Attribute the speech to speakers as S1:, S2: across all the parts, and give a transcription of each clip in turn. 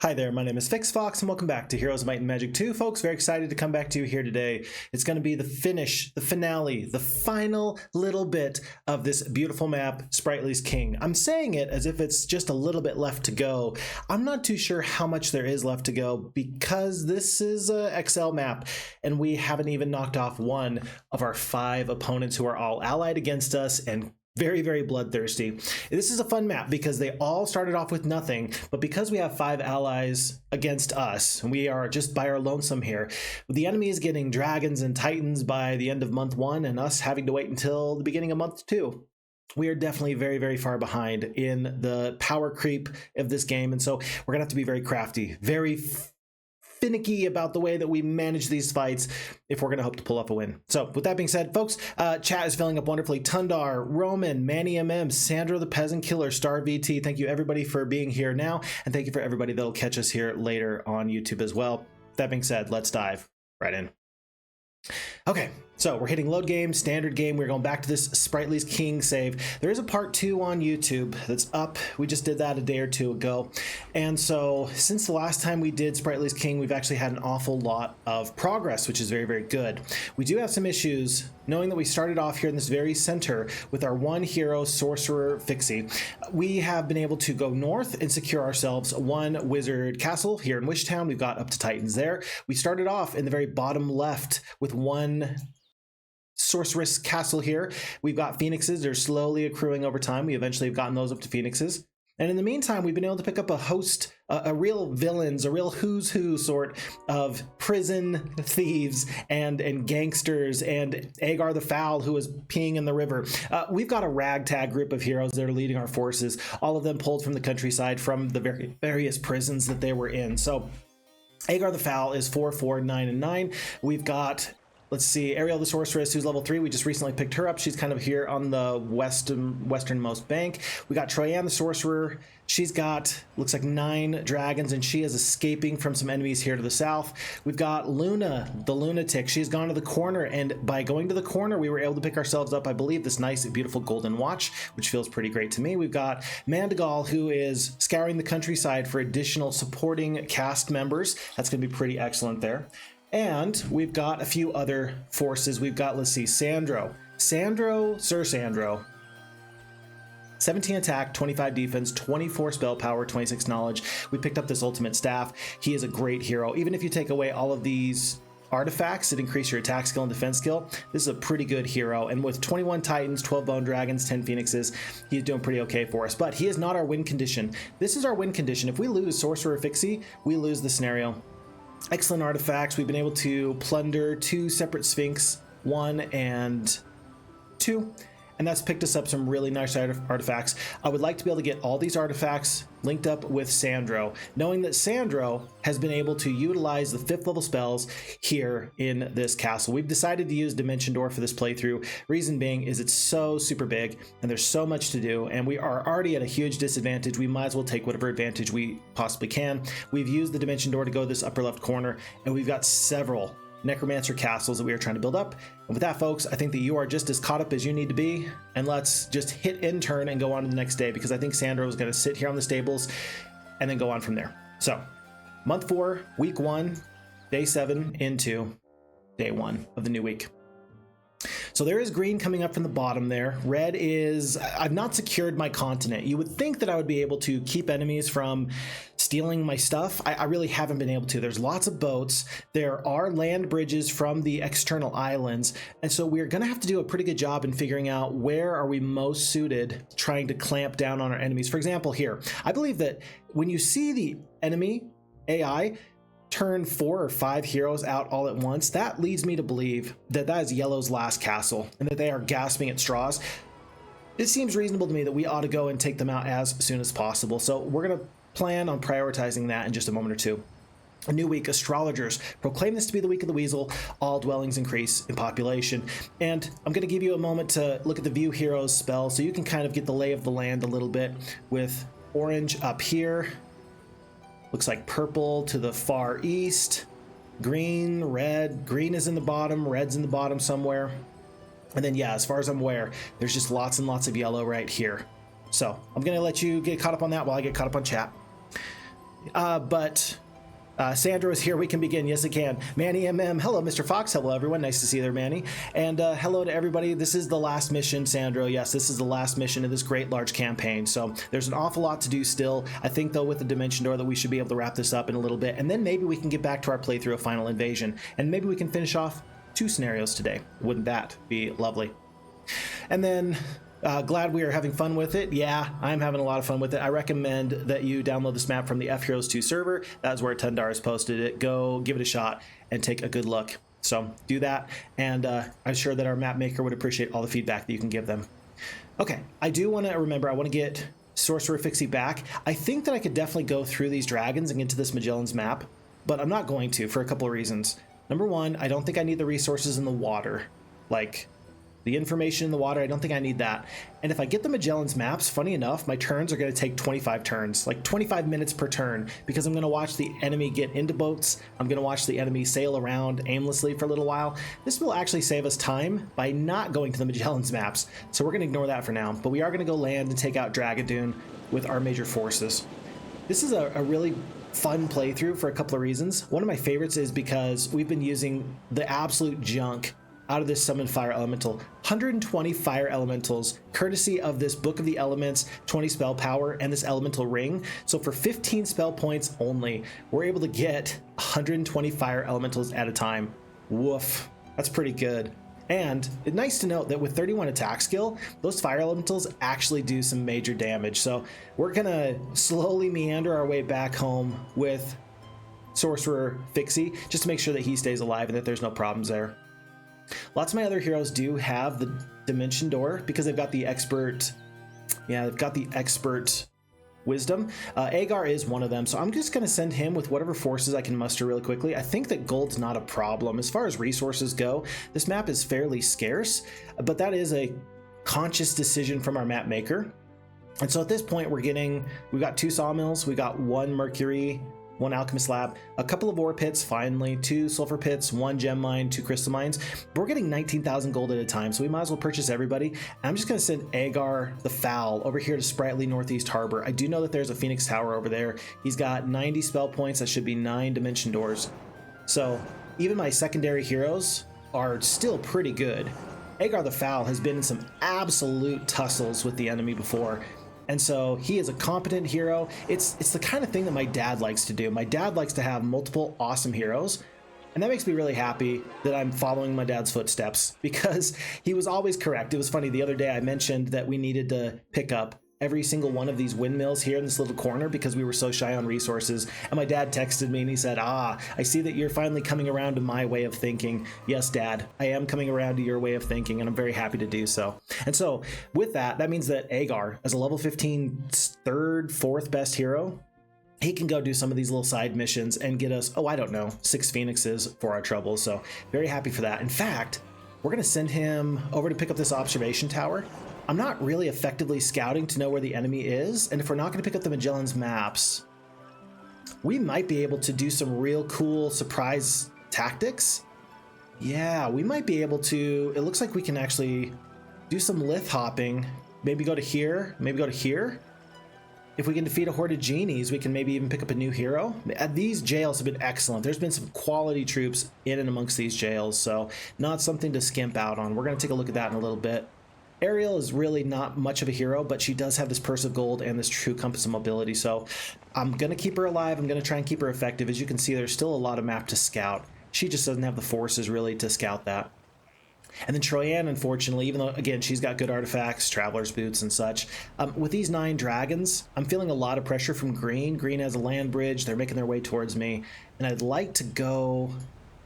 S1: Hi there, my name is Phixfox and welcome back to Heroes of Might and Magic 2. Folks, very excited to come back to you here today. It's going to be the finish, the finale, the final little bit of this beautiful map, Spritelys King. I'm saying it as if it's just a little bit left to go. I'm not too sure how much there is left to go because this is a XL map and we haven't even knocked off one of our 5 opponents who are all allied against us and very bloodthirsty. This is a fun map because they all started off with nothing, but because we have 5 allies against us, and we are just by our lonesome here, the enemy is getting dragons and titans by the end of month 1 and us having to wait until the beginning of month 2. We are definitely very far behind in the power creep of this game, and so we're gonna have to be very crafty, very finicky about the way that we manage these fights if we're going to hope to pull off a win. So with that being said, folks, chat is filling up wonderfully. Tundar, Roman, Manny MM, Sandro the Peasant Killer, Star VT, thank you everybody for being here now, and thank you for everybody that'll catch us here later on YouTube as well. With that being said, let's dive right in. Okay, so we're hitting load game, standard game. We're going back to this Spritelys King save. There is a part 2 on YouTube that's up. We just did that a day or 2 ago. And so since the last time we did Spritelys King, we've actually had an awful lot of progress, which is very good. We do have some issues knowing that we started off here in this very center with our 1 hero sorcerer Phixxy. We have been able to go north and secure ourselves 1 wizard castle here in Wishtown. We've got up to titans there. We started off in the very bottom left with 1 sorceress castle here. We've got phoenixes. They're slowly accruing over time. We eventually have gotten those up to phoenixes. And in the meantime, we've been able to pick up a host, a real villains, a real who's who sort of prison thieves and gangsters, and Agar the Foul, who is peeing in the river. We've got a ragtag group of heroes that are leading our forces, all of them pulled from the countryside from the various prisons that they were in. So Agar the Foul is 4, 9, and 9. We've got, let's see, Ariel the Sorceress, who's level 3. We just recently picked her up. She's kind of here on the westernmost bank. We got Troyan the Sorcerer. She's got, looks like 9 dragons, and she is escaping from some enemies here to the south. We've got Luna, the lunatic. She's gone to the corner, and by going to the corner, we were able to pick ourselves up, I believe, this nice, beautiful golden watch, which feels pretty great to me. We've got Mandagal, who is scouring the countryside for additional supporting cast members. That's going to be pretty excellent there. And we've got a few other forces. We've got, let's see, Sir Sandro, 17 attack, 25 defense, 24 spell power, 26 knowledge. We picked up this ultimate staff. He is a great hero. Even if you take away all of these artifacts that increase your attack skill and defense skill, this is a pretty good hero. And with 21 titans, 12 bone dragons, 10 phoenixes, he's doing pretty okay for us. But he is not our win condition. This is our win condition. If we lose Sorcerer Phixxy, we lose the scenario. Excellent artifacts. We've been able to plunder 2 separate Sphinx, 1 and 2, and that's picked us up some really nice artifacts. I would like to be able to get all these artifacts linked up with Sandro, knowing that Sandro has been able to utilize the 5th level spells here in this castle. We've decided to use Dimension Door for this playthrough. Reason being is it's so super big and there's so much to do, and we are already at a huge disadvantage. We might as well take whatever advantage we possibly can. We've used the Dimension Door to go this upper left corner, and we've got several Necromancer castles that we are trying to build up. And with that, folks, I think that you are just as caught up as you need to be, and let's just hit end turn and go on to the next day, because I think Sandro is going to sit here on the stables and then go on from there. So month 4, week 1, day 7 into day 1 of the new week. So there is green coming up from the bottom there. Red is, I've not secured my continent. You would think that I would be able to keep enemies from stealing my stuff. I really haven't been able to. There's lots of boats. There are land bridges from the external islands. And so we're going to have to do a pretty good job in figuring out where are we most suited trying to clamp down on our enemies. For example, here, I believe that when you see the enemy AI turn 4 or 5 heroes out all at once, that leads me to believe that that is Yellow's last castle and that they are gasping at straws. It seems reasonable to me that we ought to go and take them out as soon as possible. So we're going to plan on prioritizing that in just a moment or two. A new week, astrologers proclaim this to be the week of the weasel. All dwellings increase in population. And I'm going to give you a moment to look at the view heroes spell so you can kind of get the lay of the land a little bit, with orange up here. Looks like purple to the far east, green, red. Green is in the bottom, red's in the bottom somewhere. And then, yeah, as far as I'm aware, there's just lots and lots of yellow right here. So I'm going to let you get caught up on that while I get caught up on chat. but Sandro is here. We can begin. Yes, it can. Manny MM. Hello, Mr. Fox. Hello, everyone. Nice to see you there, Manny. And hello to everybody. This is the last mission, Sandro. Yes, this is the last mission in this great large campaign. So there's an awful lot to do still. I think, though, with the Dimension Door that we should be able to wrap this up in a little bit. And then maybe we can get back to our playthrough of Final Invasion. And maybe we can finish off 2 scenarios today. Wouldn't that be lovely? And then... glad we are having fun with it. Yeah, I'm having a lot of fun with it. I recommend that you download this map from the FHeroes2 server. That's where Tundar has posted it. Go give it a shot and take a good look. So do that, and I'm sure that our map maker would appreciate all the feedback that you can give them. Okay, I do want to remember, I want to get Sorcerer Phixxy back. I think that I could definitely go through these dragons and get to this Magellan's map, but I'm not going to for a couple of reasons. Number one, I don't think I need the resources in the water. Like... the information in the water, I don't think I need that. And if I get the Magellan's maps, funny enough, my turns are going to take 25 turns, like 25 minutes per turn, because I'm going to watch the enemy get into boats. I'm going to watch the enemy sail around aimlessly for a little while. This will actually save us time by not going to the Magellan's maps. So we're going to ignore that for now, but we are going to go land and take out Dragoon with our major forces. This is a really fun playthrough for a couple of reasons. One of my favorites is because we've been using the absolute junk out of this summoned fire elemental. 120 fire elementals, courtesy of this Book of the Elements, 20 spell power, and this elemental ring. So for 15 spell points only, we're able to get 120 fire elementals at a time. Woof, that's pretty good. And it's nice to note that with 31 attack skill, those fire elementals actually do some major damage. So we're gonna slowly meander our way back home with Sorcerer Phixxy, just to make sure that he stays alive and that there's no problems there. Lots of my other heroes do have the Dimension Door because they've got the expert, they've got the expert wisdom. Agar is one of them, so I'm just going to send him with whatever forces I can muster really quickly. I think that gold's not a problem. As far as resources go, this map is fairly scarce, but that is a conscious decision from our map maker. And so at this point, we've got 2 sawmills, we got 1 mercury, 1 alchemist lab, a couple of ore pits, finally, 2 sulfur pits, 1 gem mine, 2 crystal mines. But we're getting 19,000 gold at a time, so we might as well purchase everybody. And I'm just going to send Agar the Foul over here to Spritely Northeast Harbor. I do know that there's a Phoenix Tower over there. He's got 90 spell points. That should be 9 dimension doors. So even my secondary heroes are still pretty good. Agar the Foul has been in some absolute tussles with the enemy before. And so he is a competent hero. It's the kind of thing that my dad likes to do. My dad likes to have multiple awesome heroes. And that makes me really happy that I'm following my dad's footsteps because he was always correct. It was funny, the other day I mentioned that we needed to pick up every single one of these windmills here in this little corner because we were so shy on resources. And my dad texted me and he said, I see that you're finally coming around to my way of thinking. Yes, Dad, I am coming around to your way of thinking, and I'm very happy to do so. And so with that means that Agar, as a level 15 third, fourth best hero, he can go do some of these little side missions and get us, 6 phoenixes for our troubles. So very happy for that. In fact, we're going to send him over to pick up this observation tower. I'm not really effectively scouting to know where the enemy is, and if we're not going to pick up the Magellan's maps, we might be able to do some real cool surprise tactics. Yeah, we might be able to. It looks like we can actually do some lith hopping. Maybe go to here, maybe go to here. If we can defeat a horde of genies, we can maybe even pick up a new hero. These jails have been excellent. There's been some quality troops in and amongst these jails, so not something to skimp out on. We're going to take a look at that in a little bit. Ariel is really not much of a hero, but she does have this Purse of Gold and this True Compass of Mobility, so I'm going to keep her alive. I'm going to try and keep her effective. As you can see, there's still a lot of map to scout. She just doesn't have the forces really to scout that. And then Troyan, unfortunately, even though, again, she's got good artifacts, Traveler's Boots and such, with these 9 dragons, I'm feeling a lot of pressure from Green. Green has a land bridge. They're making their way towards me, and I'd like to go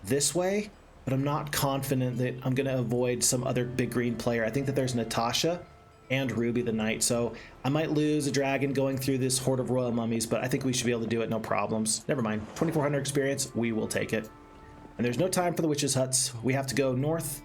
S1: this way, but I'm not confident that I'm going to avoid some other big green player. I think that there's Natasha and Ruby the Knight, so I might lose a dragon going through this horde of royal mummies, but I think we should be able to do it, no problems. Never mind, 2400 experience, we will take it. And there's no time for the witches' huts. We have to go north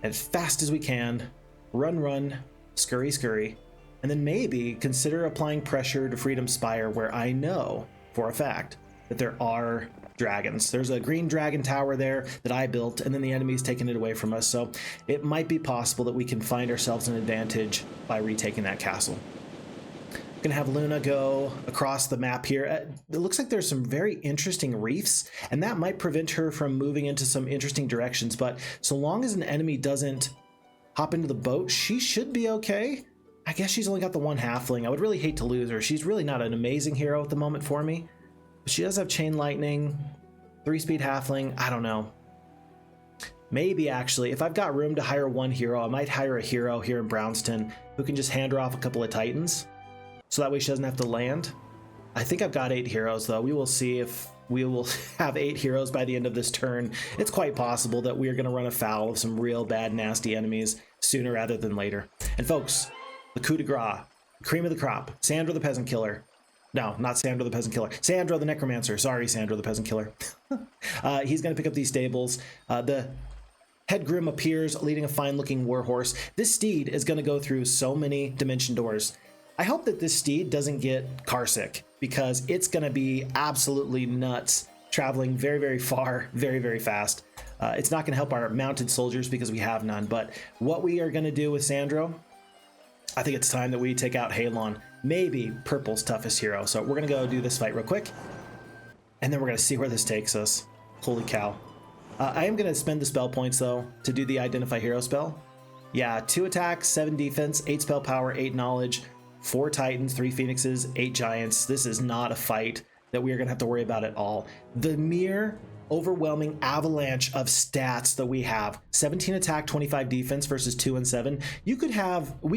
S1: as fast as we can, run, scurry, and then maybe consider applying pressure to Freedom Spire, where I know for a fact that there are dragons. There's a green dragon tower there that I built, and then the enemy's taking it away from us, so it might be possible that we can find ourselves an advantage by retaking that castle. Gonna have Luna go across the map here. It looks like there's some very interesting reefs, and that might prevent her from moving into some interesting directions, but so long as an enemy doesn't hop into the boat, she should be okay. I guess she's only got the one halfling. I would really hate to lose her. She's really not an amazing hero at the moment for me, but she does have chain lightning, 3-speed halfling. I don't know. Maybe actually, if I've got room to hire one hero, I might hire a hero here in Brownston who can just hand her off a couple of titans, so that way she doesn't have to land. I think I've got 8 heroes though. We will see if we will have 8 heroes by the end of this turn. It's quite possible that we're gonna run afoul of some real bad, nasty enemies sooner rather than later. And folks, the coup de grace, cream of the crop, Sandro the Peasant Killer. No, not Sandro the Peasant Killer. Sandro the Necromancer. Sorry, Sandro the Peasant Killer. He's gonna pick up these stables. The head grim appears leading a fine-looking warhorse. This steed is gonna go through so many dimension doors. I hope that this steed doesn't get car sick, because it's going to be absolutely nuts traveling very, very far, very, very fast. It's not going to help our mounted soldiers because we have none, but what we are going to do with Sandro, I think it's time that we take out Halon, maybe Purple's toughest hero. So we're going to go do this fight real quick, and then we're going to see where this takes us. Holy cow. I am going to spend the spell points, though, to do the Identify Hero spell. Yeah, 2 attacks, 7 defense, 8 spell power, 8 knowledge, 4 titans, 3 phoenixes, 8 giants. This is not a fight that we are going to have to worry about at all. The mere overwhelming avalanche of stats that we have, 17 attack, 25 defense versus 2 and 7. We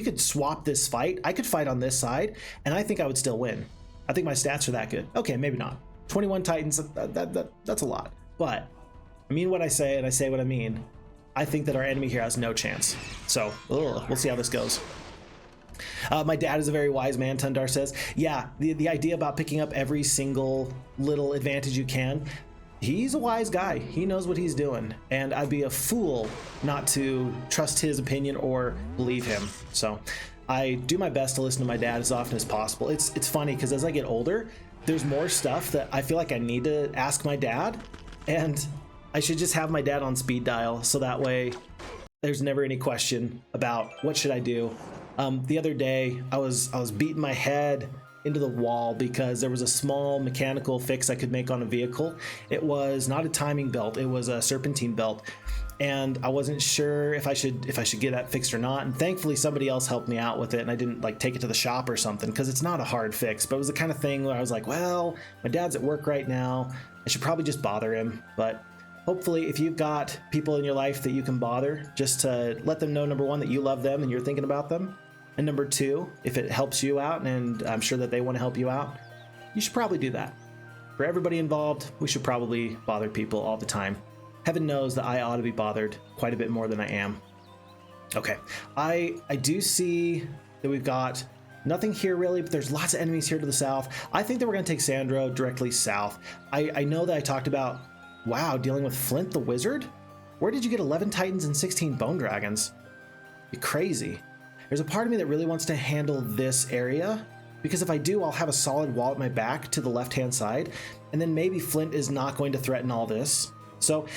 S1: could swap this fight. I could fight on this side, and I think I would still win. I think my stats are that good. Okay, maybe not. 21 titans, that's a lot. But I mean what I say, and I say what I mean. I think that our enemy here has no chance. So we'll see how this goes. My dad is a very wise man, Tundar says. Yeah, the idea about picking up every single little advantage you can, he's a wise guy. He knows what he's doing, and I'd be a fool not to trust his opinion or believe him. So I do my best to listen to my dad as often as possible. It's funny because as I get older, there's more stuff that I feel like I need to ask my dad, and I should just have my dad on speed dial, so that way there's never any question about what should I do. The other day, I was beating my head into the wall because there was a small mechanical fix I could make on a vehicle. It was not a timing belt; it was a serpentine belt, and I wasn't sure if I should get that fixed or not. And thankfully, somebody else helped me out with it, and I didn't like take it to the shop or something because it's not a hard fix. But it was the kind of thing where I was like, well, my dad's at work right now. I should probably just bother him, but. Hopefully, if you've got people in your life that you can bother, just to let them know, number 1, that you love them and you're thinking about them. And number 2, if it helps you out, and I'm sure that they want to help you out, you should probably do that. For everybody involved, we should probably bother people all the time. Heaven knows that I ought to be bothered quite a bit more than I am. Okay, I do see that we've got nothing here really, but there's lots of enemies here to the south. I think that we're going to take Sandro directly south. I know that I talked about, wow, dealing with Flint the Wizard? Where did you get 11 Titans and 16 Bone Dragons? You're crazy. There's a part of me that really wants to handle this area, because if I do, I'll have a solid wall at my back to the left-hand side, and then maybe Flint is not going to threaten all this. So,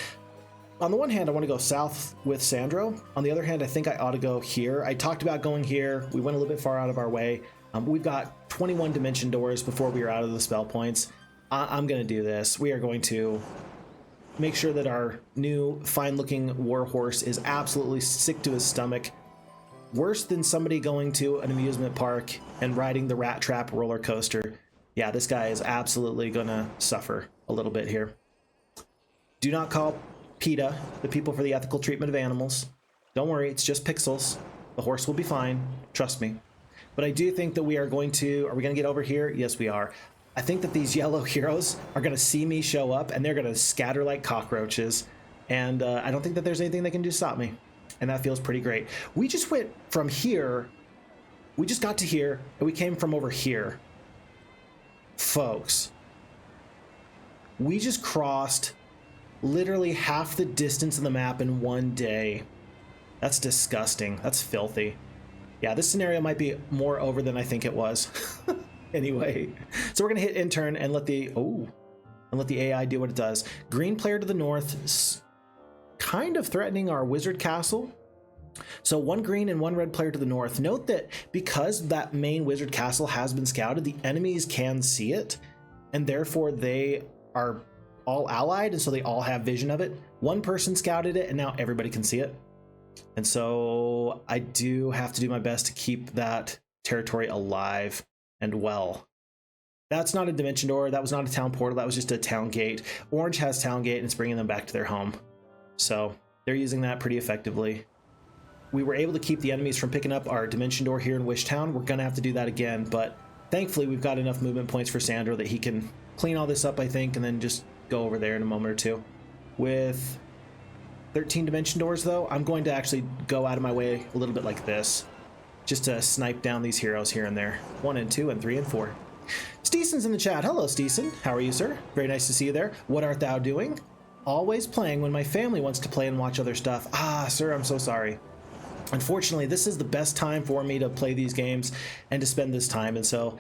S1: on the one hand, I want to go south with Sandro. On the other hand, I think I ought to go here. I talked about going here. We went a little bit far out of our way. We've got 21 dimension doors before we are out of the spell points. I'm going to do this. We are going to make sure that our new fine-looking warhorse is absolutely sick to his stomach. Worse than somebody going to an amusement park and riding the rat trap roller coaster. Yeah, this guy is absolutely gonna suffer a little bit here. Do not call PETA, the People for the Ethical Treatment of Animals. Don't worry, it's just pixels. The horse will be fine, trust me. But I do think that we are going to, are we gonna get over here? Yes, we are. I think that these yellow heroes are gonna see me show up and they're gonna scatter like cockroaches. And I don't think that there's anything they can do to stop me. And that feels pretty great. We just went from here, we just got to here, and we came from over here. Folks, we just crossed literally half the distance of the map in one day. That's disgusting. That's filthy. Yeah, this scenario might be more over than I think it was. Anyway, so we're gonna hit intern and let the AI do what it does. Green player to the north, kind of threatening our wizard castle. So 1 green and 1 red player to the north. Note that because that main wizard castle has been scouted, the enemies can see it, and therefore they are all allied, and so they all have vision of it. One person scouted it, and now everybody can see it. And so I do have to do my best to keep that territory alive and well. That's not a dimension door. That was not a town portal. That was just a town gate. Orange has town gate, and it's bringing them back to their home. So they're using that pretty effectively. We were able to keep the enemies from picking up our dimension door here in Wishtown. We're going to have to do that again, but thankfully we've got enough movement points for Sandro that he can clean all this up, I think, and then just go over there in a moment or two. With 13 dimension doors, though, I'm going to actually go out of my way a little bit like this, just to snipe down these heroes here and there. 1 and 2 and 3 and 4. Steeson's in the chat. Hello, Steeson. How are you, sir? Very nice to see you there. What art thou doing? Always playing when my family wants to play and watch other stuff. Ah, sir, I'm so sorry. Unfortunately, this is the best time for me to play these games and to spend this time. And so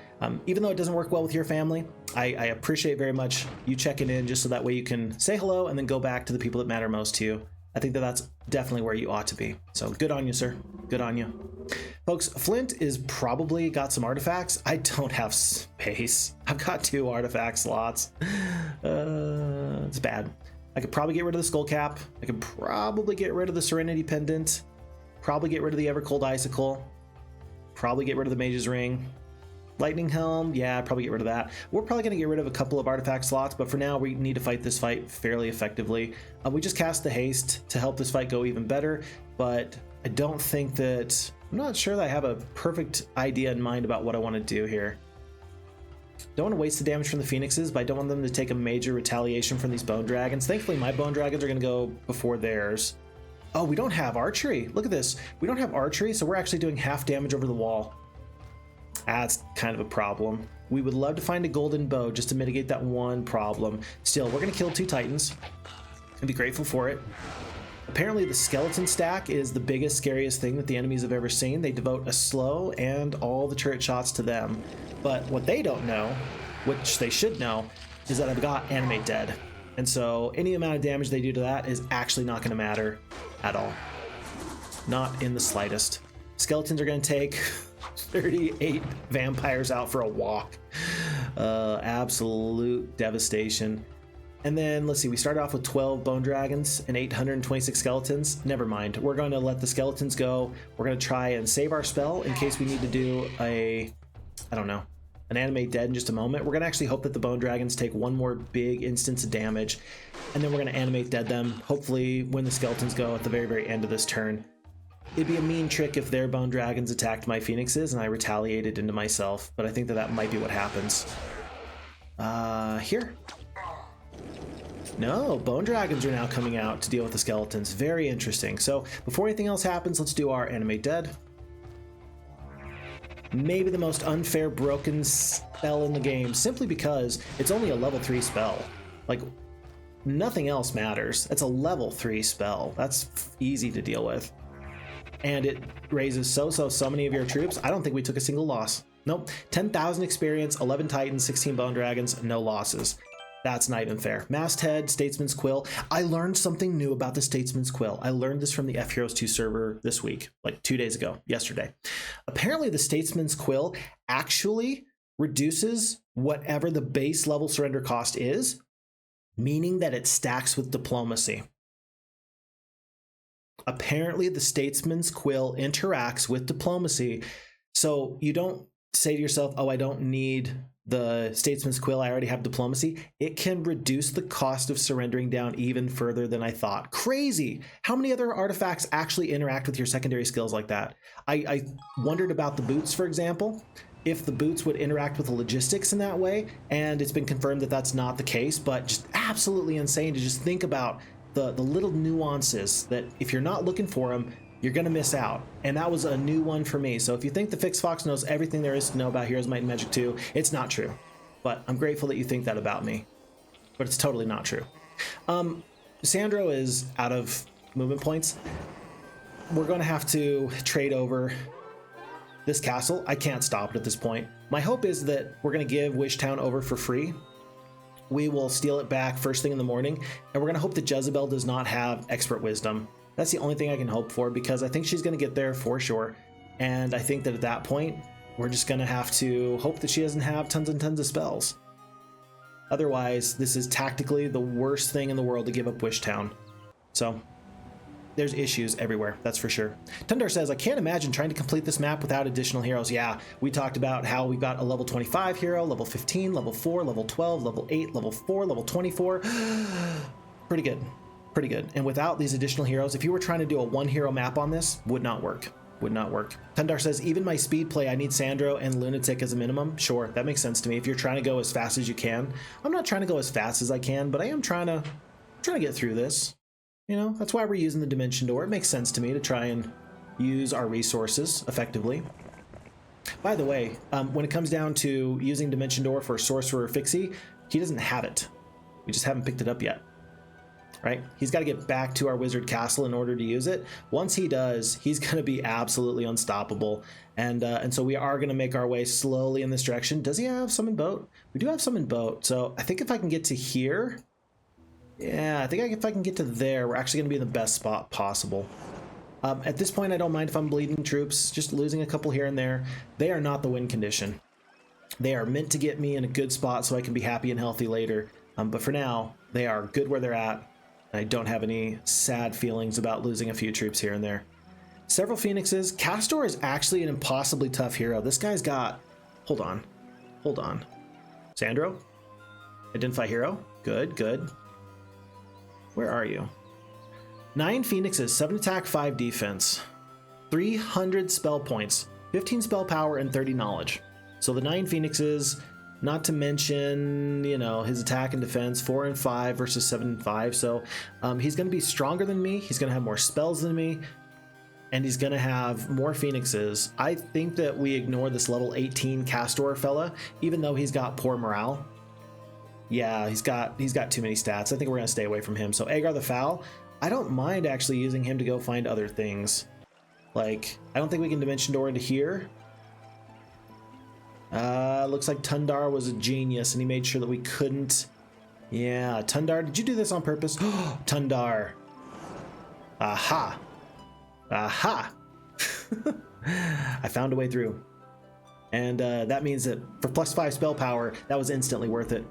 S1: even though it doesn't work well with your family, I appreciate very much you checking in just so that way you can say hello and then go back to the people that matter most to you. I think that that's definitely where you ought to be. So good on you, sir. Good on you. Folks, Flint is probably got some artifacts. I don't have space. I've got 2 artifact slots. It's bad. I could probably get rid of the skull cap. I could probably get rid of the Serenity Pendant. Probably get rid of the Evercold Icicle. Probably get rid of the Mage's Ring. Lightning Helm, yeah, probably get rid of that. We're probably going to get rid of a couple of artifact slots, but for now we need to fight this fight fairly effectively. We just cast the haste to help this fight go even better, but I don't think that... I'm not sure that I have a perfect idea in mind about what I want to do here. Don't want to waste the damage from the Phoenixes, but I don't want them to take a major retaliation from these Bone Dragons. Thankfully, my Bone Dragons are going to go before theirs. Oh, we don't have archery. Look at this. We don't have archery, so we're actually doing half damage over the wall. That's kind of a problem. We would love to find a golden bow just to mitigate that one problem. Still, we're going to kill 2 Titans and be grateful for it. Apparently, the skeleton stack is the biggest, scariest thing that the enemies have ever seen. They devote a slow and all the turret shots to them. But what they don't know, which they should know, is that I've got Animate Dead. And so any amount of damage they do to that is actually not going to matter at all. Not in the slightest. Skeletons are going to take 38 vampires out for a walk. Absolute devastation. And then, let's see, we started off with 12 bone dragons and 826 skeletons. Never mind. We're going to let the skeletons go. We're going to try and save our spell in case we need to do a, I don't know, an Animate Dead in just a moment. We're going to actually hope that the bone dragons take one more big instance of damage, and then we're going to Animate Dead them, hopefully when the skeletons go at the very, very end of this turn. It'd be a mean trick if their bone dragons attacked my phoenixes and I retaliated into myself, but I think that that might be what happens. Here. No, bone dragons are now coming out to deal with the skeletons. Very interesting. So before anything else happens, let's do our Animate Dead. Maybe the most unfair broken spell in the game, simply because it's only a level 3 spell. Like, nothing else matters. It's a level 3 spell. That's easy to deal with. And it raises so many of your troops. I don't think we took a single loss. Nope. 10,000 experience, 11 titans, 16 bone dragons, no losses. That's not even fair. Masthead, Statesman's Quill. I learned something new about the Statesman's Quill. I learned this from the FHeroes2 server this week, like 2 days ago, yesterday. Apparently the Statesman's Quill actually reduces whatever the base level surrender cost is, meaning that it stacks with diplomacy. Apparently the Statesman's Quill interacts with diplomacy, so you don't say to yourself, oh, I don't need the Statesman's Quill, I already have diplomacy. It can reduce the cost of surrendering down even further than I thought. Crazy! How many other artifacts actually interact with your secondary skills like that? I wondered about the boots, for example, if the boots would interact with the logistics in that way, and it's been confirmed that that's not the case, but just absolutely insane to just think about the little nuances that if you're not looking for them, you're going to miss out. And that was a new one for me. So if you think the Phixfox knows everything there is to know about Heroes, Might, and Magic 2, it's not true. But I'm grateful that you think that about me. But it's totally not true. Sandro is out of movement points. We're going to have to trade over this castle. I can't stop it at this point. My hope is that we're going to give Wishtown over for free. We will steal it back first thing in the morning. And we're going to hope that Jezebel does not have expert wisdom. That's the only thing I can hope for, because I think she's going to get there for sure. And I think that at that point, we're just going to have to hope that she doesn't have tons and tons of spells. Otherwise, this is tactically the worst thing in the world to give up Wish Town. So there's issues everywhere, that's for sure. Tundar says, I can't imagine trying to complete this map without additional heroes. Yeah, we talked about how we've got a level 25 hero, level 15, level 4, level 12, level 8, level 4, level 24. Pretty good. Pretty good. And without these additional heroes, if you were trying to do a one hero map on this, would not work. Would not work. Tundar says, even my speed play, I need Sandro and Lunatic as a minimum. Sure, that makes sense to me. If you're trying to go as fast as you can. I'm not trying to go as fast as I can, but I am trying to get through this. You know, that's why we're using the Dimension Door. It makes sense to me to try and use our resources effectively. By the way, when it comes down to using Dimension Door for Sorcerer Phixxy, he doesn't have it. We just haven't picked it up yet. Right? He's got to get back to our wizard castle in order to use it. Once he does, he's going to be absolutely unstoppable. And so we are going to make our way slowly in this direction. Does he have Summon Boat? We do have Summon Boat. So I think if I can get to here, yeah, I think if I can get to there, we're actually going to be in the best spot possible. At this point, I don't mind if I'm bleeding troops, just losing a couple here and there. They are not the win condition. They are meant to get me in a good spot so I can be happy and healthy later. But for now, they are good where they're at. I don't have any sad feelings about losing a few troops here and there. Several Phoenixes. Kastore is actually an impossibly tough hero. This guy's got... Hold on. Sandro? Identify hero? Good, good. Where are you? 9 Phoenixes, 7 attack, 5 defense. 300 spell points, 15 spell power, and 30 knowledge. So the 9 Phoenixes... Not to mention, you know, his attack and defense, 4 and 5 versus 7 and 5. So he's going to be stronger than me. He's going to have more spells than me. And he's going to have more Phoenixes. I think that we ignore this level 18 Kastore fella, even though he's got poor morale. Yeah, he's got too many stats. I think we're going to stay away from him. So Agar the Foul, I don't mind actually using him to go find other things. Like, I don't think we can Dimension Door into here. Looks like Tundar was a genius and he made sure that we couldn't. Yeah, Tundar, did you do this on purpose? Tundar. Aha. Aha. I found a way through. And that means that for +5 spell power, that was instantly worth it.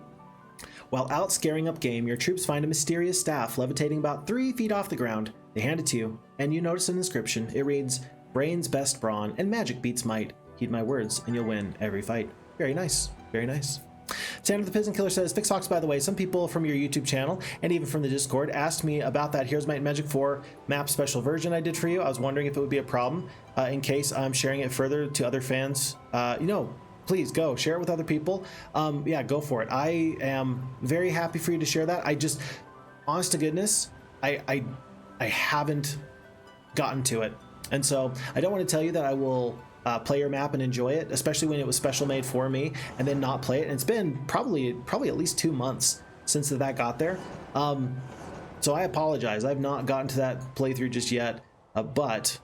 S1: While out scaring up game, your troops find a mysterious staff levitating about 3 feet off the ground. They hand it to you, and you notice an inscription. It reads, Brains best brawn, and magic beats might. Heed my words, and you'll win every fight. Very nice. Very nice. Sandro the Pigeon Killer says, Phixfox, by the way, some people from your YouTube channel and even from the Discord asked me about that Heroes Might and Magic 4 map special version I did for you. I was wondering if it would be a problem in case I'm sharing it further to other fans. You know, please go share it with other people. Yeah, go for it. I am very happy for you to share that. I just, honest to goodness, I haven't gotten to it. And so I don't want to tell you that I will play your map and enjoy it, especially when it was special made for me, and then not play it. And it's been probably at least 2 months since that got there. So I apologize. I've not gotten to that playthrough just yet, but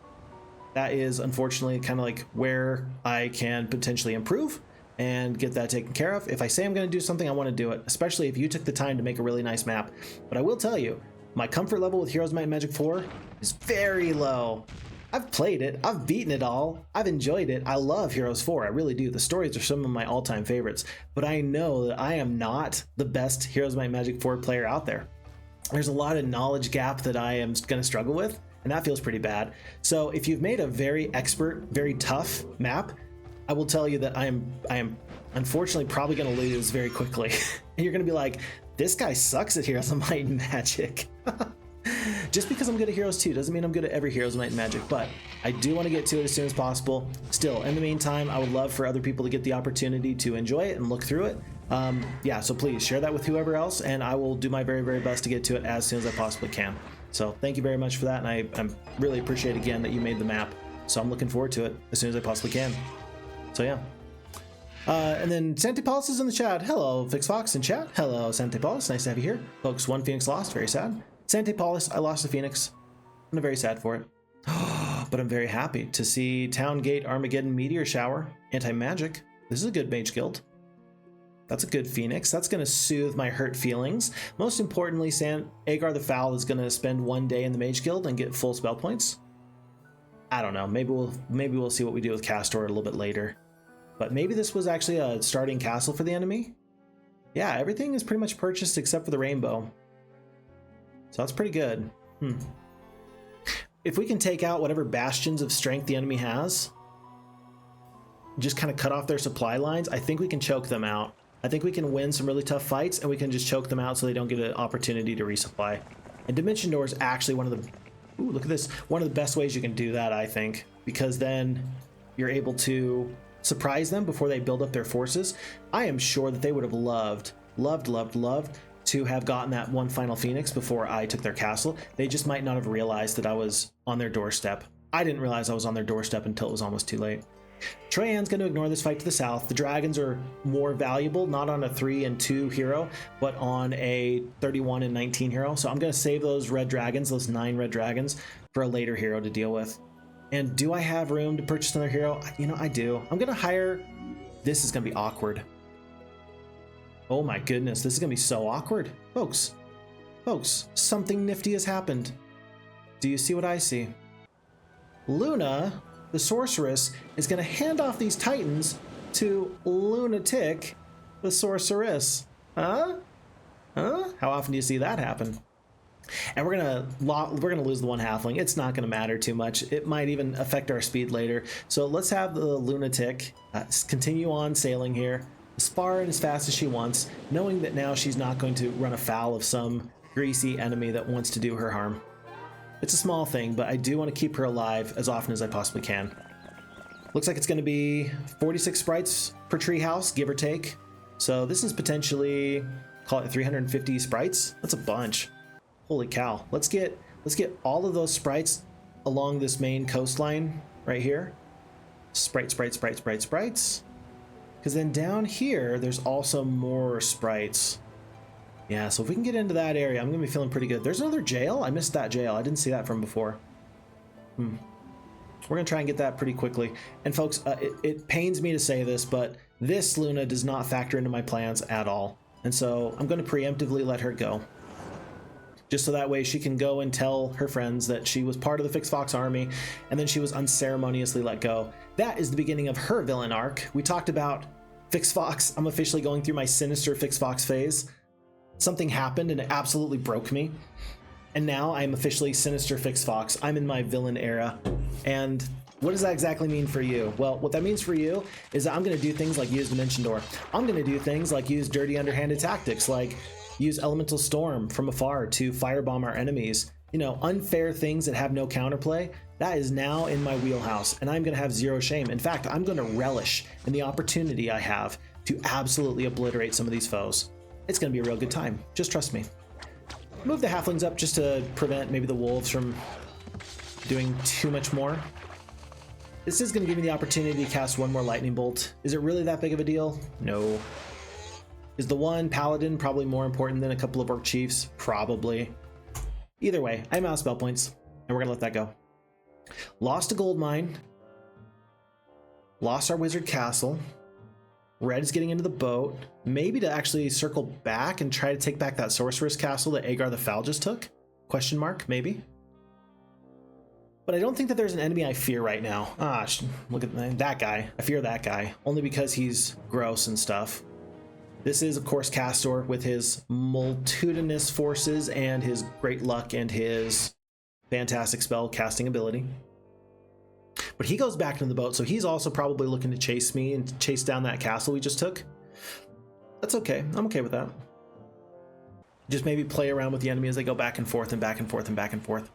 S1: that is unfortunately kind of like where I can potentially improve and get that taken care of. If I say I'm going to do something, I want to do it, especially if you took the time to make a really nice map. But I will tell you, my comfort level with Heroes Might and Magic 4 is very low. I've played it, I've beaten it all, I've enjoyed it. I love Heroes 4, I really do. The stories are some of my all-time favorites, but I know that I am not the best Heroes Might and Magic 4 player out there. There's a lot of knowledge gap that I am going to struggle with, and that feels pretty bad. So if you've made a very expert, very tough map, I will tell you that I am unfortunately probably going to lose very quickly. And you're going to be like, this guy sucks at Heroes of Might and Magic. Just because I'm good at Heroes 2 doesn't mean I'm good at every Heroes Might and Magic, but I do want to get to it as soon as possible. Still, in the meantime, I would love for other people to get the opportunity to enjoy it and look through it. Yeah, so please share that with whoever else, and I will do my very, very best to get to it as soon as I possibly can. So thank you very much for that, and I really appreciate again that you made the map. So I'm looking forward to it as soon as I possibly can. So yeah. And then Santipolis is in the chat. Hello, Phixfox in chat. Hello, Santipolis. Nice to have you here. Folks, 1 Phoenix lost. Very sad. Santipolis, I lost a Phoenix. I'm very sad for it. But I'm very happy to see Town Gate Armageddon Meteor Shower. Anti-magic. This is a good mage guild. That's a good Phoenix. That's going to soothe my hurt feelings. Most importantly, Agar the Foul is going to spend 1 day in the Mage Guild and get full spell points. I don't know. Maybe we'll see what we do with Kastore a little bit later. But maybe this was actually a starting castle for the enemy. Yeah, everything is pretty much purchased except for the rainbow. So that's pretty good. If we can take out whatever bastions of strength the enemy has, just kind of cut off their supply lines, I think we can choke them out. I think we can win some really tough fights, and we can just choke them out so they don't get an opportunity to resupply. And Dimension Door is actually one of the, ooh, look at this, one of the best ways you can do that, I think, because then you're able to surprise them before they build up their forces. I am sure that they would have loved to have gotten that one final Phoenix before I took their castle. They just might not have realized that I was on their doorstep. I didn't realize I was on their doorstep until it was almost too late. Troyan's going to ignore this fight to the south. The dragons are more valuable, not on a 3 and 2 hero, but on a 31 and 19 hero. So I'm going to save those red dragons, those 9 red dragons, for a later hero to deal with. And do I have room to purchase another hero? You know, I do. I'm going to hire... This is going to be awkward. Oh my goodness, this is going to be so awkward. Folks, something nifty has happened. Do you see what I see? Luna, the sorceress, is going to hand off these titans to Lunatic, the sorceress. Huh? How often do you see that happen? And we're gonna lose the one halfling. It's not gonna matter too much. It might even affect our speed later. So let's have the Lunatic continue on sailing here, as far and as fast as she wants, knowing that now she's not going to run afoul of some greasy enemy that wants to do her harm. It's a small thing, but I do want to keep her alive as often as I possibly can. Looks like it's going to be 46 sprites per treehouse, give or take. So this is potentially, call it 350 sprites. That's a bunch. Holy cow. Let's get all of those sprites along this main coastline right here. Sprites. Because then down here, there's also more sprites. Yeah, so if we can get into that area, I'm going to be feeling pretty good. There's another jail? I missed that jail. I didn't see that from before. We're going to try and get that pretty quickly. And folks, it pains me to say this, but this Luna does not factor into my plans at all. And so I'm going to preemptively let her go. Just so that way she can go and tell her friends that she was part of the Phixfox army, and then she was unceremoniously let go. That is the beginning of her villain arc. We talked about Phixfox. I'm officially going through my sinister Phixfox phase. Something happened and it absolutely broke me. And now I'm officially sinister Phixfox. I'm in my villain era. And what does that exactly mean for you? Well, what that means for you is that I'm going to do things like use Dimension Door. I'm going to do things like use dirty underhanded tactics, like use Elemental Storm from afar to firebomb our enemies. You know, unfair things that have no counterplay. That is now in my wheelhouse, and I'm going to have zero shame. In fact, I'm going to relish in the opportunity I have to absolutely obliterate some of these foes. It's going to be a real good time. Just trust me. Move the halflings up just to prevent maybe the wolves from doing too much more. This is going to give me the opportunity to cast one more lightning bolt. Is it really that big of a deal? No. Is the one paladin probably more important than a couple of orc chiefs? Probably. Either way, I'm out of spell points, and we're going to let that go. Lost a gold mine. Lost our wizard castle. Red is getting into the boat. Maybe to actually circle back and try to take back that sorceress castle that Agar the Foul just took? Question mark, maybe. But I don't think that there's an enemy I fear right now. Look at that guy. I fear that guy, only because he's gross and stuff. This is, of course, Kastore with his multitudinous forces and his great luck and his fantastic spell casting ability. But he goes back into the boat, so he's also probably looking to chase me and chase down that castle we just took. That's okay. I'm okay with that. Just maybe play around with the enemy as they go back and forth and back and forth and back and forth.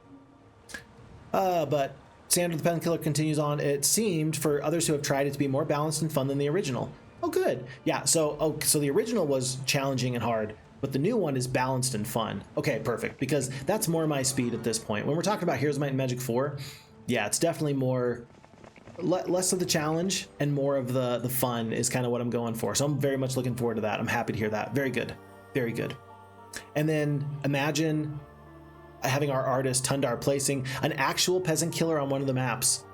S1: But Sandro the Penkiller continues on. It seemed for others who have tried it to be more balanced and fun than the original. Oh, good. Yeah, so the original was challenging and hard, but the new one is balanced and fun. Okay, perfect, because that's more my speed at this point. When we're talking about Heroes of Might and Magic 4, yeah, it's definitely less of the challenge and more of the fun is kind of what I'm going for. So I'm very much looking forward to that. I'm happy to hear that. Very good. Very good. And then imagine having our artist Tundar placing an actual peasant killer on one of the maps.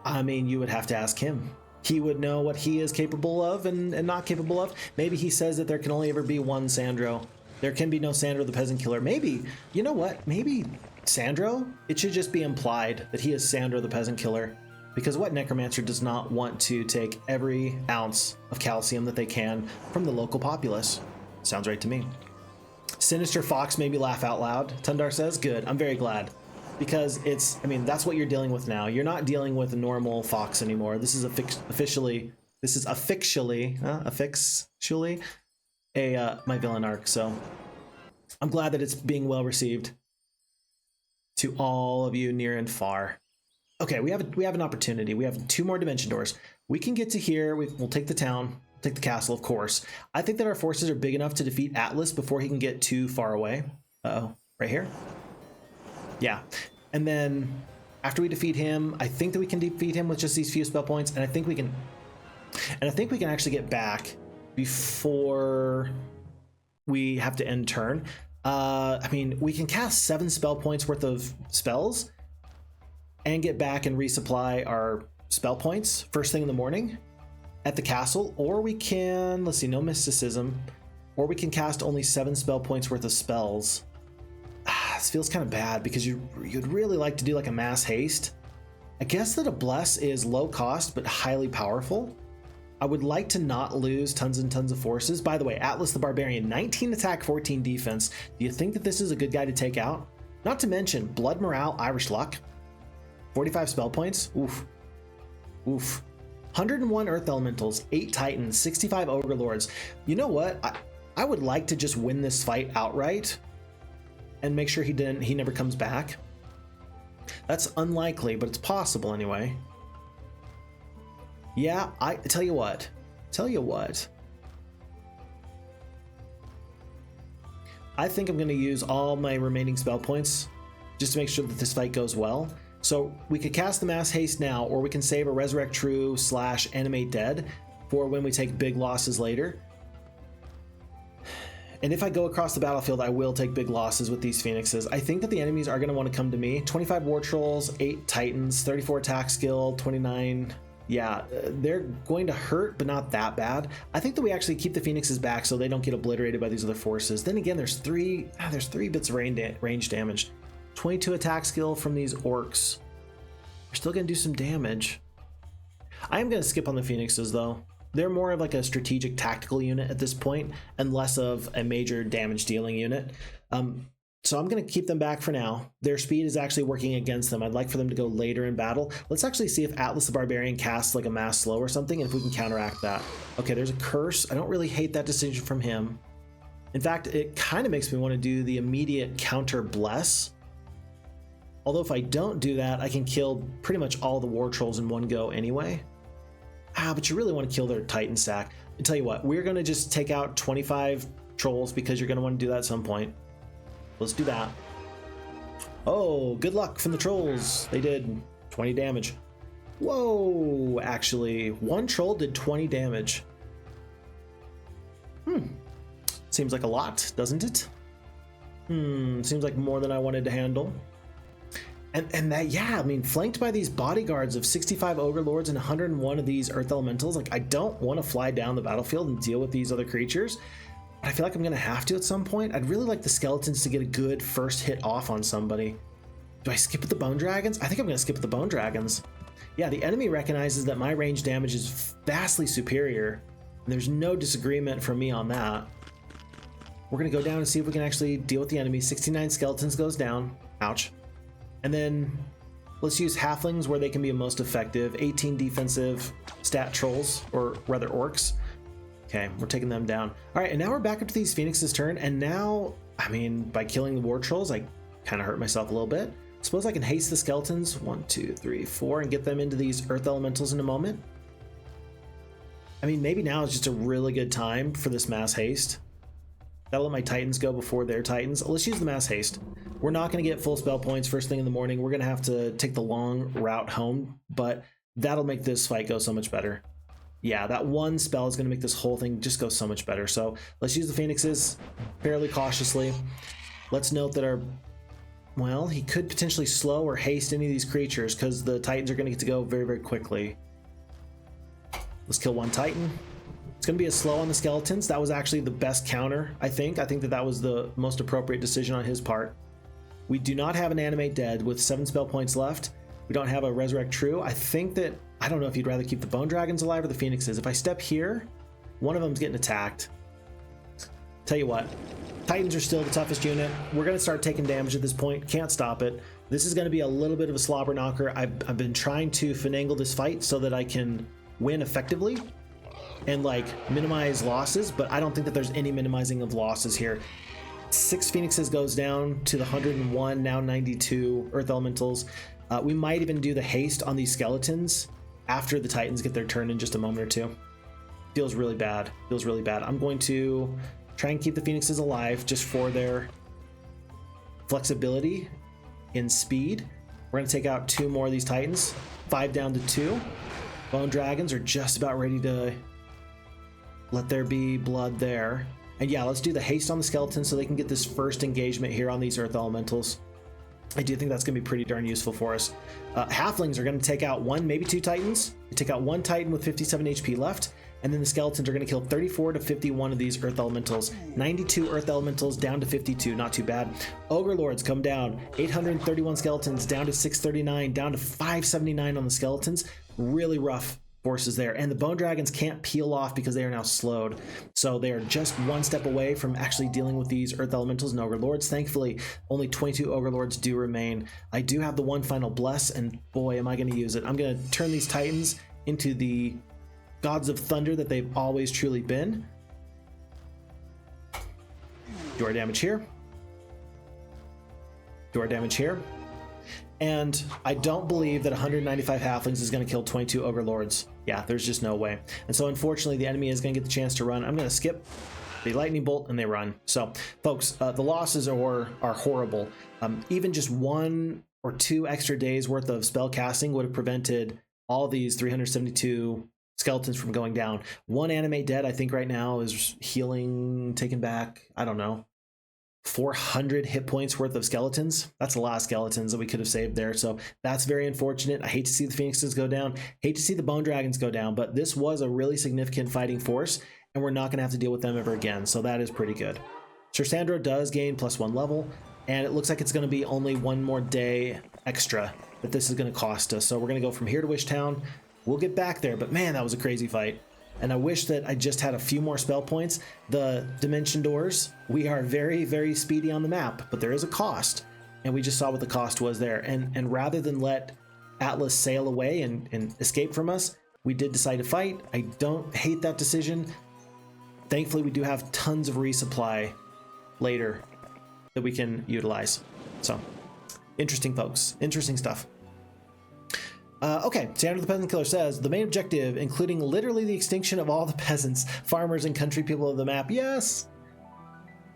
S1: I mean, you would have to ask him. he would know what he is capable of and not capable of. Maybe he says that there can only ever be one Sandro. There can be no Sandro the Peasant Killer. Maybe, you know what? Maybe Sandro, it should just be implied that he is Sandro the Peasant Killer. Because what necromancer does not want to take every ounce of calcium that they can from the local populace? Sounds right to me. Sinister Fox made me laugh out loud. Tundar says, good, I'm very glad. Because it's, I mean, that's what you're dealing with now. You're not dealing with a normal fox anymore. This is officially my villain arc. So I'm glad that it's being well received to all of you near and far. Okay, we have an opportunity. We have 2 more dimension doors. We can get to here. We'll take the town, take the castle, of course. I think that our forces are big enough to defeat Atlas before he can get too far away. Uh-oh, right here? Yeah. And then after we defeat him, I think that we can defeat him with just these few spell points, and I think we can actually get back before we have to end turn. I mean, we can cast 7 spell points worth of spells and get back and resupply our spell points first thing in the morning at the castle, or we can, let's see, no mysticism, or we can cast only 7 spell points worth of spells. This feels kind of bad because you'd really like to do like a mass haste. I guess that a bless is low cost but highly powerful. I would like to not lose tons and tons of forces. By the way, Atlas the Barbarian, 19 attack, 14 defense. Do you think that this is a good guy to take out? Not to mention blood morale, Irish luck, 45 spell points. Oof. Oof. 101 Earth Elementals, 8 Titans, 65 Ogre Lords. You know what? I would like to just win this fight outright and make sure he never comes back. That's unlikely, but it's possible anyway. Yeah, I tell you what. I think I'm going to use all my remaining spell points just to make sure that this fight goes well. So we could cast the Mass Haste now, or we can save a Resurrect True / Animate Dead for when we take big losses later. And if I go across the battlefield, I will take big losses with these Phoenixes. I think that the enemies are going to want to come to me. 25 War Trolls, 8 Titans, 34 attack skill, 29... Yeah, they're going to hurt, but not that bad. I think that we actually keep the Phoenixes back so they don't get obliterated by these other forces. Then again, there's 3 bits of range damage. 22 attack skill from these orcs. We're still going to do some damage. I am going to skip on the Phoenixes, though. They're more of like a strategic tactical unit at this point and less of a major damage dealing unit. So I'm going to keep them back for now. Their speed is actually working against them. I'd like for them to go later in battle. Let's actually see if Atlas the Barbarian casts like a mass slow or something, and if we can counteract that. Okay, there's a curse. I don't really hate that decision from him. In fact, it kind of makes me want to do the immediate counter bless. Although if I don't do that, I can kill pretty much all the War Trolls in one go anyway. But you really want to kill their Titan stack. I tell you what, we're going to just take out 25 trolls because you're going to want to do that at some point. Let's do that. Oh, good luck from the trolls. They did 20 damage. Whoa, actually, 1 troll did 20 damage. Seems like a lot, doesn't it? Seems like more than I wanted to handle. And that, yeah, I mean, flanked by these bodyguards of 65 Ogre Lords and 101 of these Earth Elementals, like, I don't want to fly down the battlefield and deal with these other creatures. I feel like I'm going to have to at some point. I'd really like the skeletons to get a good first hit off on somebody. Do I skip with the Bone Dragons? I think I'm going to skip with the Bone Dragons. Yeah, the enemy recognizes that my range damage is vastly superior, and there's no disagreement from me on that. We're going to go down and see if we can actually deal with the enemy. 69 skeletons goes down. Ouch. And then let's use halflings where they can be most effective. 18 defensive stat trolls, or rather orcs. Okay, we're taking them down. All right, and now we're back up to these Phoenixes' turn, and now, I mean, by killing the War Trolls, I kind of hurt myself a little bit. Suppose I can haste the skeletons, 1, 2, 3, 4, and get them into these Earth Elementals in a moment. I mean, maybe now is just a really good time for this mass haste. That'll let my Titans go before their Titans. Let's use the mass haste. We're not going to get full spell points first thing in the morning. We're going to have to take the long route home, but that'll make this fight go so much better. Yeah, that one spell is going to make this whole thing just go so much better. So let's use the Phoenixes fairly cautiously. Let's note that our... Well, he could potentially slow or haste any of these creatures because the Titans are going to get to go very, very quickly. Let's kill one Titan. It's going to be a slow on the skeletons. That was actually the best counter, I think. I think that that was the most appropriate decision on his part. We do not have an Animate Dead with 7 spell points left. We don't have a Resurrect True. I think that, I don't know if you'd rather keep the Bone Dragons alive or the Phoenixes. If I step here, one of them's getting attacked. Tell you what, Titans are still the toughest unit. We're going to start taking damage at this point. Can't stop it. This is going to be a little bit of a slobber knocker. I've been trying to finagle this fight so that I can win effectively and like minimize losses, but I don't think that there's any minimizing of losses here. 6 Phoenixes goes down to the 101, now 92 Earth Elementals. We might even do the haste on these skeletons after the Titans get their turn in just a moment or two. Feels really bad. Feels really bad. I'm going to try and keep the Phoenixes alive just for their flexibility in speed. We're going to take out 2 more of these Titans. 5 down to 2. Bone Dragons are just about ready to let there be blood there. And yeah, let's do the haste on the skeletons so they can get this first engagement here on these Earth Elementals. I do think that's going to be pretty darn useful for us. Halflings are going to take out 1, maybe 2 Titans. We take out 1 Titan with 57 HP left, and then the skeletons are going to kill 34 to 51 of these Earth Elementals. 92 Earth Elementals down to 52, not too bad. Ogre Lords come down, 831 skeletons down to 639, down to 579 on the skeletons. Really rough forces there, and the Bone Dragons can't peel off because they are now slowed, so they are just 1 step away from actually dealing with these Earth Elementals and Ogre Lords. Thankfully, only 22 Ogre Lords do remain. I do have the 1 final Bless, and boy, am I going to use it. I'm going to turn these Titans into the gods of thunder that they've always truly been. Do our damage here. Do our damage here. And I don't believe that 195 Halflings is going to kill 22 Ogre Lords. Yeah, there's just no way. And so unfortunately, the enemy is going to get the chance to run. I'm going to skip the Lightning Bolt and they run. So folks, the losses are horrible. Even just 1 or 2 extra days worth of spell casting would have prevented all these 372 skeletons from going down. 1 Animate Dead, I think right now is healing, taken back, I don't know, 400 hit points worth of skeletons. That's a lot of skeletons that we could have saved there. So that's very unfortunate. I hate to see the Phoenixes go down, hate to see the Bone Dragons go down, but this was a really significant fighting force and we're not going to have to deal with them ever again. So that is pretty good. Sir Sandro does gain +1 level, and it looks like it's going to be only 1 more day extra that this is going to cost us. So we're going to go from here to Wishtown. We'll get back there, but man, that was a crazy fight. And I wish that I just had a few more spell points. The dimension doors, we are very, very speedy on the map, but there is a cost. And we just saw what the cost was there. And rather than let Atlas sail away and escape from us, we did decide to fight. I don't hate that decision. Thankfully, we do have tons of resupply later that we can utilize. So, interesting, folks. Interesting stuff. Okay, Sandro the Peasant Killer says, the main objective, including literally the extinction of all the peasants, farmers, and country people of the map. Yes!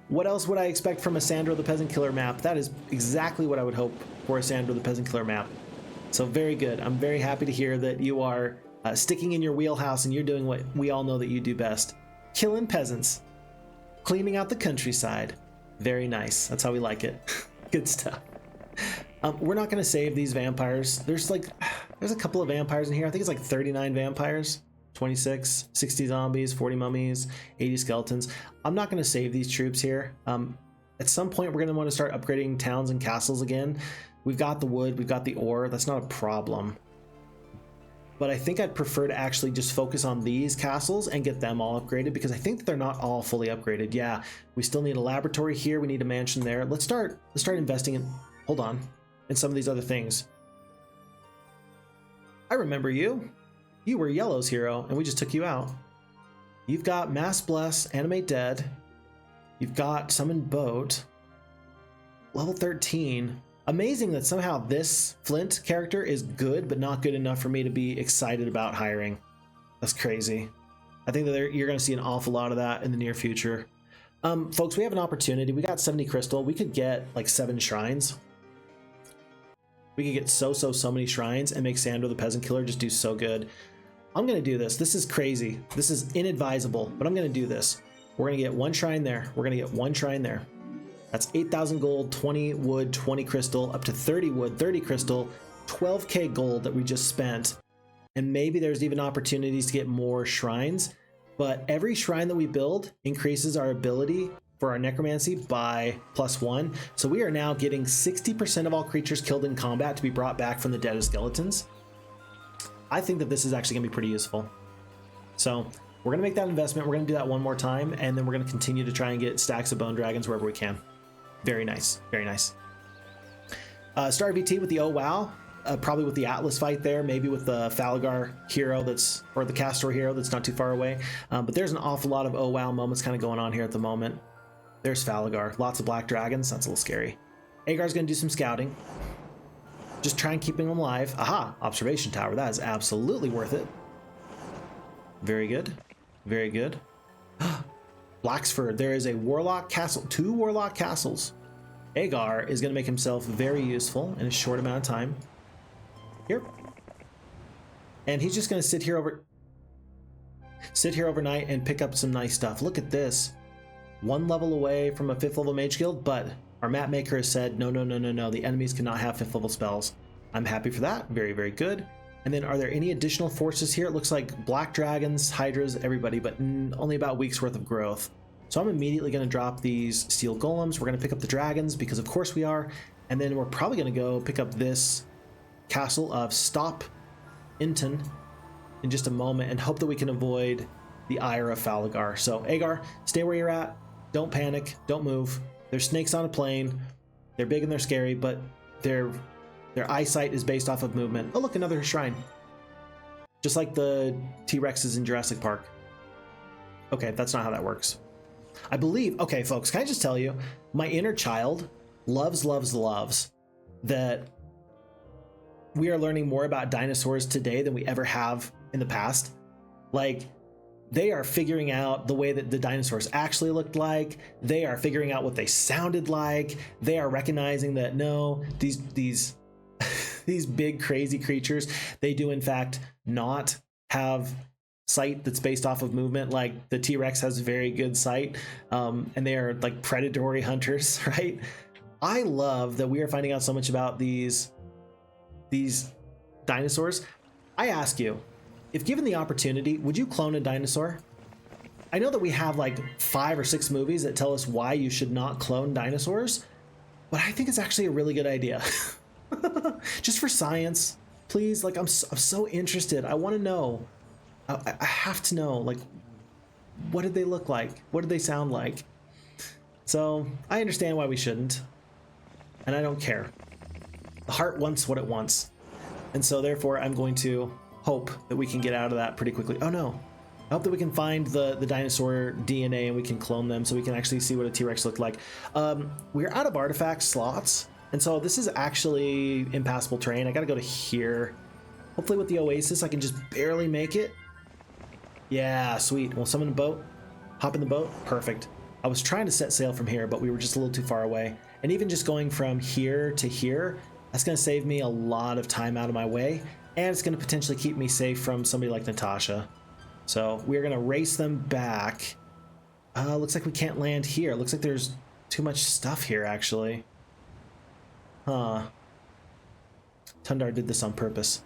S1: What else would I expect from a Sandro the Peasant Killer map? That is exactly what I would hope for a Sandro the Peasant Killer map. So very good. I'm very happy to hear that you are sticking in your wheelhouse and you're doing what we all know that you do best. Killing peasants. Cleaning out the countryside. Very nice. That's how we like it. Good stuff. We're not going to save these vampires. There's a couple of vampires in here. I think it's like 39 vampires, 26, 60 zombies, 40 mummies, 80 skeletons. I'm not going to save these troops here. At some point, we're going to want to start upgrading towns and castles again. We've got the wood, we've got the ore. That's not a problem. But I think I'd prefer to actually just focus on these castles and get them all upgraded, because I think that they're not all fully upgraded. Yeah, we still need a laboratory here. We need a mansion there. Let's start investing in, hold on, in some of these other things. I remember you. You were Yellow's hero, and we just took you out. You've got Mass Bless, Animate Dead. You've got Summon Boat. Level 13. Amazing that somehow this Flint character is good, but not good enough for me to be excited about hiring. That's crazy. I think that you're going to see an awful lot of that in the near future. Folks, we have an opportunity. We got 70 crystal. We could get like 7 shrines. We could get so many shrines and make Sandro the Peasant Killer just do so good. I'm going to do this. This is crazy. This is inadvisable, but I'm going to do this. We're going to get 1 shrine there. We're going to get 1 shrine there. That's 8,000 gold, 20 wood, 20 crystal, up to 30 wood, 30 crystal, 12k gold that we just spent. and maybe there's even opportunities to get more shrines, but every shrine that we build increases our ability for our necromancy by +1. So we are now getting 60% of all creatures killed in combat to be brought back from the dead of skeletons. I think that this is actually gonna be pretty useful. So we're gonna make that investment. We're gonna do that one more time, and then we're gonna continue to try and get stacks of bone dragons wherever we can. Very nice, very nice. Star VT with the oh wow. Probably with the Atlas fight there, maybe with the Agar hero that's, or the Kastore hero that's not too far away. But there's an awful lot of oh wow moments kind of going on here at the moment. There's Agar, lots of black dragons, that's a little scary. Agar's gonna do some scouting. Just try and keep him alive. Aha, observation tower, that is absolutely worth it. Very good, very good. Blacksford, there is a warlock castle, 2 warlock castles. Agar is gonna make himself very useful in a short amount of time. Here, and he's just gonna sit here overnight and pick up some nice stuff. Look at this, 1 level away from a 5th level mage guild, but our map maker has said no, the enemies cannot have 5th level spells. I'm happy for that. Very, very good. And then are there any additional forces here? It looks like black dragons, hydras, everybody, but only about a week's worth of growth. So I'm immediately going to drop these steel golems. We're going to pick up the dragons because of course we are, and then we're probably going to go pick up this castle of Stop Inton in just a moment and hope that we can avoid the ire of Agar. So Agar, stay where you're at. Don't panic. Don't move. There's snakes on a plane. They're big and they're scary, but their eyesight is based off of movement. Oh, look, another shrine. Just like the T-Rexes in Jurassic Park. Okay, that's not how that works. I believe, okay, folks, can I just tell you, my inner child loves that we are learning more about dinosaurs today than we ever have in the past. Like, they are figuring out the way that the dinosaurs actually looked like. They are figuring out what they sounded like. They are recognizing that no, these these big crazy creatures, they do in fact not have sight that's based off of movement. Like the T-Rex has very good sight, and they are like predatory hunters, right? I love that we are finding out so much about these dinosaurs. I ask you, if given the opportunity, would you clone a dinosaur? I know that we have like 5 or 6 movies that tell us why you should not clone dinosaurs, but I think it's actually a really good idea. Just for science, please. Like, I'm so interested. I want to know. I have to know, like, what did they look like? What did they sound like? So I understand why we shouldn't, and I don't care. The heart wants what it wants, and so therefore I'm going to hope that we can get out of that pretty quickly. Oh no, I hope that we can find the dinosaur DNA and we can clone them so we can actually see what a T-Rex looked like. We're out of artifact slots, and so this is actually impassable terrain. I gotta go to here. Hopefully with the Oasis I can just barely make it. Yeah, sweet. We'll summon a boat, hop in the boat, perfect. I was trying to set sail from here, but we were just a little too far away. And even just going from here to here, that's gonna save me a lot of time out of my way, and it's gonna potentially keep me safe from somebody like Natasha. So we're gonna race them back. Looks like we can't land here. Looks like there's too much stuff here, actually. Huh. Tundar did this on purpose.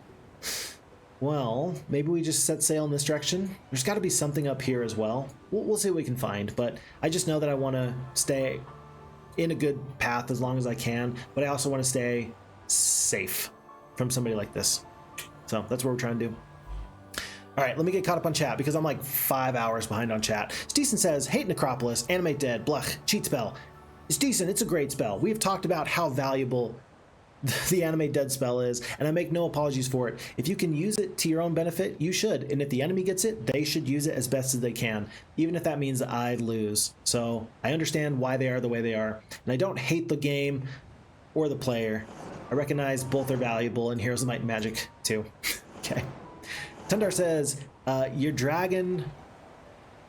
S1: Well, maybe we just set sail in this direction. There's got to be something up here as well. We'll see what we can find, but I just know that I want to stay in a good path as long as I can, but I also want to stay safe from somebody like this. So that's what we're trying to do. All right, let me get caught up on chat because I'm like 5 hours behind on chat. Steeson says, hate Necropolis, animate dead, bluch, cheat spell. It's decent, it's a great spell. We have talked about how valuable the animate dead spell is, and I make no apologies for it. If you can use it to your own benefit, you should. And if the enemy gets it, they should use it as best as they can, even if that means that I lose. So I understand why they are the way they are. And I don't hate the game or the player. I recognize both are valuable, and Heroes of Might and Magic too. Okay. Tundar says, your dragon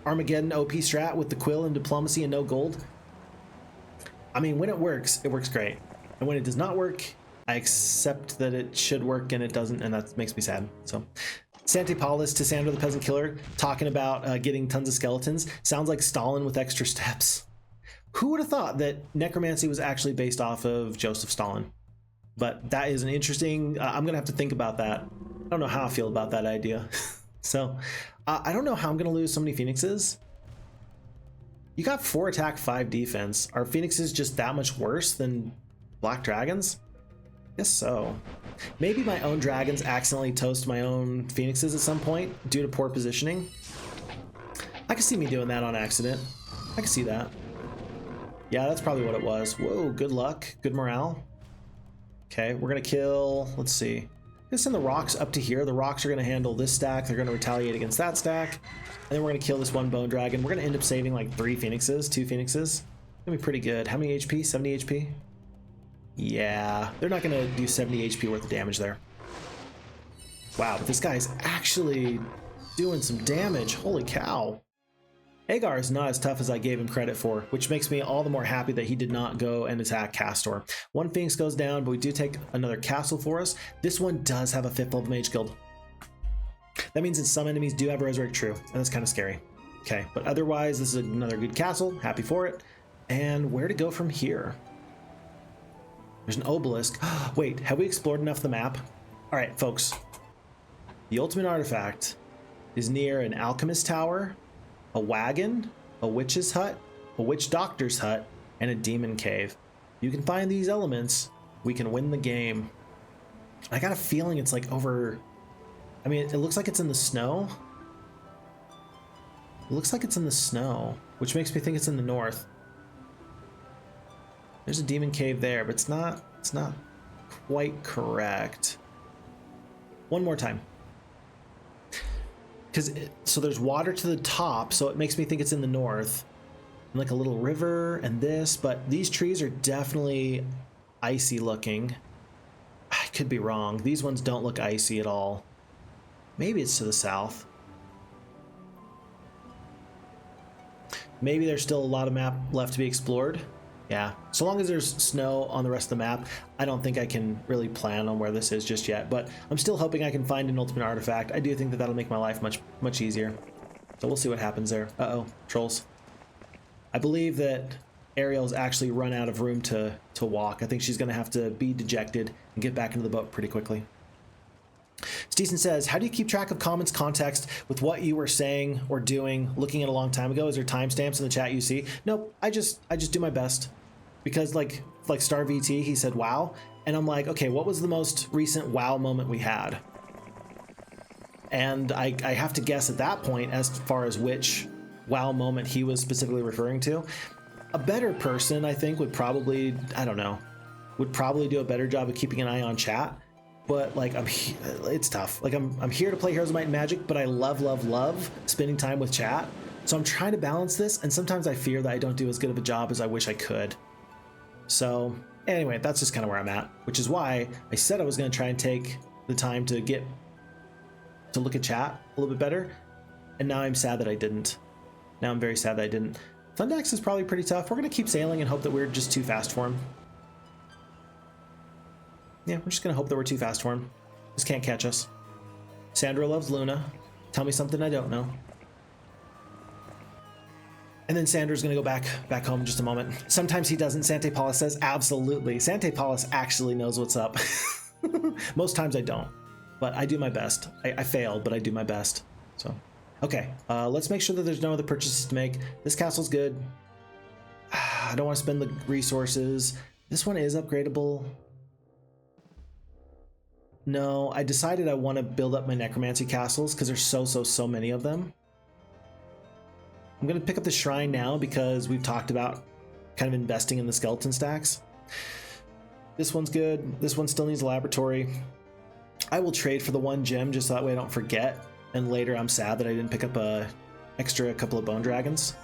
S1: Armageddon OP strat with the quill and diplomacy and no gold. I mean, when it works great. And when it does not work, I accept that it should work and it doesn't, and that makes me sad. So Sante Paulus to Sandro the Peasant Killer talking about getting tons of skeletons. Sounds like Stalin with extra steps. Who would have thought that Necromancy was actually based off of Joseph Stalin? But that is an interesting, I'm gonna have to think about that. don't know how I feel about that idea. So I don't know how I'm gonna lose so many Phoenixes. You got 4 attack, 5 defense. Are Phoenixes just that much worse than Black Dragons? Guess so. Maybe my own dragons accidentally toast my own Phoenixes at some point due to poor positioning. I can see me doing that on accident. I can see that. Yeah, that's probably what it was. Whoa, good luck, good morale. Okay, we're gonna kill, let's see. I'm gonna send the rocks up to here. The rocks are gonna handle this stack. They're gonna retaliate against that stack. And then we're gonna kill this one bone dragon. We're gonna end up saving like 3 Phoenixes, 2 Phoenixes. Gonna be pretty good. How many HP? 70 HP? Yeah, they're not gonna do 70 HP worth of damage there. Wow, but this guy's actually doing some damage. Holy cow. Agar is not as tough as I gave him credit for, which makes me all the more happy that he did not go and attack Kastore. 1 Phoenix goes down, but we do take another castle for us. This one does have a 5th level mage guild. That means that some enemies do have a Resurrect True, and that's kind of scary. Okay, but otherwise, this is another good castle. Happy for it. And where to go from here? There's an obelisk. Wait, have we explored enough of the map? All right, folks. The ultimate artifact is near an alchemist tower, a wagon, a witch's hut, a witch doctor's hut, and a demon cave. You can find these elements, we can win the game. I got a feeling it's like over... I mean, it looks like it's in the snow. It looks like it's in the snow, which makes me think it's in the north. There's a demon cave there, but it's not quite correct. One more time. So there's water to the top, so it makes me think it's in the north. And like a little river and this, but these trees are definitely icy looking. I could be wrong. These ones don't look icy at all. Maybe it's to the south. Maybe there's still a lot of map left to be explored. Yeah, so long as there's snow on the rest of the map, I don't think I can really plan on where this is just yet, but I'm still hoping I can find an ultimate artifact. I do think that that'll make my life much easier. So we'll see what happens there. Uh-oh, trolls. I believe that Ariel's actually run out of room to walk. I think she's gonna have to be dejected and get back into the boat pretty quickly. Steeson says, how do you keep track of comments context with what you were saying or doing, looking at a long time ago? Is there timestamps in the chat you see? Nope, I just do my best. Because like Star VT, he said wow, and I'm like, okay, what was the most recent wow moment we had? And I have to guess at that point as far as which wow moment he was specifically referring to. A better person, I think, would probably, I don't know, would probably do a better job of keeping an eye on chat. But like, it's tough. Like I'm here to play Heroes of Might and Magic, but I love spending time with chat. So I'm trying to balance this, and sometimes I fear that I don't do as good of a job as I wish I could. So anyway, that's just kind of where I'm at, which is why I said I was going to try and take the time to look at chat a little bit better. And now I'm sad that I didn't. Now I'm very sad that I didn't. Thundax is probably pretty tough. We're going to keep sailing and hope that we're just too fast for him. Yeah, we're just gonna hope that we're too fast for him. Just can't catch us. Sandro loves Luna. Tell me something I don't know. And then Sandro's gonna go back home in just a moment. Sometimes he doesn't. Sante Paulus says absolutely. Sante Paulus actually knows what's up. Most times I don't, but I do my best. I failed, but I do my best. So, okay, let's make sure that there's no other purchases to make. This castle's good. I don't want to spend the resources. This one is upgradable. No, I decided I want to build up my Necromancy castles because there's so many of them. I'm going to pick up the shrine now because we've talked about kind of investing in the skeleton stacks. This one's good. This one still needs a laboratory. I will trade for the 1 gem just so that way I don't forget. And later I'm sad that I didn't pick up a couple of bone dragons.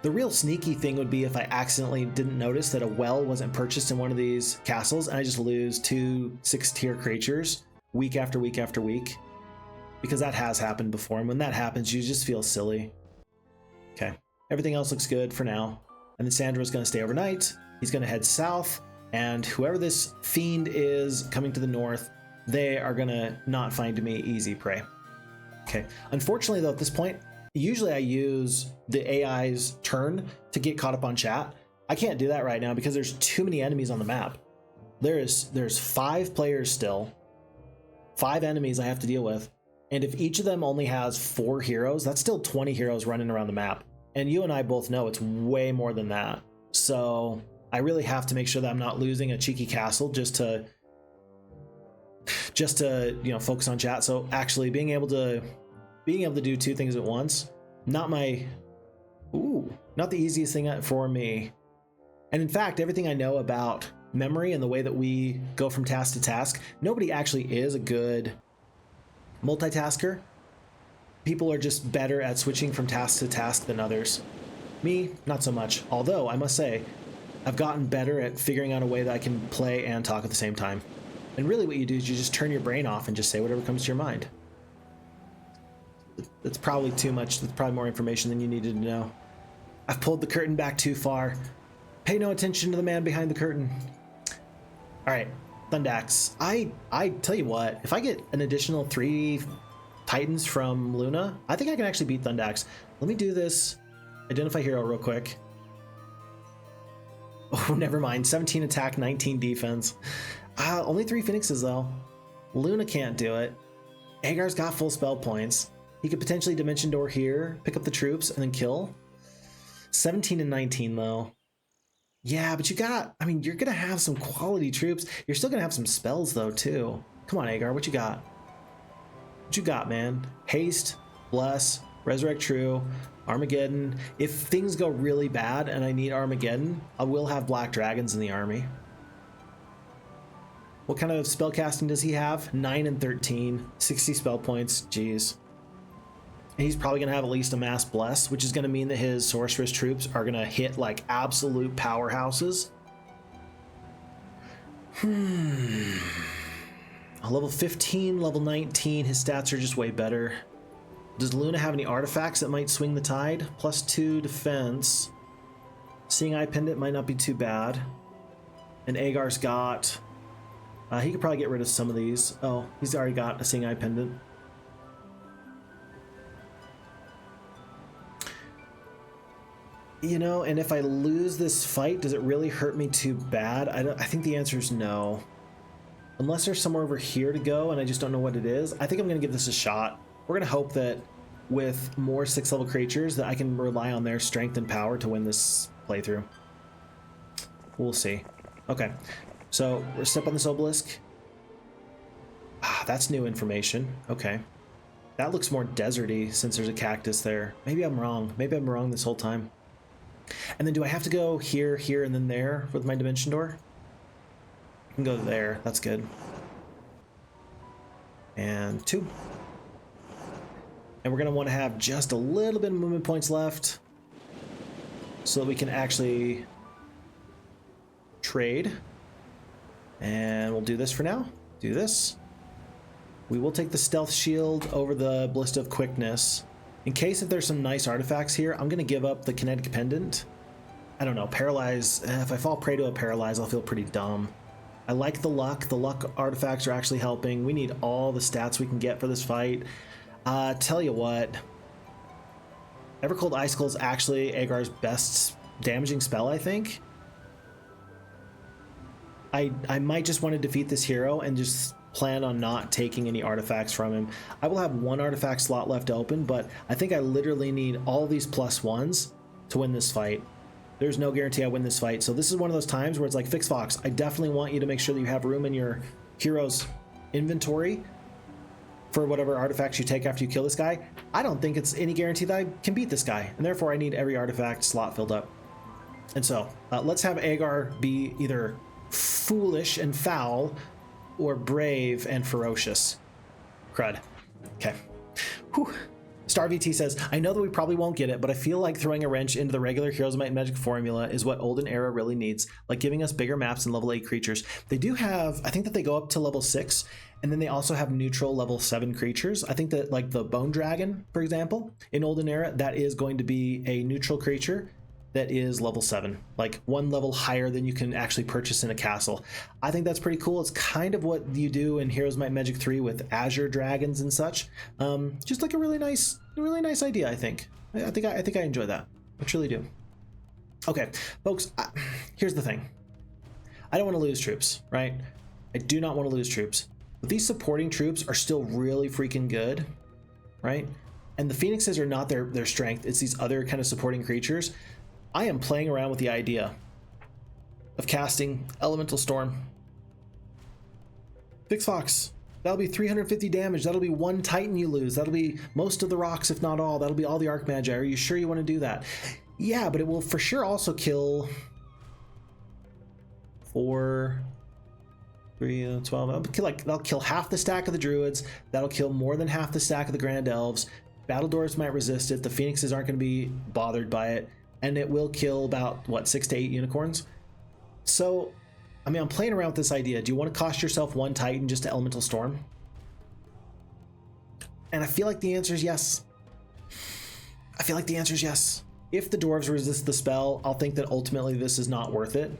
S1: The real sneaky thing would be if I accidentally didn't notice that a well wasn't purchased in one of these castles and I just lose 2 6-tier creatures week after week after week. Because that has happened before, and when that happens, you just feel silly. Okay, everything else looks good for now. And then Sandro's gonna stay overnight. He's gonna head south, and whoever this fiend is coming to the north, they are gonna not find me easy prey. Okay, unfortunately though, at this point, usually I use the AI's turn to get caught up on chat. I can't do that right now because there's too many enemies on the map. There's 5 players still. 5 enemies I have to deal with. And if each of them only has 4 heroes, that's still 20 heroes running around the map. And you and I both know it's way more than that. So I really have to make sure that I'm not losing a cheeky castle just to you know, focus on chat. So actually being able to do 2 things at once, not the easiest thing for me. And in fact, everything I know about memory and the way that we go from task to task, nobody actually is a good multitasker. People are just better at switching from task to task than others. Me, not so much. Although I must say, I've gotten better at figuring out a way that I can play and talk at the same time. And really what you do is you just turn your brain off and just say whatever comes to your mind. That's probably too much. That's probably more information than you needed to know. I've pulled the curtain back too far. Pay no attention to the man behind the curtain. All right, Thundax. I tell you what, if I get an additional 3 Titans from Luna, I think I can actually beat Thundax. Let me do this. Identify hero real quick. Oh, never mind. 17 attack, 19 defense. Only 3 Phoenixes though. Luna can't do it. Agar's got full spell points. He could potentially Dimension Door here, pick up the troops, and then kill. 17 and 19 though. Yeah, but I mean, you're gonna have some quality troops. You're still gonna have some spells though too. Come on, Agar, what you got? What you got, man? Haste, Bless, Resurrect True, Armageddon. If things go really bad and I need Armageddon, I will have Black Dragons in the army. What kind of spell casting does he have? 9 and 13, 60 spell points. Jeez. And he's probably going to have at least a Mass Bless, which is going to mean that his Sorceress troops are going to hit like absolute powerhouses. A level 15, level 19, his stats are just way better. Does Luna have any artifacts that might swing the tide? +2 defense. Seeing Eye Pendant might not be too bad. And Agar's got... he could probably get rid of some of these. Oh, he's already got a Seeing Eye Pendant. You know, and if I lose this fight, does it really hurt me too bad? I think the answer is no. Unless there's somewhere over here to go and I just don't know what it is. I think I'm going to give this a shot. We're going to hope that with more 6th level creatures that I can rely on their strength and power to win this playthrough. We'll see. Okay, so we're step on this obelisk. That's new information. Okay. That looks more deserty since there's a cactus there. Maybe I'm wrong. Maybe I'm wrong this whole time. And then do I have to go here, here, and then there with my Dimension Door? I can go there. That's good. And 2. And we're going to want to have just a little bit of movement points left so that we can actually trade. And we'll do this for now. Do this. We will take the Stealth Shield over the Ballista of Quickness. In case if there's some nice artifacts here, I'm going to give up the Kinetic Pendant. I don't know, Paralyze. If I fall prey to a Paralyze, I'll feel pretty dumb. I like the luck. The luck artifacts are actually helping. We need all the stats we can get for this fight. Tell you what. Evercold Icicle is actually Agar's best damaging spell, I think. I might just want to defeat this hero and just plan on not taking any artifacts from him. I will have 1 artifact slot left open, but I think I literally need all these +1s to win this fight. There's no guarantee I win this fight. So this is one of those times where it's like, Phixfox, I definitely want you to make sure that you have room in your hero's inventory for whatever artifacts you take after you kill this guy. I don't think it's any guarantee that I can beat this guy, and therefore I need every artifact slot filled up. And so let's have Agar be either foolish and foul or brave and ferocious. Crud. Okay. Whew. Star VT says, I know that we probably won't get it, but I feel like throwing a wrench into the regular Heroes of Might and Magic formula is what Olden Era really needs, like giving us bigger maps and level 8 creatures. They do have, I think that they go up to level 6, and then they also have neutral level 7 creatures. I think that like the Bone Dragon, for example, in Olden Era, that is going to be a neutral creature that is level 7, like 1 level higher than you can actually purchase in a castle. I think that's pretty cool. It's kind of what you do in Heroes of Might and Magic 3 with Azure Dragons and such. Just like a really nice idea, I think. I think I enjoy that. I truly do. Okay, folks, here's the thing. I don't want to lose troops, right? I do not want to lose troops. But these supporting troops are still really freaking good, right? And the Phoenixes are not their strength. It's these other kind of supporting creatures. I am playing around with the idea of casting Elemental Storm. Phixfox, that'll be 350 damage. That'll be one Titan you lose. That'll be most of the rocks, if not all. That'll be all the Archmagi. Are you sure you want to do that? Yeah, but it will for sure also kill 4, 3, 12. That'll kill half the stack of the Druids. That'll kill more than half the stack of the Grand Elves. Battle Dwarves might resist it. The Phoenixes aren't going to be bothered by it. And it will kill about, what, 6 to 8 Unicorns? So, I mean, I'm playing around with this idea. Do you want to cost yourself one Titan just to Elemental Storm? And I feel like the answer is yes. I feel like the answer is yes. If the Dwarves resist the spell, I'll think that ultimately this is not worth it.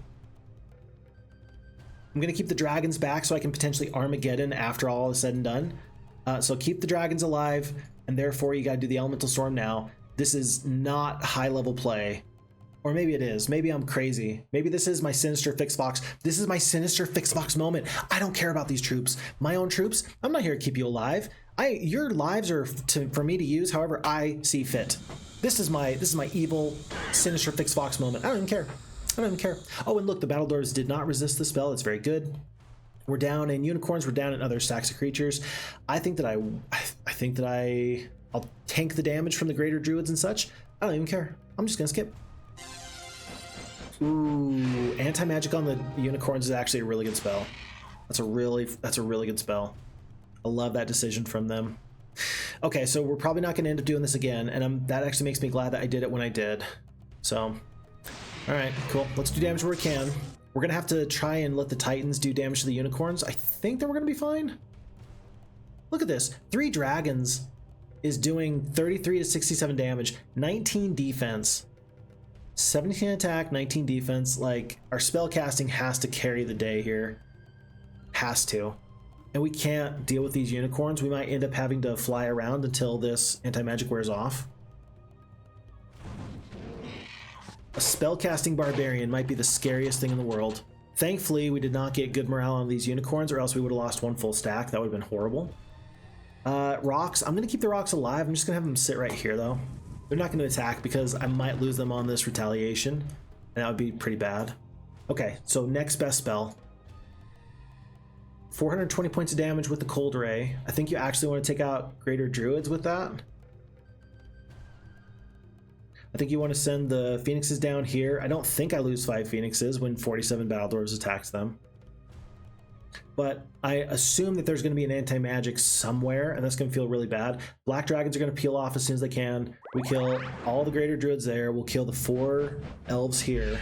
S1: I'm going to keep the Dragons back so I can potentially Armageddon after all is said and done. So keep the Dragons alive, and therefore you got to do the Elemental Storm now. This is not high-level play. Or maybe it is. Maybe I'm crazy. Maybe this is my Sinister Phixfox. This is my Sinister Phixfox moment. I don't care about these troops. My own troops, I'm not here to keep you alive. Your lives are for me to use however I see fit. This is my evil Sinister Phixfox moment. I don't even care. I don't even care. Oh, and look, the Battle Dwarves did not resist the spell. It's very good. We're down in Unicorns. We're down in other stacks of creatures. I think that I'll tank the damage from the Greater Druids and such. I don't even care. I'm just gonna skip. Ooh, anti-magic on the Unicorns is actually a really good spell. That's a really good spell. I love that decision from them. Okay, so we're probably not going to end up doing this again, and that actually makes me glad that I did it when I did. So, all right, cool. Let's do damage where we can. We're going to have to try and let the Titans do damage to the Unicorns. I think that we're going to be fine. Look at this. 3 Dragons is doing 33 to 67 damage, 19 defense, 17 attack, 19 defense. Like, our spell casting has to carry the day here. Has to. And we can't deal with these Unicorns. We might end up having to fly around until this anti-magic wears off. A spellcasting barbarian might be the scariest thing in the world. Thankfully, we did not get good morale on these Unicorns, or else we would have lost one full stack. That would have been horrible. Rocks. I'm going to keep the rocks alive. I'm just going to have them sit right here, though. They're not going to attack because I might lose them on this retaliation, and that would be pretty bad. Okay, so next best spell. 420 points of damage with the Cold Ray. I think you actually want to take out Greater Druids with that. I think you want to send the Phoenixes down here. I don't think I lose 5 Phoenixes when 47 Battle Dwarves attacks them. But I assume that there's going to be an anti-magic somewhere, and that's going to feel really bad. Black Dragons are going to peel off as soon as they can. We kill all the Greater Druids there. We'll kill the 4 Elves here.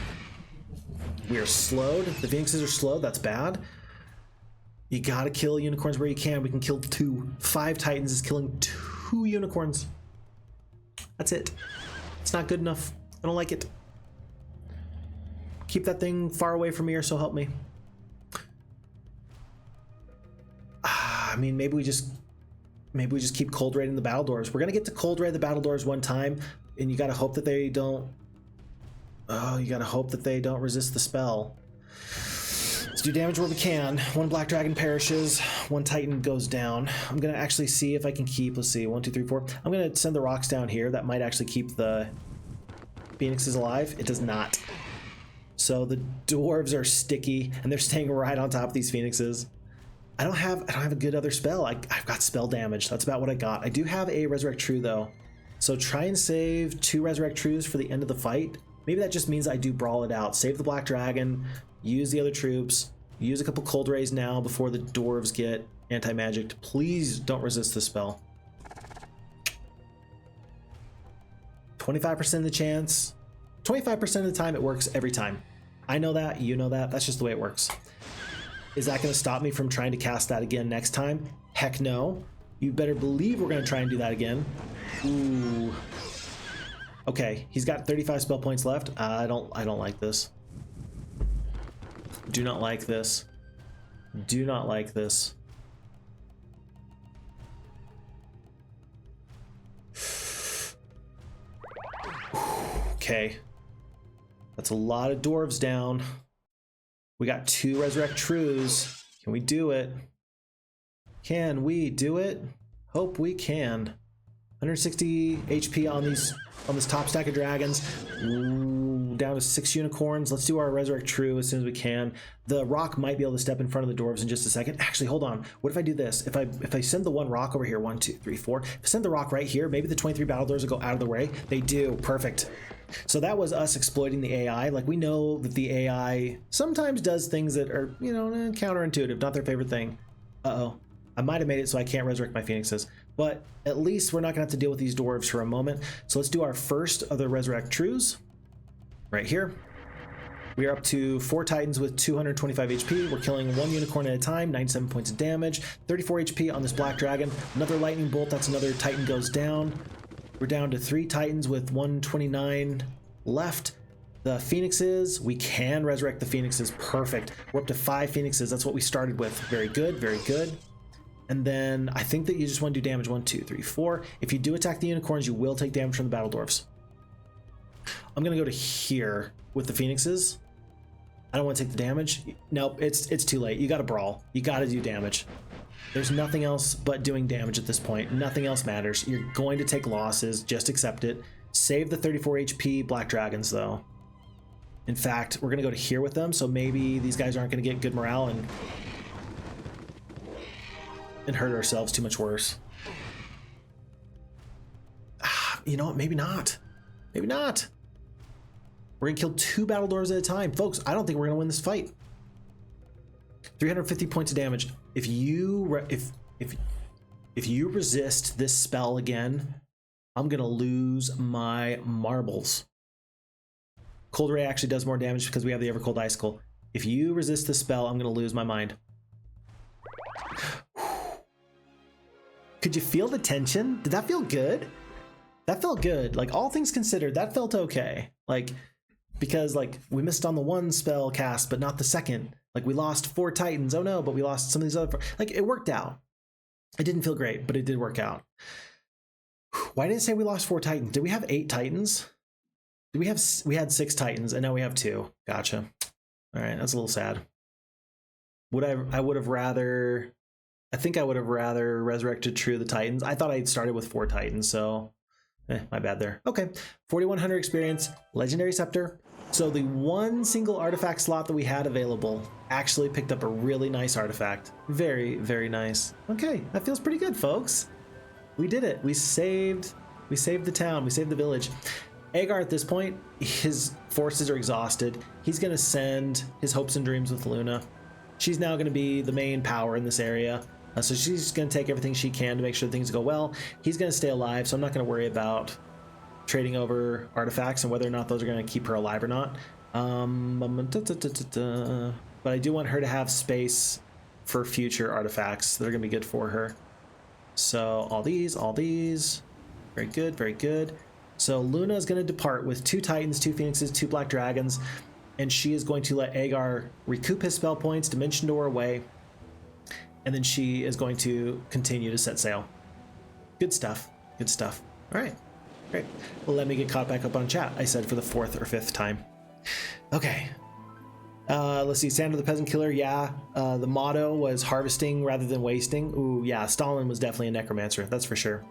S1: We are slowed. The Phoenixes are slowed. That's bad. You gotta kill Unicorns where you can. We can kill 2. 5 Titans is killing 2 Unicorns. That's it. It's not good enough. I don't like it. Keep that thing far away from me, or so help me. I mean, maybe we just keep cold raiding the Battle Dwarves. We're gonna get to cold raid the Battle Dwarves one time, and you gotta hope that they don't. Oh, you gotta hope that they don't resist the spell. Let's do damage where we can. 1 Black Dragon perishes. 1 Titan goes down. I'm gonna actually see if I can keep. Let's see. 1, 2, 3, 4. I'm gonna send the rocks down here. That might actually keep the Phoenixes alive. It does not. So the dwarves are sticky, and they're staying right on top of these Phoenixes. I don't have a good other spell. I've got spell damage. That's about what I got. I do have a Resurrect True though. So try and save 2 Resurrect Trues for the end of the fight. Maybe that just means I do brawl it out. Save the Black Dragon, use the other troops, use a couple Cold Rays now before the dwarves get anti-magicked. Please don't resist the spell. 25% of the chance. 25% of the time it works every time. I know that, you know that. That's just the way it works. Is that going to stop me from trying to cast that again next time? Heck no. You better believe we're going to try and do that again. Ooh. Okay, he's got 35 spell points left. I don't like this. Do not like this. Do not like this. Okay. That's a lot of dwarves down. We got 2 Resurrect Trues. Can we do it? Can we do it? Hope we can. 160 HP on this top stack of dragons. Ooh, down to 6 unicorns. Let's do our Resurrect True as soon as we can. The rock might be able to step in front of the dwarves in just a second. Actually, hold on. What if I do this? If I send the one rock over here, 1, 2, 3, 4. If I send the rock right here, maybe the 23 battle doors will go out of the way. They do. Perfect. So that was us exploiting the AI. Like, we know that the AI sometimes does things that are, you know, counterintuitive, not their favorite thing. Uh-oh. I might have made it so I can't resurrect my phoenixes, but at least we're not gonna have to deal with these dwarves for a moment. So let's do our first of the Resurrect Trues right here. We are up to 4 titans with 225 HP. We're killing 1 unicorn at a time, 97 points of damage, 34 HP on this black dragon. Another lightning bolt, that's another titan goes down. We're down to 3 titans with 129 left. The phoenixes, we can resurrect the phoenixes. Perfect. We're up to 5 phoenixes. That's what we started with. Very good, very good. And then I think that you just want to do damage 1, 2, 3, 4. If you do attack the unicorns, you will take damage from the battle dwarves. I'm gonna go to here with the phoenixes. I don't want to take the damage. Nope, it's too late. You gotta brawl. You gotta do damage. There's nothing else but doing damage at this point. Nothing else matters. You're going to take losses. Just accept it. Save the 34 HP black dragons though. In fact, we're gonna go to here with them, so maybe these guys aren't gonna get good morale and hurt ourselves too much worse. You know what? Maybe not. Maybe not. We're gonna kill 2 battle doors at a time, folks. I don't think we're gonna win this fight. 350 points of damage. If you resist this spell again, I'm gonna lose my marbles. Cold Ray actually does more damage because we have the Evercold Icicle. If you resist this spell, I'm gonna lose my mind. Could you feel the tension? Did that feel good? That felt good. Like, all things considered, that felt okay. Like, because like we missed on the 1 spell cast, but not the 2nd. Like, we lost 4 titans. Oh no, but we lost some of these other 4. Like, it worked out. It didn't feel great, but it did work out. Why did it say we lost 4 titans? Did we have 8 titans? We had 6 titans and now we have 2. Gotcha. All right, that's a little sad. I think I would have rather resurrected True the Titans. I thought I'd started with 4 Titans, so my bad there. Okay, 4100 experience, Legendary Scepter. So the 1 single artifact slot that we had available actually picked up a really nice artifact. Very, very nice. Okay, that feels pretty good, folks. We did it. We saved the town. We saved the village. Agar at this point, his forces are exhausted. He's gonna send his hopes and dreams with Luna. She's now gonna be the main power in this area. So she's going to take everything she can to make sure things go well. He's going to stay alive, so I'm not going to worry about trading over artifacts and whether or not those are going to keep her alive or not. But I do want her to have space for future artifacts that are going to be good for her. So all these. Very good, very good. So Luna is going to depart with 2 titans, 2 phoenixes, 2 black dragons, and she is going to let Agar recoup his spell points, dimension door away, and then she is going to continue to set sail. Good stuff. Good stuff. All right. Great. Well, let me get caught back up on chat. I said for the 4th or 5th time. Okay. Let's see. Sandro the Peasant Killer. Yeah. The motto was harvesting rather than wasting. Ooh, yeah. Stalin was definitely a necromancer. That's for sure.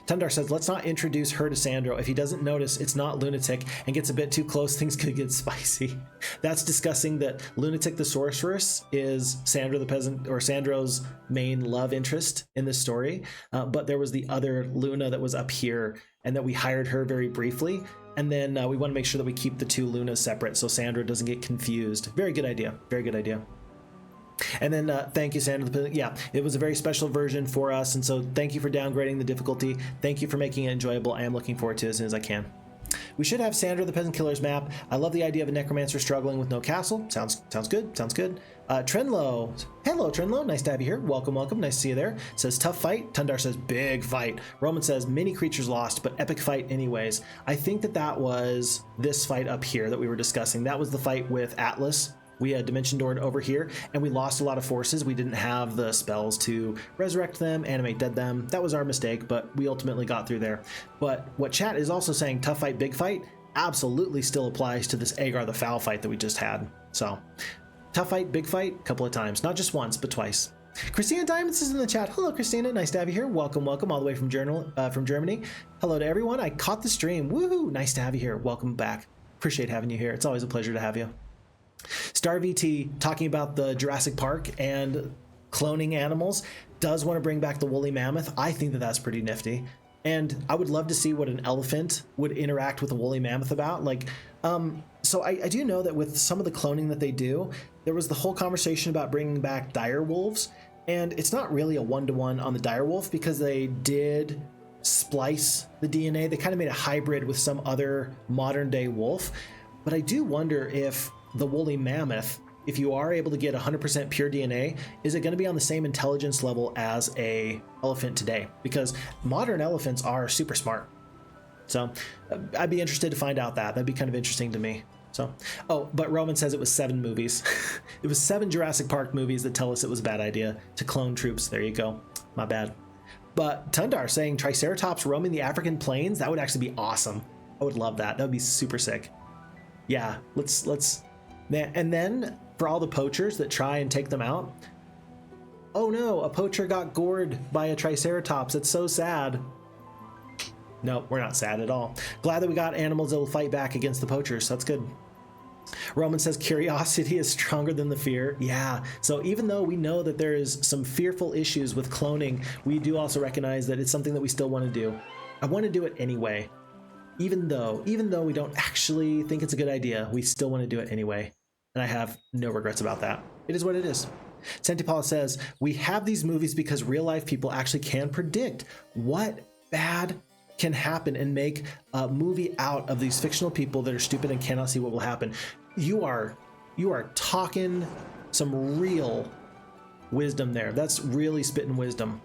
S1: Tundar says, let's not introduce her to Sandro. If he doesn't notice it's not Lunatic and gets a bit too close, things could get spicy. That's discussing that Lunatic the Sorceress is Sandro the Peasant, or Sandro's main love interest in this story. But there was the other Luna that was up here, and that we hired her very briefly. And then we want to make sure that we keep the 2 Lunas separate so Sandro doesn't get confused. Very good idea. Very good idea. And then thank you, Sandro. Yeah, it was a very special version for us, and so thank you for downgrading the difficulty. Thank you for making it enjoyable. I am looking forward to it as soon as I can. We should have Sandro the Peasant Killer's map. I love the idea of a necromancer struggling with no castle. Sounds good. Sounds good. Trenlo. Hello, Trenlo. Nice to have you here. Welcome, welcome. Nice to see you there. Says tough fight. Tundar says big fight. Roman says many creatures lost, but epic fight anyways. I think that was this fight up here that we were discussing. That was the fight with Atlas. We had Dimension Doored over here, and we lost a lot of forces. We didn't have the spells to resurrect them, animate dead them. That was our mistake, but we ultimately got through there. But what chat is also saying, tough fight, big fight, absolutely still applies to this Agar the Foul fight that we just had. So, tough fight, big fight, a couple of times. Not just once, but twice. Christina Diamonds is in the chat. Hello, Christina. Nice to have you here. Welcome, welcome, all the way from Germany. Hello to everyone. I caught the stream. Woohoo! Nice to have you here. Welcome back. Appreciate having you here. It's always a pleasure to have you. Star VT talking about the Jurassic Park and cloning animals. Does want to bring back the woolly mammoth. I think that that's pretty nifty. And I would love to see what an elephant would interact with a woolly mammoth about. Like, so I do know that with some of the cloning that they do, there was the whole conversation about bringing back dire wolves. And it's not really a one-to-one on the dire wolf because they did splice the DNA. They kind of made a hybrid with some other modern day wolf. But I do wonder if the woolly mammoth, if you are able to get 100% pure DNA, is it going to be on the same intelligence level as a elephant today? Because modern elephants are super smart. So I'd be interested to find out that. That'd be kind of interesting to me. So, oh, but Roman says it was 7 movies. It was 7 Jurassic Park movies that tell us it was a bad idea to clone troops. There you go. My bad. But Tundar saying Triceratops roaming the African plains, that would actually be awesome. I would love that. That would be super sick. Yeah, let's. And then for all the poachers that try and take them out, oh no, a poacher got gored by a Triceratops. It's so sad. No, we're not sad at all. Glad that we got animals that will fight back against the poachers. That's good. Roman says curiosity is stronger than the fear. Yeah. So even though we know that there is some fearful issues with cloning, we do also recognize that it's something that we still want to do. I want to do it anyway. Even though we don't actually think it's a good idea, we still want to do it anyway. And I have no regrets about that. It is what it is. Santipala says, we have these movies because real life people actually can predict what bad can happen and make a movie out of these fictional people that are stupid and cannot see what will happen. You are talking some real wisdom there. That's really spitting wisdom.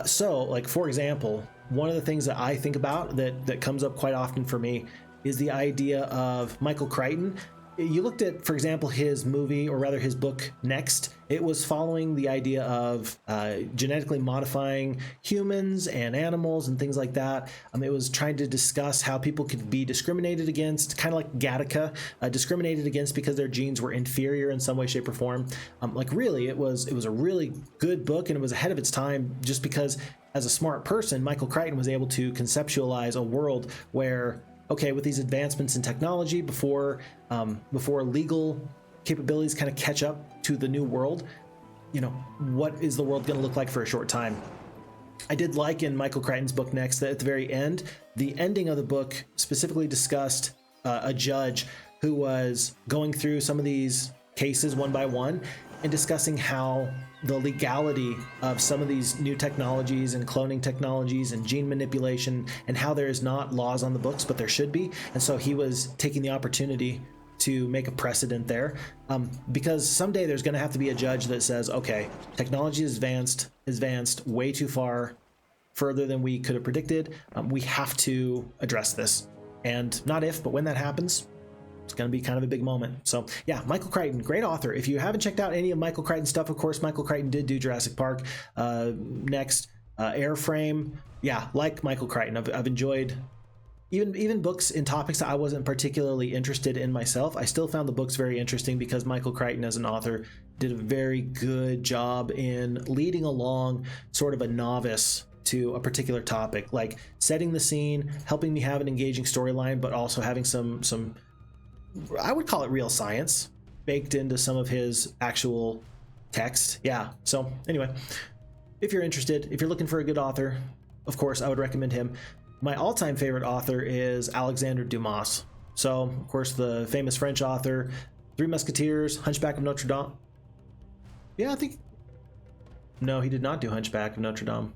S1: So, like, for example, one of the things that I think about that comes up quite often for me is the idea of Michael Crichton. You looked at, for example, his movie, or rather his book Next. It was following the idea of genetically modifying humans and animals and things like that. It was trying to discuss how people could be discriminated against, kind of like Gattaca, discriminated against because their genes were inferior in some way, shape, or form. Like, really, it was a really good book, and it was ahead of its time just because, as a smart person, Michael Crichton was able to conceptualize a world where, okay, with these advancements in technology, before legal capabilities kind of catch up to the new world, you know, what is the world going to look like for a short time? I did like in Michael Crichton's book Next that at the very end, the ending of the book specifically discussed a judge who was going through some of these cases one by one and discussing how the legality of some of these new technologies and cloning technologies and gene manipulation, and how there's not laws on the books, but there should be. And so he was taking the opportunity to make a precedent there, because someday there's going to have to be a judge that says, okay, technology is advanced way too far, further than we could have predicted. We have to address this. And not if, but when that happens, it's going to be kind of a big moment. So yeah, Michael Crichton, great author. If you haven't checked out any of Michael Crichton's stuff, of course, Michael Crichton did do Jurassic Park, Next, Airframe. Yeah, like Michael Crichton, I've enjoyed even books in topics that I wasn't particularly interested in myself. I still found the books very interesting because Michael Crichton as an author did a very good job in leading along sort of a novice to a particular topic, like setting the scene, helping me have an engaging storyline, but also having some I would call it real science baked into some of his actual text. Yeah. So anyway, if you're interested, if you're looking for a good author, of course, I would recommend him. My all-time favorite author is Alexandre Dumas. So, of course, the famous French author, Three Musketeers, Hunchback of Notre Dame. Yeah, I think... No, he did not do Hunchback of Notre Dame.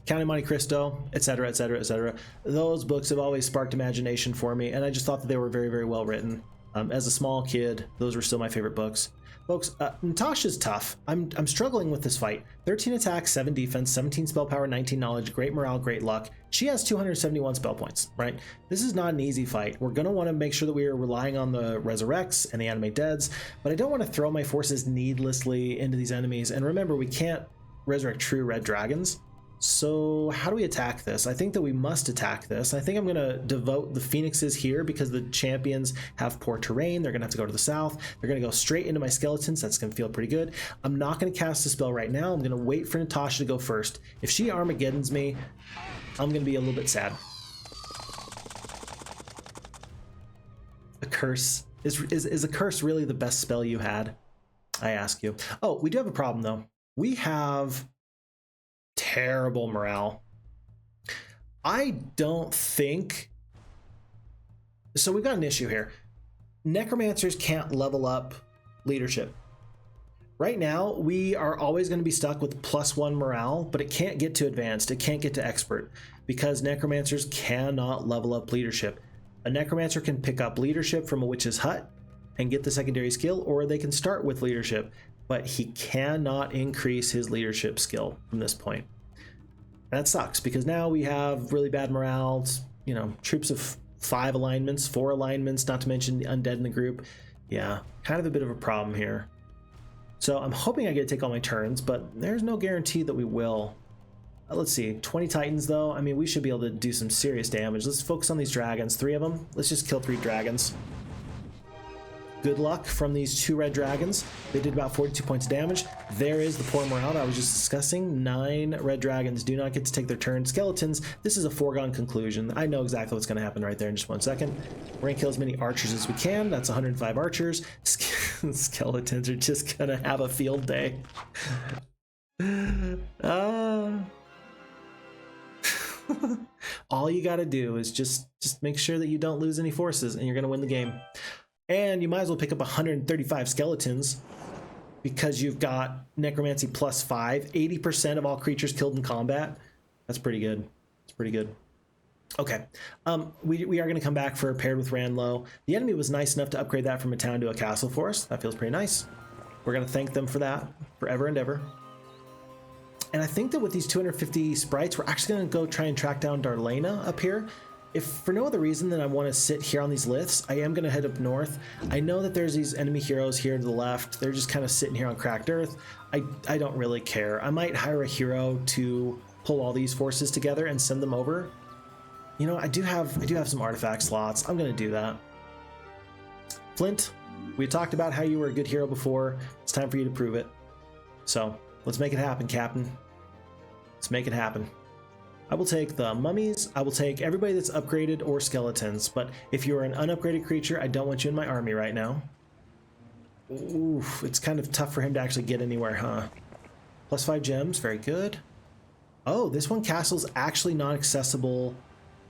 S1: Count of Monte Cristo, etc., etc., etc. Those books have always sparked imagination for me, and I just thought that they were very, very well written. As a small kid, those were still my favorite books. Folks, Natasha's tough. I'm struggling with this fight. 13 attack, 7 defense, 17 spell power, 19 knowledge, great morale, great luck. She has 271 spell points, right? This is not an easy fight. We're going to want to make sure that we are relying on the Resurrects and the Animate Deads, but I don't want to throw my forces needlessly into these enemies. And remember, we can't resurrect true red dragons. So how do we attack this? I think that we must attack this. I think I'm going to devote the Phoenixes here because the champions have poor terrain. They're going to have to go to the south. They're going to go straight into my skeletons. That's going to feel pretty good. I'm not going to cast a spell right now. I'm going to wait for Natasha to go first. If she Armageddons me, I'm going to be a little bit sad. A curse. Is a curse really the best spell you had? I ask you. Oh, we do have a problem though. We have terrible morale. I don't think so. We've got an issue here. Necromancers can't level up leadership. Right now, we are always going to be stuck with +1 morale, but it can't get to advanced. It can't get to expert because necromancers cannot level up leadership. A necromancer can pick up leadership from a witch's hut and get the secondary skill, or they can start with leadership, but he cannot increase his leadership skill from this point. And that sucks because now we have really bad morale, you know, troops of 4 alignments, not to mention the undead in the group. Yeah, kind of a bit of a problem here. So I'm hoping I get to take all my turns, but there's no guarantee that we will. Let's see, 20 titans though. I mean, we should be able to do some serious damage. Let's focus on these dragons, 3 of them. Let's just kill 3 dragons. Good luck from these 2 red dragons. They did about 42 points of damage. There is the poor morale that I was just discussing. 9 red dragons do not get to take their turn. Skeletons, this is a foregone conclusion. I know exactly what's going to happen right there in just 1 second. We're going to kill as many archers as we can. That's 105 archers. Skeletons are just going to have a field day. All you got to do is just make sure that you don't lose any forces and you're going to win the game. And you might as well pick up 135 skeletons because you've got Necromancy +5, 80% of all creatures killed in combat. That's pretty good. It's pretty good. Okay, we are going to come back for paired with Ranlow. The enemy was nice enough to upgrade that from a town to a castle for us. That feels pretty nice. We're going to thank them for that forever and ever. And I think that with these 250 sprites, we're actually going to go try and track down Darlena up here. If for no other reason than I want to sit here on these liths, I am going to head up north. I know that there's these enemy heroes here to the left. They're just kind of sitting here on cracked earth. I don't really care. I might hire a hero to pull all these forces together and send them over. You know, I do have some artifact slots. I'm going to do that. Flint, we talked about how you were a good hero before. It's time for you to prove it. So let's make it happen, Captain. Let's make it happen. I will take the mummies, I will take everybody that's upgraded or skeletons, but if you're an unupgraded creature, I don't want you in my army right now. Oof, it's kind of tough for him to actually get anywhere, huh? +5 gems, very good. Oh, this one castle's actually not accessible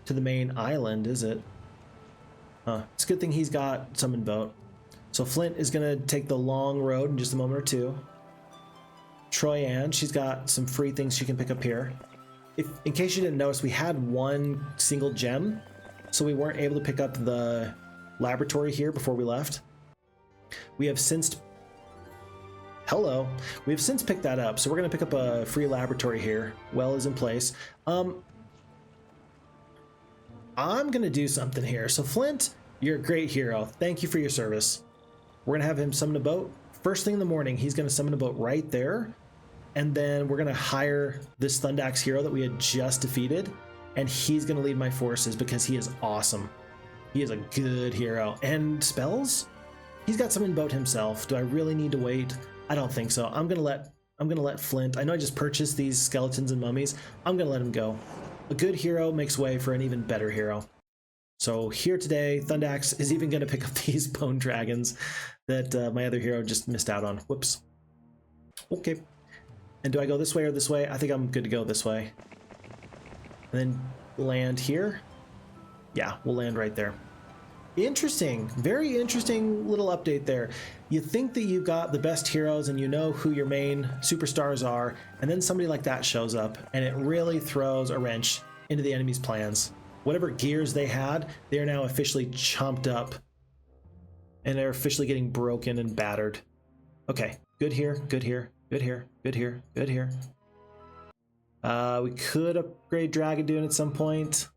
S1: to the main island, is it? Huh, it's a good thing he's got summon boat. So Flint is gonna take the long road in just a moment or two. Troyanne, she's got some free things she can pick up here. In case you didn't notice, we had 1 single gem, so we weren't able to pick up the laboratory here before we left. We have since picked that up, so we're going to pick up a free laboratory here. Well is in place. I'm going to do something here. So Flint, you're a great hero. Thank you for your service. We're going to have him summon a boat. First thing in the morning, he's going to summon a boat right there. And then we're going to hire this Thundax hero that we had just defeated. And he's going to lead my forces because he is awesome. He is a good hero. And spells? He's got some in boat himself. Do I really need to wait? I don't think so. I'm going to let Flint. I know I just purchased these skeletons and mummies. I'm going to let him go. A good hero makes way for an even better hero. So here today, Thundax is even going to pick up these bone dragons that my other hero just missed out on. Whoops. Okay. And do I go this way or this way? I think I'm good to go this way. And then land here. Yeah, we'll land right there. Interesting. Very interesting little update there. You think that you've got the best heroes and you know who your main superstars are, and then somebody like that shows up, and it really throws a wrench into the enemy's plans. Whatever gears they had, they are now officially chomped up. And they're officially getting broken and battered. Okay, good here, good here. Good here, good here, good here. We could upgrade Dragon Dune at some point.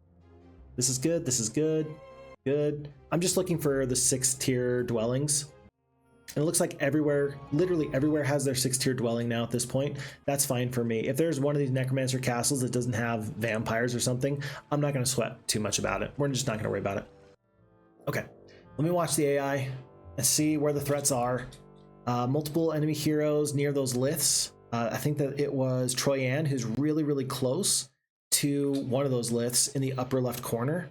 S1: This is good, this is good, good. I'm just looking for the 6th tier dwellings. And it looks like everywhere, literally everywhere has their 6-tier dwelling now at this point. That's fine for me. If there's one of these Necromancer castles that doesn't have vampires or something, I'm not going to sweat too much about it. We're just not going to worry about it. Okay, let me watch the AI and see where the threats are. Multiple enemy heroes near those liths. I think that it was Troyan who's really, really close to one of those liths in the upper left corner.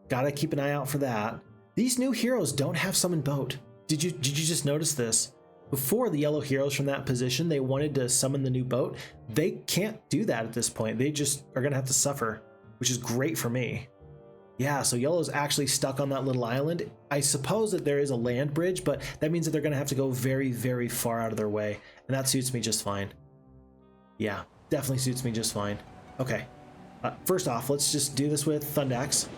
S1: Gotta keep an eye out for that. These new heroes don't have summon boat. Did you just notice this? Before, the yellow heroes from that position, they wanted to summon the new boat. They can't do that at this point. They just are gonna have to suffer, which is great for me. Yeah, so yellow's actually stuck on that little island. I suppose that there is a land bridge, but that means that they're gonna have to go very, very far out of their way, and that suits me just fine. Yeah, definitely suits me just fine. Okay, first off, let's just do this with Thundax.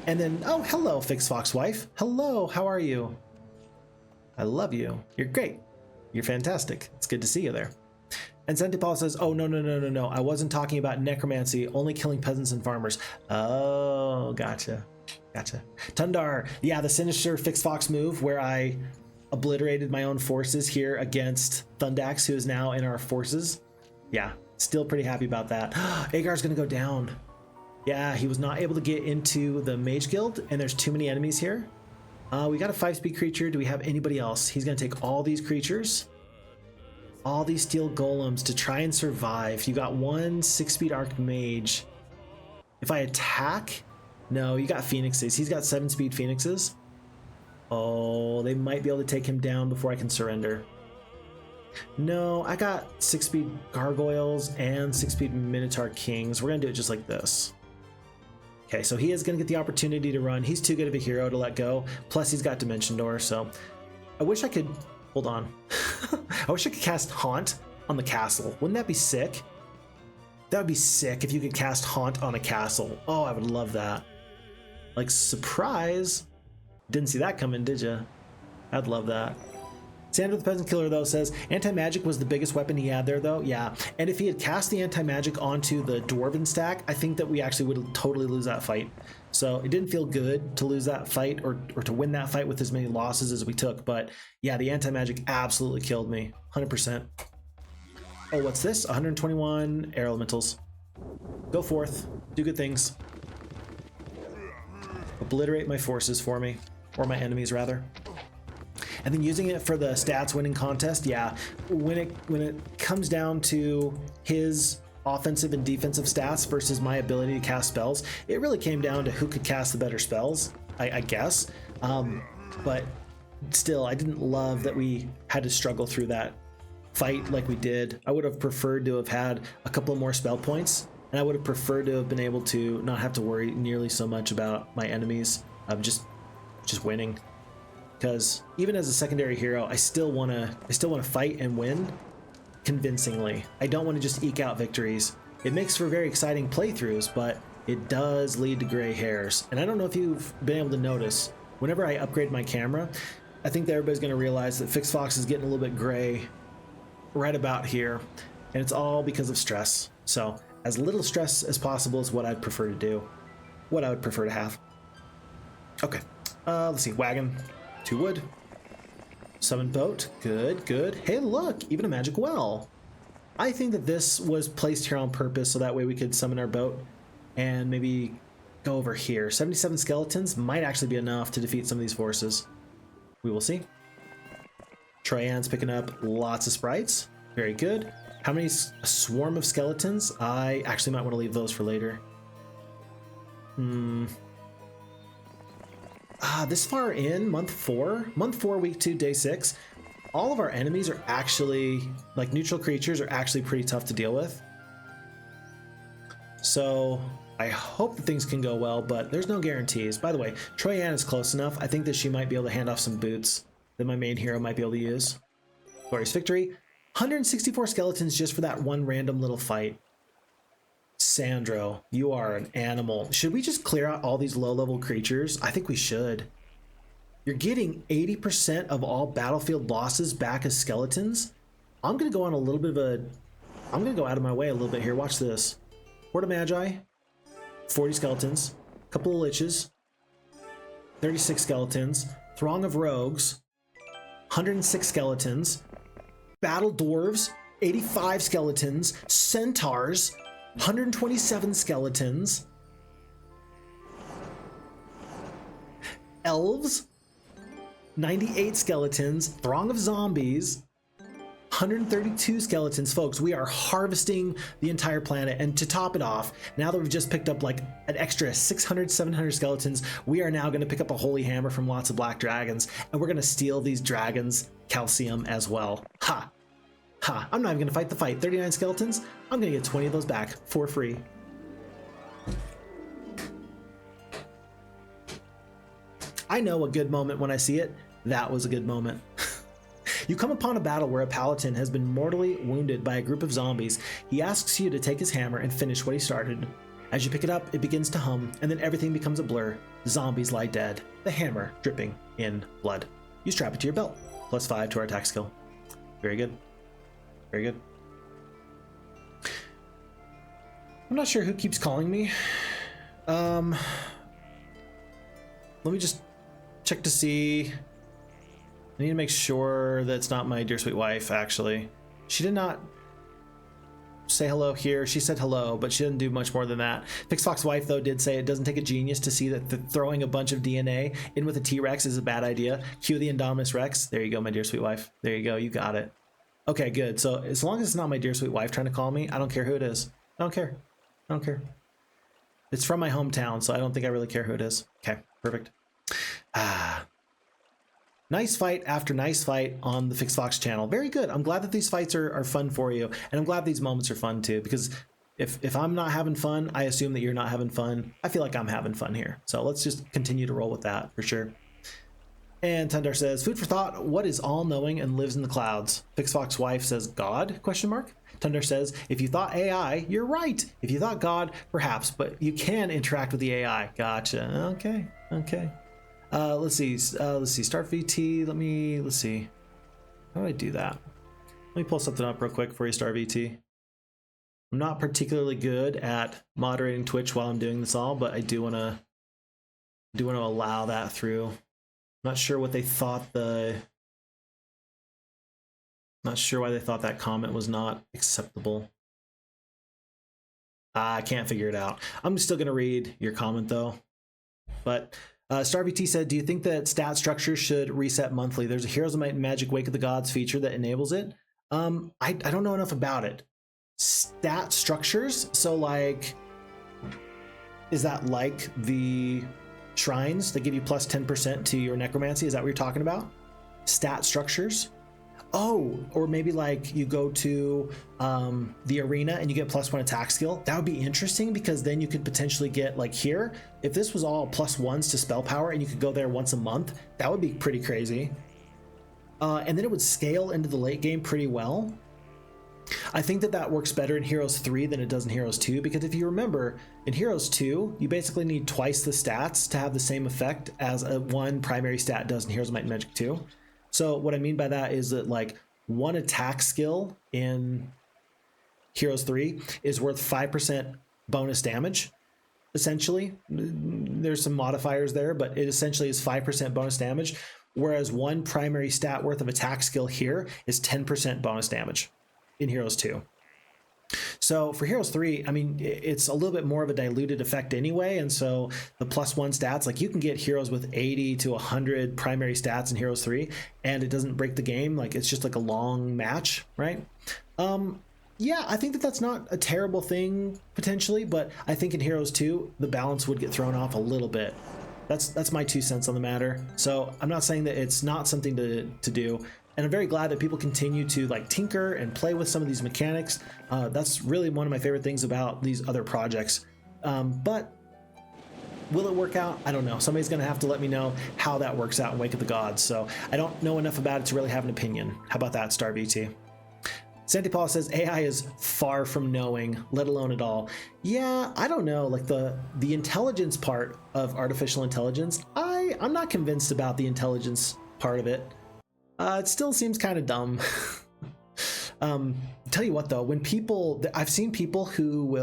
S1: And then, oh, hello, Phixfox wife. Hello, how are you? I love you. You're great. You're fantastic. It's good to see you there. And Sentipal says, oh, no. I wasn't talking about necromancy, only killing peasants and farmers. Oh, gotcha. Tundar, yeah, the sinister Phixfox move where I obliterated my own forces here against Thundax, who is now in our forces. Yeah, still pretty happy about that. Agar's gonna go down. Yeah, he was not able to get into the Mage Guild, and there's too many enemies here. We got a 5-speed creature. Do we have anybody else? He's gonna take all these creatures, all these steel golems to try and survive. You got one 6-speed Archmage. If I attack, no, you got Phoenixes. He's got 7-speed Phoenixes. Oh, they might be able to take him down before I can surrender. No, I got 6-speed Gargoyles and 6-speed Minotaur Kings. We're gonna do it just like this. Okay, so he is gonna get the opportunity to run. He's too good of a hero to let go. Plus he's got Dimension Door, so I wish I could, hold on. I wish I could cast Haunt on the castle. Wouldn't that be sick? That would be sick if you could cast Haunt on a castle. Oh, I would love that. Like, surprise. Didn't see that coming, did you? I'd love that. Sandro the Peasant Killer, though, says anti-magic was the biggest weapon he had there, though. Yeah, and if he had cast the anti-magic onto the Dwarven stack, I think that we actually would totally lose that fight. So it didn't feel good to lose that fight or to win that fight with as many losses as we took. But yeah, the anti-magic absolutely killed me, 100%. Oh, what's this? 121 air elementals. Go forth, do good things. Obliterate my forces for me, or my enemies rather. And then using it for the stats winning contest, yeah, when it comes down to his offensive and defensive stats versus my ability to cast spells, it really came down to who could cast the better spells, I guess. But still, I didn't love that we had to struggle through that fight like we did. I would have preferred to have had a couple more spell points, and I would have preferred to have been able to not have to worry nearly so much about my enemies of just winning. Because even as a secondary hero, I still want to fight and win convincingly. I don't want to just eke out victories. It makes for very exciting playthroughs, but it does lead to gray hairs. And I don't know if you've been able to notice, whenever I upgrade my camera, I think that everybody's going to realize that Phixfox is getting a little bit gray right about here, and it's all because of stress. So as little stress as possible is what I'd prefer to do, what I would prefer to have. Okay, let's see, wagon. 2 wood. Summon boat. Good. Hey, look, even a magic well. I think that this was placed here on purpose so that way we could summon our boat and maybe go over here. 77 skeletons might actually be enough to defeat some of these forces. We will see. Troyan's picking up lots of sprites. Very good. How many? A swarm of skeletons? I actually might want to leave those for later. This far in, month 4, week 2, day 6, all of our enemies are actually, like neutral creatures, are actually pretty tough to deal with. So I hope that things can go well, but there's no guarantees. By the way, Troyan is close enough. I think that she might be able to hand off some boots that my main hero might be able to use. Glorious victory. 164 skeletons just for that one random little fight. Sandro, you are an animal. Should we just clear out all these low-level creatures? I think we should. You're getting 80% of all battlefield losses back as skeletons. I'm going to go on a little bit of a... I'm going to go out of my way a little bit here. Watch this. Horde of Magi. 40 skeletons. Couple of liches. 36 skeletons. Throng of Rogues. 106 skeletons, battle dwarves, 85 skeletons, centaurs, 127 skeletons, elves, 98 skeletons, throng of zombies, 132 skeletons. Folks, we are harvesting the entire planet, and to top it off, now that we've just picked up like an extra 600, 700 skeletons, we are now going to pick up a holy hammer from lots of black dragons, and we're going to steal these dragons' calcium as well. Ha! Ha! I'm not even going to fight the fight. 39 skeletons? I'm going to get 20 of those back for free. I know a good moment when I see it. That was a good moment. You come upon a battle where a paladin has been mortally wounded by a group of zombies. He asks you to take his hammer and finish what he started. As you pick it up, it begins to hum, and then everything becomes a blur. The zombies lie dead, the hammer dripping in blood. You strap it to your belt. +5 to our attack skill. Very good. Very good. I'm not sure who keeps calling me. Let me just check to see. I need to make sure that it's not my dear sweet wife, actually. She did not say hello here. She said hello, but she didn't do much more than that. Phixfox wife, though, did say it doesn't take a genius to see that throwing a bunch of DNA in with a T-Rex is a bad idea. Cue the Indominus Rex. There you go, my dear sweet wife. There you go. You got it. Okay, good. So as long as it's not my dear sweet wife trying to call me, I don't care who it is. I don't care. I don't care. It's from my hometown, so I don't think I really care who it is. Okay, perfect. Nice fight after nice fight on the Phixfox channel. Very good. I'm glad that these fights are fun for you, and I'm glad these moments are fun too, because if I'm not having fun, I assume that you're not having fun. I feel like I'm having fun here. So let's just continue to roll with that for sure. And Tundar says, food for thought, what is all-knowing and lives in the clouds? Phixfox wife says, God? Tundar says, if you thought AI, you're right. If you thought God, perhaps, but you can interact with the AI. Gotcha. Okay. Okay. Let's see. Start VT. Let's see. How do I do that? Let me pull something up real quick before you start VT. I'm not particularly good at moderating Twitch while I'm doing this all, but I do want to allow that through. Not sure what they thought not sure why they thought that comment was not acceptable. I can't figure it out. I'm still going to read your comment though. But StarVT said, do you think that stat structures should reset monthly? There's a Heroes of Might and Magic Wake of the Gods feature that enables it. I don't know enough about it. Stat structures? So like, is that like the shrines that give you plus 10% to your necromancy? Is that what you're talking about? Stat structures? Oh, or maybe like you go to the arena and you get +1 attack skill. That would be interesting, because then you could potentially get like here, if this was all +1s to spell power and you could go there once a month, that would be pretty crazy. And then it would scale into the late game pretty well. I think that works better in Heroes 3 than it does in Heroes 2, because if you remember, in Heroes 2, you basically need twice the stats to have the same effect as one primary stat does in Heroes of Might and Magic 2. So what I mean by that is that like one attack skill in Heroes 3 is worth 5% bonus damage, essentially. There's some modifiers there, but it essentially is 5% bonus damage, whereas one primary stat worth of attack skill here is 10% bonus damage in Heroes 2. So for Heroes 3, I mean, it's a little bit more of a diluted effect anyway, and so the +1 stats, like you can get heroes with 80 to 100 primary stats in Heroes 3, and it doesn't break the game. Like it's just like a long match, right? Yeah, I think that's not a terrible thing potentially, but I think in Heroes 2, the balance would get thrown off a little bit. That's my 2 cents on the matter. So I'm not saying that it's not something to do. And I'm very glad that people continue to like tinker and play with some of these mechanics. That's really one of my favorite things about these other projects. But will it work out? I don't know. Somebody's going to have to let me know how that works out in Wake of the Gods. So I don't know enough about it to really have an opinion. How about that, StarVT? Santi Paul says AI is far from knowing, let alone at all. Yeah, I don't know. Like the intelligence part of artificial intelligence, I'm not convinced about the intelligence part of it. It still seems kind of dumb. Tell you what though, when people, I've seen people who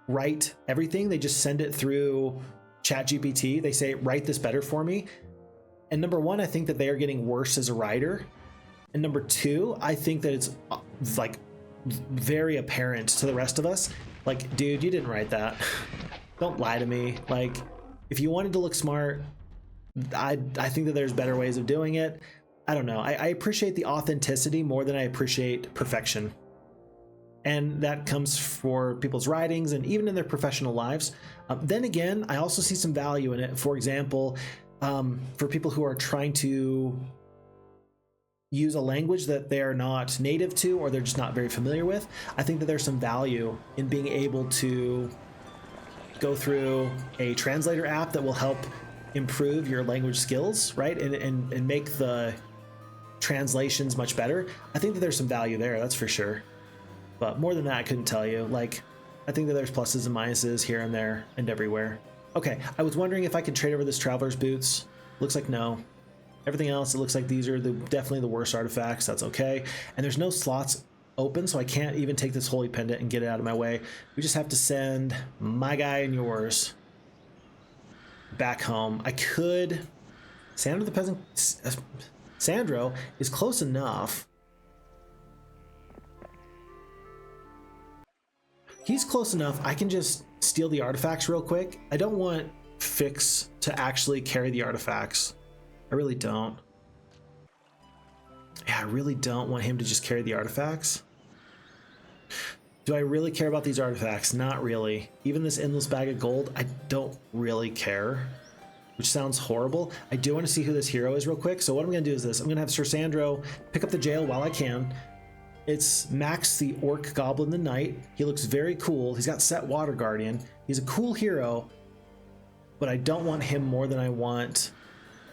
S1: write everything, they just send it through ChatGPT. They say, write this better for me. And number one, I think that they are getting worse as a writer. And number two, I think that it's like very apparent to the rest of us. Like, dude, you didn't write that. Don't lie to me. Like, if you wanted to look smart, I think that there's better ways of doing it. I don't know. I appreciate the authenticity more than I appreciate perfection. And that comes for people's writings and even in their professional lives. Then again, I also see some value in it. For example, for people who are trying to use a language that they're not native to or they're just not very familiar with, I think that there's some value in being able to go through a translator app that will help improve your language skills, right? And make the translations much better. I think that there's some value there, that's for sure. But more than that, I couldn't tell you. Like, I think that there's pluses and minuses here and there and everywhere. Okay, I was wondering if I could trade over this Traveler's Boots. Looks like no. Everything else, it looks like these are definitely the worst artifacts. That's okay. And there's no slots open, so I can't even take this Holy Pendant and get it out of my way. We just have to send my guy and yours back home. I could... Sandro the Peasant... Sandro is close enough. He's close enough. I can just steal the artifacts real quick. I don't want Phix to actually carry the artifacts. I really don't. Yeah, I really don't want him to just carry the artifacts. Do I really care about these artifacts? Not really. Even this endless bag of gold, I don't really care, which sounds horrible. I do want to see who this hero is real quick. So what I'm going to do is this. I'm going to have Sir Sandro pick up the jail while I can. It's Max, the Orc Goblin the Knight. He looks very cool. He's got set Water Guardian. He's a cool hero, but I don't want him more than I want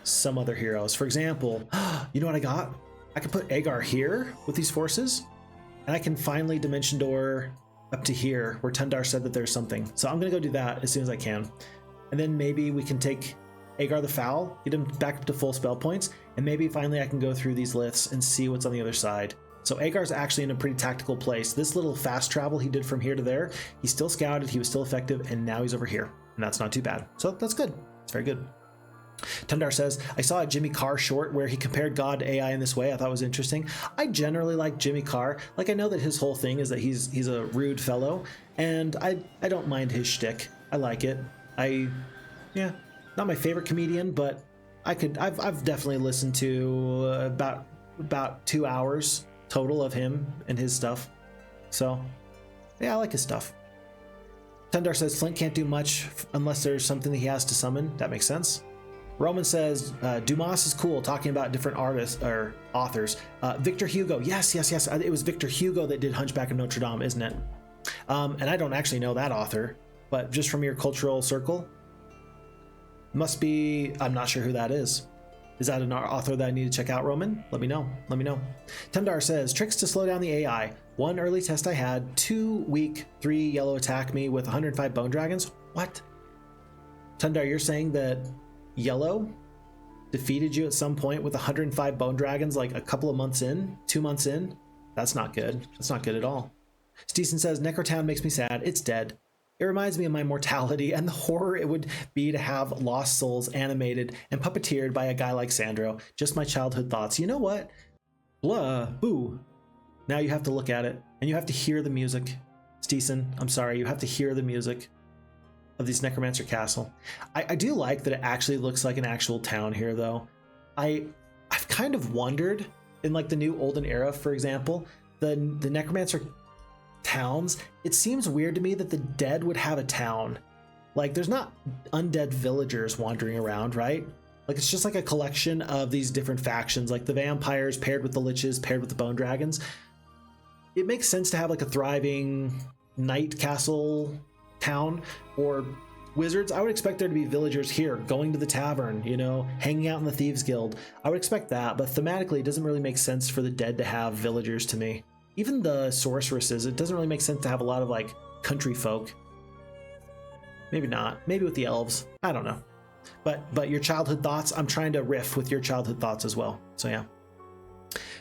S1: some other heroes. For example, you know what I got? I can put Agar here with these forces, and I can finally Dimension Door up to here where Tundar said that there's something. So I'm going to go do that as soon as I can. And then maybe we can take Agar the Foul, get him back up to full spell points, and maybe finally I can go through these liths and see what's on the other side. So Agar's actually in a pretty tactical place. This little fast travel he did from here to there, he still scouted, he was still effective, and now he's over here. And that's not too bad. So that's good. It's very good. Tundar says, I saw a Jimmy Carr short where he compared God to AI in this way. I thought it was interesting. I generally like Jimmy Carr. Like, I know that his whole thing is that he's a rude fellow, and I don't mind his shtick. I like it. Yeah, not my favorite comedian, but I've definitely listened to about 2 hours total of him and his stuff. So yeah, I like his stuff. Tundar says Flint can't do much unless there's something that he has to summon. That makes sense. Roman says Dumas is cool, talking about different artists or authors. Victor Hugo, yes. It was Victor Hugo that did Hunchback of Notre Dame, isn't it? And I don't actually know that author, but just from your cultural circle, must be. I'm not sure who that is. Is that an author that I need to check out, Roman? Let me know. Tundar says, tricks to slow down the AI. 1 early test I had, 2 weak, 3 yellow attack me with 105 bone dragons. What? Tundar, you're saying that yellow defeated you at some point with 105 bone dragons like a couple of months in, 2 months in? That's not good. That's not good at all. Steeson says, Necrotown makes me sad. It's dead. It reminds me of my mortality and the horror it would be to have lost souls animated and puppeteered by a guy like Sandro. Just my childhood thoughts. You know what? Blah, boo. Now you have to look at it and you have to hear the music. Steeson, I'm sorry, you have to hear the music of this Necromancer Castle. I do like that it actually looks like an actual town here, though. I've kind of wondered in like the new Olden Era, for example, the Necromancer towns, it seems weird to me that the dead would have a town. Like, there's not undead villagers wandering around, right? Like, it's just like a collection of these different factions, like the vampires paired with the liches paired with the bone dragons. It makes sense to have like a thriving knight castle town, or wizards. I would expect there to be villagers here going to the tavern, you know, hanging out in the Thieves Guild. I would expect that, but thematically it doesn't really make sense for the dead to have villagers to me. Even the sorceresses, it doesn't really make sense to have a lot of like country folk. Maybe not. Maybe with the elves. I don't know. But your childhood thoughts, I'm trying to riff with your childhood thoughts as well. So yeah.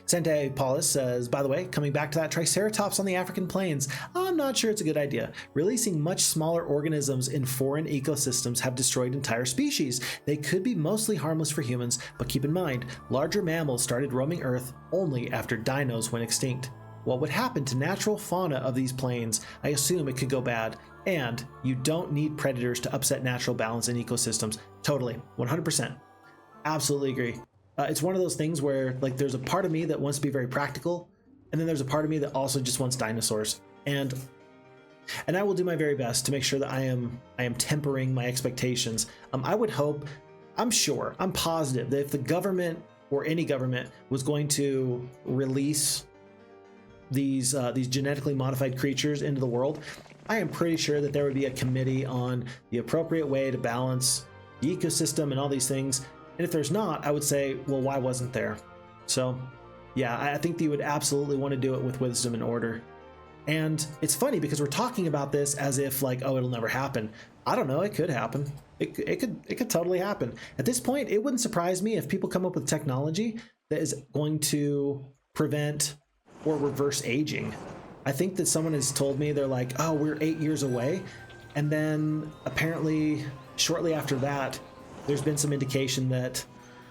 S1: Sante Paulus says, by the way, coming back to that Triceratops on the African plains, I'm not sure it's a good idea. Releasing much smaller organisms in foreign ecosystems have destroyed entire species. They could be mostly harmless for humans, but keep in mind, larger mammals started roaming Earth only after dinos went extinct. What would happen to natural fauna of these plains? I assume it could go bad. And you don't need predators to upset natural balance in ecosystems. Totally, 100%. Absolutely agree. It's one of those things where, like, there's a part of me that wants to be very practical, and then there's a part of me that also just wants dinosaurs. And I will do my very best to make sure that I am tempering my expectations. I would hope, I'm sure, I'm positive that if the government or any government was going to release these genetically modified creatures into the world, I am pretty sure that there would be a committee on the appropriate way to balance the ecosystem and all these things. And if there's not, I would say, well, why wasn't there? So yeah, I think that you would absolutely want to do it with wisdom and order. And it's funny because we're talking about this as if like, oh, it'll never happen. I don't know, it could happen. It could totally happen. At this point, it wouldn't surprise me if people come up with technology that is going to prevent or reverse aging. I think that someone has told me, they're like, oh, we're 8 years away. And then apparently shortly after that, there's been some indication that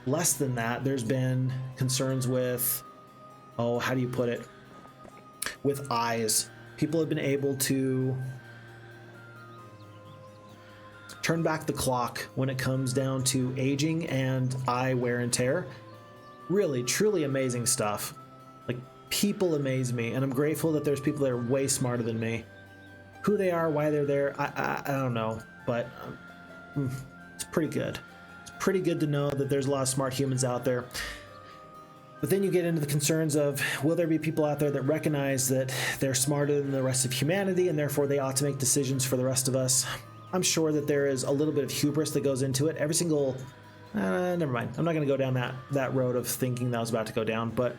S1: less than that, there's been concerns with, oh, how do you put it? With eyes. People have been able to turn back the clock when it comes down to aging and eye wear and tear. Really, truly amazing stuff. Like, people amaze me, and I'm grateful that there's people that are way smarter than me. Who they are, why they're there, I don't know, but it's pretty good. It's pretty good to know that there's a lot of smart humans out there. But then you get into the concerns of, will there be people out there that recognize that they're smarter than the rest of humanity and therefore they ought to make decisions for the rest of us? I'm sure that there is a little bit of hubris that goes into it. Every single, never mind. I'm not going to go down that road of thinking that I was about to go down, but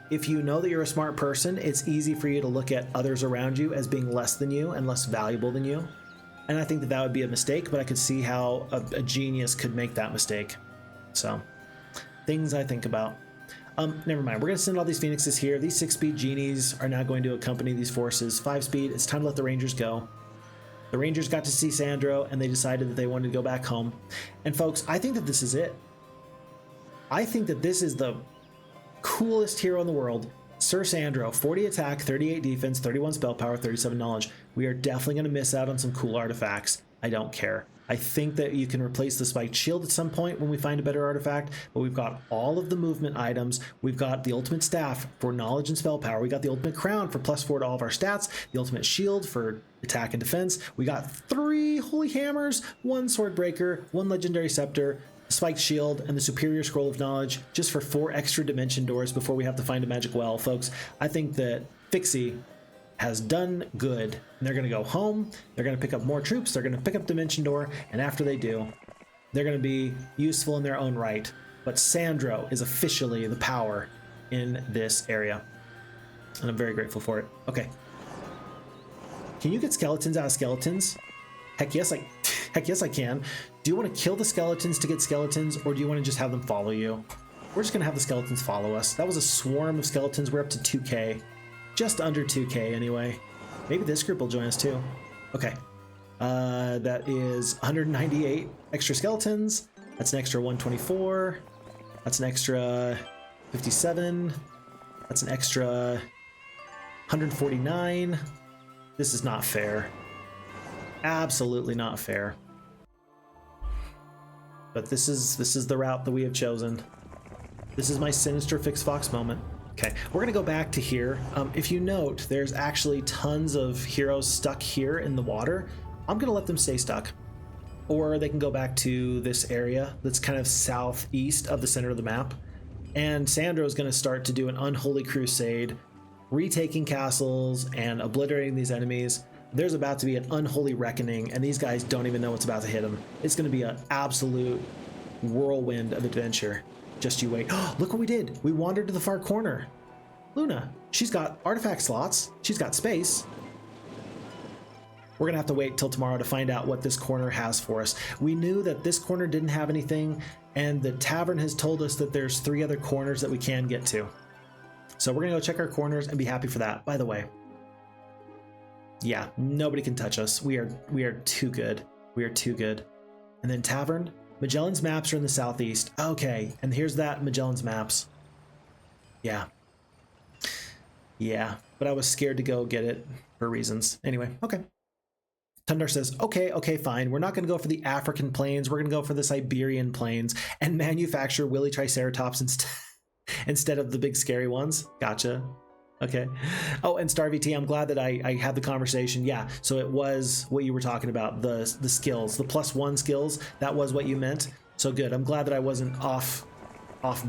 S1: if you know that you're a smart person, it's easy for you to look at others around you as being less than you and less valuable than you. And I think that that would be a mistake, but I could see how a genius could make that mistake. So, things I think about. Never mind. We're going to send all these phoenixes here. These 6-speed genies are now going to accompany these forces. 5-speed, it's time to let the rangers go. The rangers got to see Sandro, and they decided that they wanted to go back home. And folks, I think that this is it. I think that this is the coolest hero in the world. Sir Sandro, 40 attack, 38 defense, 31 spell power, 37 knowledge. We are definitely going to miss out on some cool artifacts. I don't care. I think that you can replace the spiked shield at some point when we find a better artifact, but we've got all of the movement items. We've got the ultimate staff for knowledge and spell power. We got the ultimate crown for +4 to all of our stats, the ultimate shield for attack and defense. We got 3 holy hammers, 1 sword breaker, 1 legendary scepter, spiked shield, and the superior scroll of knowledge just for 4 extra dimension doors before we have to find a magic well. Folks, I think that Phixxy has done good, and they're going to go home, they're going to pick up more troops, they're going to pick up dimension door, and after they do, they're going to be useful in their own right. But Sandro is officially the power in this area, and I'm very grateful for it. Okay, can you get skeletons out of skeletons? Heck yes, I can. Do you want to kill the skeletons to get skeletons, or do you want to just have them follow you? We're just going to have the skeletons follow us. That was a swarm of skeletons. We're up to 2k. Just under 2k anyway. Maybe this group will join us too. Okay. That is 198 extra skeletons. That's an extra 124. That's an extra 57. That's an extra 149. This is not fair. Absolutely not fair. But this is the route that we have chosen. This is my sinister Phixfox moment. Okay, we're gonna go back to here. If you note, there's actually tons of heroes stuck here in the water. I'm gonna let them stay stuck. Or they can go back to this area that's kind of southeast of the center of the map. And Sandro is gonna start to do an unholy crusade, retaking castles and obliterating these enemies. There's about to be an unholy reckoning, and these guys don't even know what's about to hit them. It's gonna be an absolute whirlwind of adventure. Just you wait. Look what we did. We wandered to the far corner. Luna, she's got artifact slots. She's got space. We're gonna have to wait till tomorrow to find out what this corner has for us. We knew that this corner didn't have anything, and the tavern has told us that there's 3 other corners that we can get to. So we're gonna go check our corners and be happy for that. By the way, yeah, nobody can touch us. We are too good. We are too good. And then tavern, Magellan's maps are in the southeast. Okay, and here's that Magellan's maps. Yeah. Yeah, but I was scared to go get it for reasons. Anyway, okay. Tundar says, okay, fine. We're not going to go for the African plains. We're going to go for the Siberian plains and manufacture Willy Triceratops instead of the big scary ones. Gotcha. Okay. Oh, and Star VT, I'm glad that I had the conversation. Yeah, so it was what you were talking about, the skills, the +1 skills. That was what you meant. So good. I'm glad that I wasn't off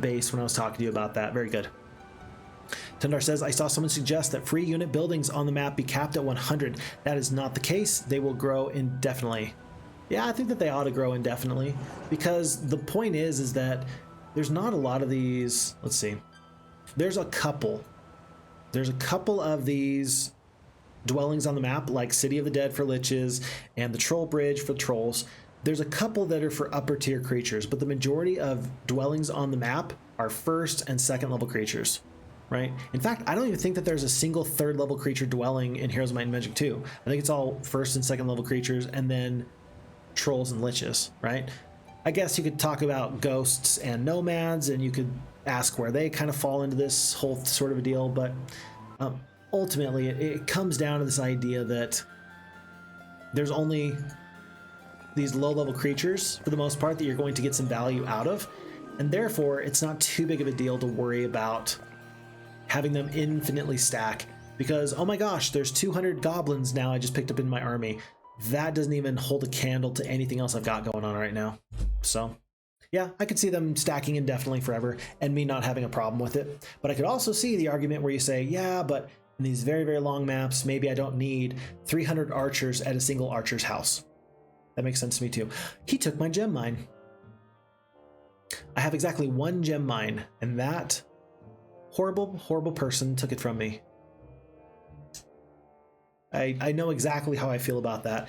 S1: base when I was talking to you about that. Very good. Tundar says, I saw someone suggest that free unit buildings on the map be capped at 100. That is not the case. They will grow indefinitely. Yeah, I think that they ought to grow indefinitely, because the point is that there's not a lot of these. Let's see. There's a couple of these dwellings on the map, like City of the Dead for liches and the Troll Bridge for trolls. There's a couple that are for upper tier creatures, but the majority of dwellings on the map are 1st and 2nd level creatures. Right? In fact, I don't even think that there's a single 3rd level creature dwelling in Heroes of Might and Magic 2. I think it's all 1st and 2nd level creatures, and then trolls and liches, right? I guess you could talk about ghosts and nomads, and you could ask where they kind of fall into this whole sort of a deal, but ultimately it comes down to this idea that there's only these low-level creatures, for the most part, that you're going to get some value out of, and therefore it's not too big of a deal to worry about having them infinitely stack, because oh my gosh, there's 200 goblins now I just picked up in my army. That doesn't even hold a candle to anything else I've got going on right now. So yeah, I could see them stacking indefinitely forever and me not having a problem with it. But I could also see the argument where you say, yeah, but in these very, very long maps, maybe I don't need 300 archers at a single archer's house. That makes sense to me too. He took my gem mine. I have exactly 1 gem mine, and that horrible person took it from me. I know exactly how I feel about that,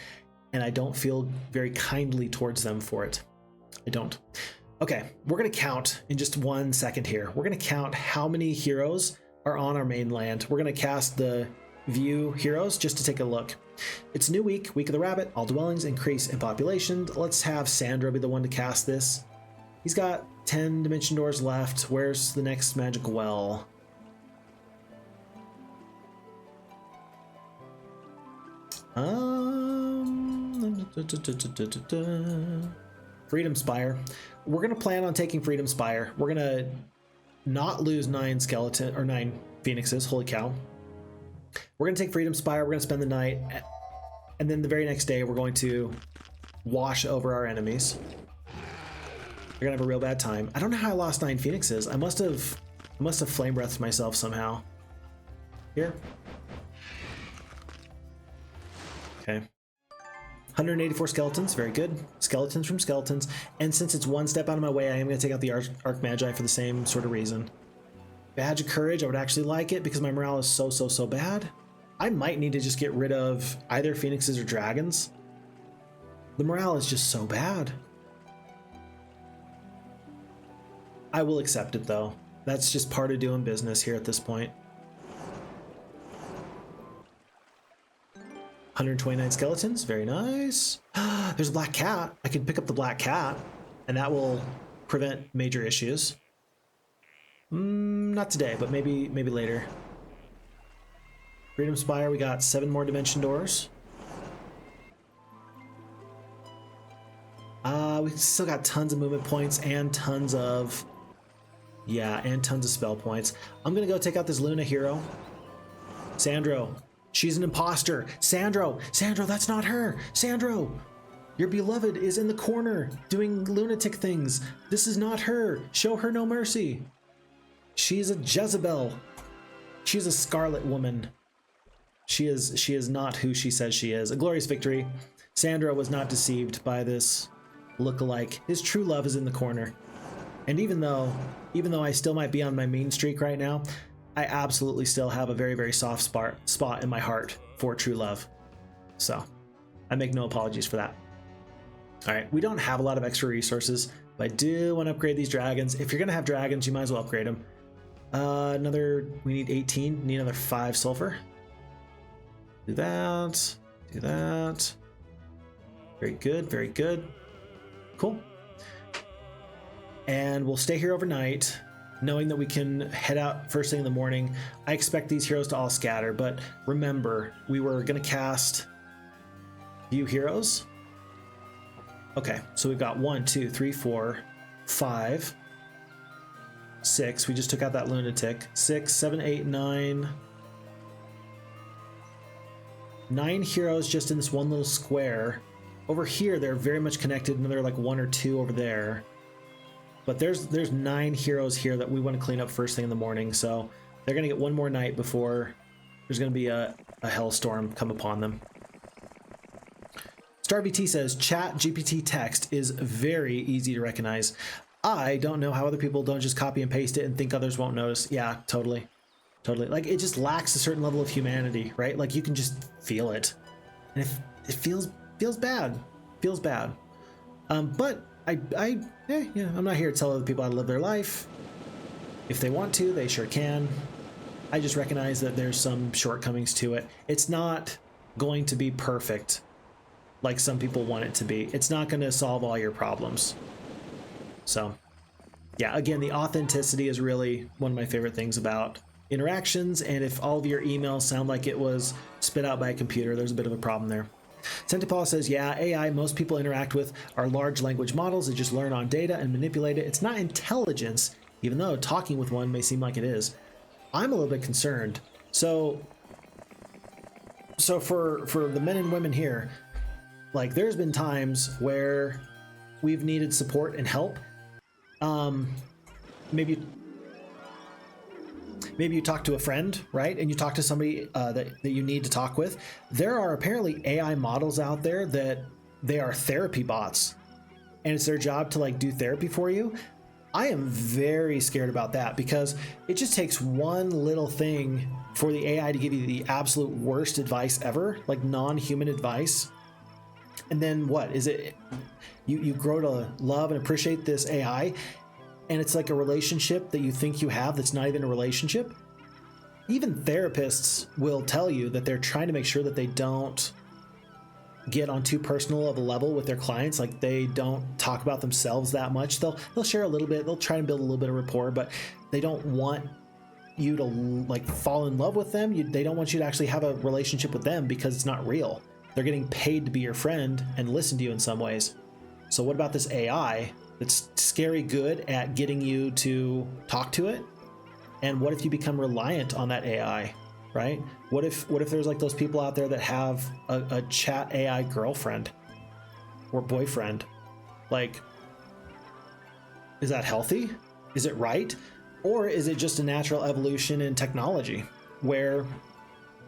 S1: and I don't feel very kindly towards them for it. I don't. Okay, we're gonna count in just 1 second here. We're gonna count how many heroes are on our mainland. We're gonna cast the view heroes just to take a look. It's new week, week of the rabbit. All dwellings increase in population. Let's have Sandro be the one to cast this. He's got 10 dimension doors left. Where's the next magic well? Freedom Spire. We're gonna plan on taking Freedom Spire. We're gonna not lose 9 phoenixes. Holy cow. We're gonna take Freedom Spire. We're gonna spend the night, and then the very next day we're going to wash over our enemies. We're gonna have a real bad time. I don't know how I lost 9 phoenixes. I must have flame breathed myself somehow. Here. Okay. 184 skeletons, very good. Skeletons from skeletons. And since it's 1 step out of my way, I am going to take out the Arc Magi for the same sort of reason. Badge of Courage, I would actually like it because my morale is so bad. I might need to just get rid of either phoenixes or dragons. The morale is just so bad. I will accept it though. That's just part of doing business here at this point. 129 skeletons, very nice. There's a black cat. I can pick up the black cat, and that will prevent major issues. Not today, but maybe later. Freedom Spire, we got 7 more dimension doors. We still got tons of movement points and tons of spell points. I'm gonna go take out this Luna hero. Sandro. She's an imposter. Sandro, that's not her. Sandro, your beloved is in the corner doing lunatic things. This is not her. Show her no mercy. She's a Jezebel. She's a Scarlet Woman. She is not who she says she is. A glorious victory. Sandro was not deceived by this look-alike. His true love is in the corner. And even though I still might be on my mean streak right now, I absolutely still have a very, very soft spot in my heart for true love. So, I make no apologies for that. All right, we don't have a lot of extra resources, but I do want to upgrade these dragons. If you're gonna have dragons, you might as well upgrade them. We need 18, need another 5 sulfur. Do that, do that. Very good, very good. Cool. And we'll stay here overnight, knowing that we can head out first thing in the morning. I expect these heroes to all scatter, but remember, we were gonna cast view heroes. Okay, so we've got 1, 2, 3, 4, 5, 6. We just took out that lunatic. 6, 7, 8, 9. 9 heroes just in this one little square. Over here, they're very much connected, and they're like 1 or 2 over there. But there's 9 heroes here that we want to clean up first thing in the morning, so they're gonna get one more night before there's gonna be a hellstorm come upon them. StarVT says, chat GPT text is very easy to recognize. I don't know how other people don't just copy and paste it and think others won't notice. Yeah, totally. Totally. Like, it just lacks a certain level of humanity, right? Like, you can just feel it. And it feels bad. Feels bad. But I'm not here to tell other people how to live their life. If they want to, they sure can. I just recognize that there's some shortcomings to it. It's not going to be perfect like some people want it to be. It's not going to solve all your problems. So, yeah, again, the authenticity is really one of my favorite things about interactions, and if all of your emails sound like it was spit out by a computer, there's a bit of a problem there. Centipal says, yeah, AI most people interact with are large language models that just learn on data and manipulate it. It's not intelligence, even though talking with one may seem like it is. I'm a little bit concerned. So for the men and women here, like, there's been times where we've needed support and help. Maybe you talk to a friend, right? And you talk to somebody that you need to talk with. There are apparently AI models out there that they are therapy bots, and it's their job to like do therapy for you. I am very scared about that, because it just takes one little thing for the AI to give you the absolute worst advice ever, like non-human advice. And then what is it? You grow to love and appreciate this AI, and it's like a relationship that you think you have that's not even a relationship. Even therapists will tell you that they're trying to make sure that they don't get on too personal of a level with their clients. Like, they don't talk about themselves that much. They'll share a little bit, they'll try and build a little bit of rapport, but they don't want you to like fall in love with them. They don't want you to actually have a relationship with them, because it's not real. They're getting paid to be your friend and listen to you in some ways. So what about this AI that's scary good at getting you to talk to it? And what if you become reliant on that AI, right? What if there's like those people out there that have a chat AI girlfriend or boyfriend? Like, is that healthy? Is it right? Or is it just a natural evolution in technology where,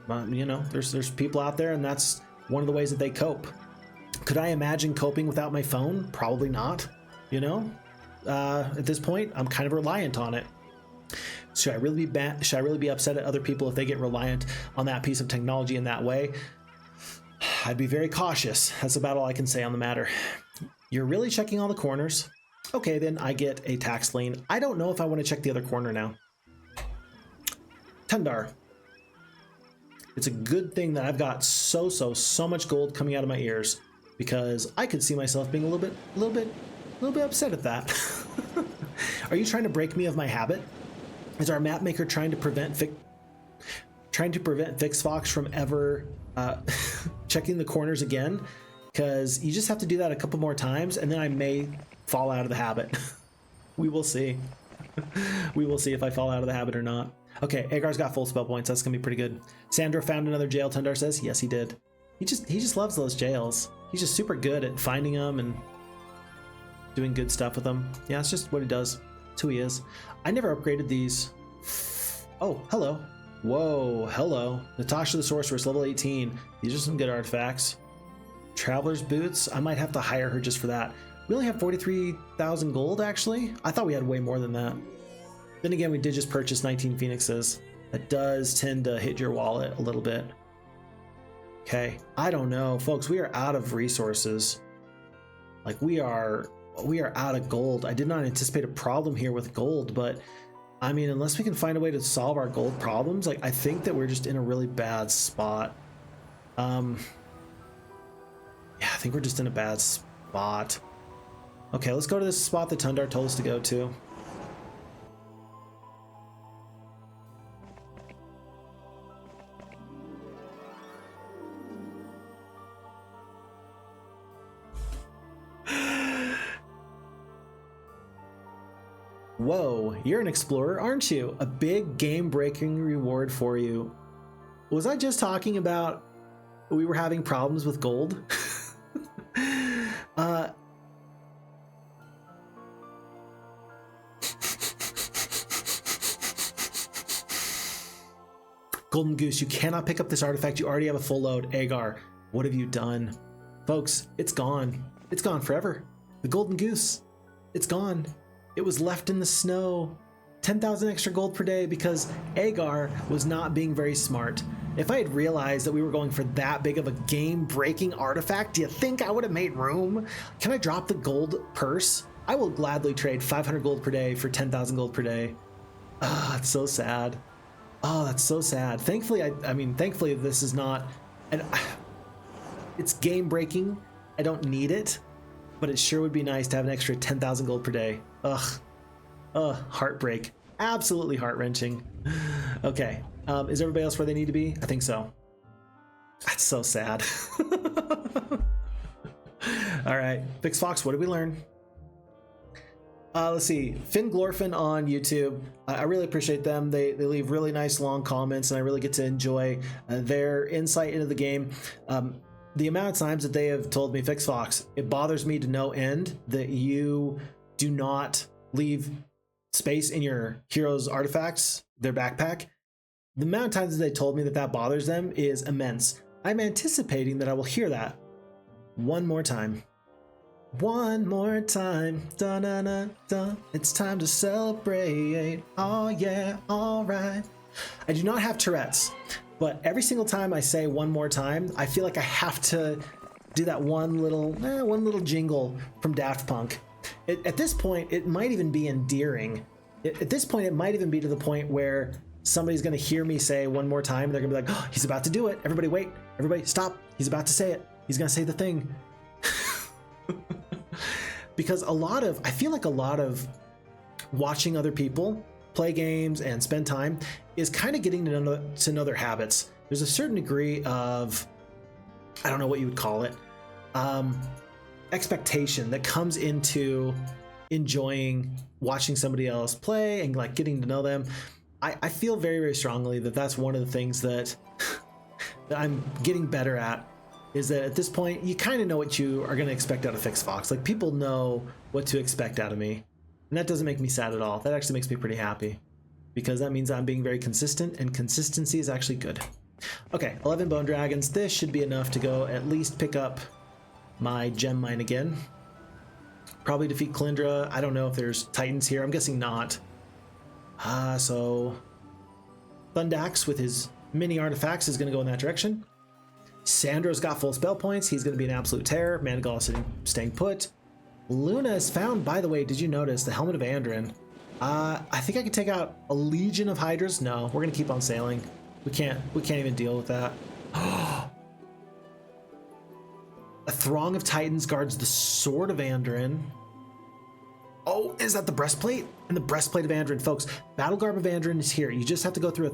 S1: there's people out there and that's one of the ways that they cope? Could I imagine coping without my phone? Probably not. At this point, I'm kind of reliant on it. Should I really be upset at other people if they get reliant on that piece of technology in that way? I'd be very cautious. That's about all I can say on the matter. You're really checking all the corners? Okay, then I get a tax lien. I don't know if I want to check the other corner now. Tundar. It's a good thing that I've got so much gold coming out of my ears, because I could see myself being a little bit upset at that. Are you trying to break me of my habit? Is our map maker trying to prevent Phixfox from ever checking the corners again? Because you just have to do that a couple more times, and then I may fall out of the habit. We will see. We will see if I fall out of the habit or not. Okay, Agar's got full spell points. That's gonna be pretty good. Sandro found another jail, Tundar says. Yes, he did. He just loves those jails. He's just super good at finding them and doing good stuff with them. Yeah, it's just what he does. It's who he is. I never upgraded these. Oh, hello. Whoa, hello. Natasha the Sorceress, level 18. These are some good artifacts. Traveler's Boots. I might have to hire her just for that. We only have 43,000 gold, actually. I thought we had way more than that. Then again, we did just purchase 19 Phoenixes. That does tend to hit your wallet a little bit. Okay, I don't know, folks. We are out of resources. Like we are out of gold. I did not anticipate a problem here with gold, but I mean, unless we can find a way to solve our gold problems, like I think that we're just in a really bad spot. Yeah, I think we're just in a bad spot. Okay, let's go to this spot that Tundar told us to go to. Whoa, you're an explorer, aren't you? A big game-breaking reward for you. Was I just talking about we were having problems with gold? Golden Goose, you cannot pick up this artifact. You already have a full load. Agar, what have you done? Folks, it's gone. It's gone forever. The Golden Goose, it's gone. It was left in the snow. 10,000 extra gold per day because Agar was not being very smart. If I had realized that we were going for that big of a game-breaking artifact, do you think I would have made room? Can I drop the gold purse? I will gladly trade 500 gold per day for 10,000 gold per day. Ah, it's so sad. Oh, that's so sad. Thankfully, I mean, thankfully this is not, it's game-breaking. I don't need it, but it sure would be nice to have an extra 10,000 gold per day. Ugh, heartbreak. Absolutely heart-wrenching. Okay, is everybody else where they need to be? I think so. That's so sad. All right, Phixfox, what did we learn? Let's see, Finn Glorfin on YouTube. I really appreciate them. They leave really nice long comments, and I really get to enjoy their insight into the game. The amount of times that they have told me, Phixfox, it bothers me to no end that you do not leave space in your heroes' artifacts, their backpack. The amount of times that they told me that that bothers them is immense. I'm anticipating that I will hear that one more time. One more time, da da da da. It's time to celebrate. Oh yeah, all right. I do not have Tourette's, but every single time I say one more time, I feel like I have to do that one little jingle from Daft Punk. At this point, it might even be endearing. At this point, it might even be to the point where somebody's going to hear me say one more time, and they're going to be like, "Oh, he's about to do it! Everybody, wait! Everybody, stop! He's about to say it! He's going to say the thing." Because I feel like a lot of watching other people play games and spend time is kind of getting to know their habits. There's a certain degree of, I don't know what you would call it, expectation that comes into enjoying watching somebody else play and like getting to know them. I feel very, very strongly that that's one of the things that I'm getting better at. Is that at this point, you kind of know what you are going to expect out of Phixfox. Like, people know what to expect out of me. And that doesn't make me sad at all. That actually makes me pretty happy. Because that means I'm being very consistent, and consistency is actually good. Okay, 11 Bone Dragons. This should be enough to go at least pick up my gem mine again. Probably defeat Kalindra. I don't know if there's Titans here. I'm guessing not. So Thundax with his mini artifacts is going to go in that direction. Sandro's got full spell points. He's going to be an absolute terror. Manigal is staying put. Luna is found. By the way, did you notice the helmet of Anduran? I think I could take out a legion of Hydras. No, we're going to keep on sailing. We can't even deal with that. A throng of Titans guards the sword of Anduran. Oh, is that the breastplate? And the breastplate of Anduran, folks. Battle Garb of Anduran is here. You just have to go through a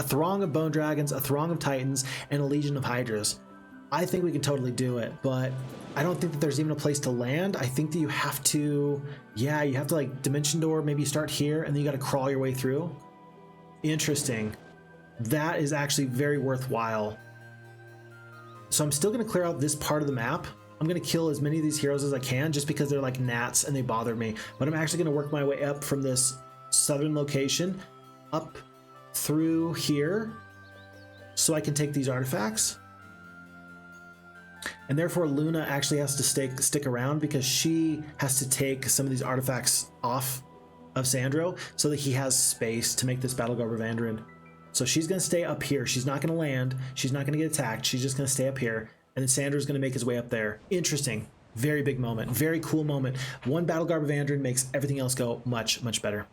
S1: throng of Bone Dragons, a throng of Titans, and a legion of Hydras. I think we can totally do it, but I don't think that there's even a place to land. I think that you have to, yeah, you have to like Dimension Door, maybe start here, and then you got to crawl your way through. Interesting. That is actually very worthwhile. So I'm still going to clear out this part of the map. I'm going to kill as many of these heroes as I can just because they're like gnats and they bother me. But I'm actually going to work my way up from this southern location up through here so I can take these artifacts. And therefore Luna actually has to stick around because she has to take some of these artifacts off of Sandro so that he has space to make this Battle Garb of Anduran. So she's going to stay up here. She's not going to land. She's not going to get attacked. She's just going to stay up here. And then Sandro's going to make his way up there. Interesting. Very big moment. Very cool moment. One battle garb of Anduran makes everything else go much, much better.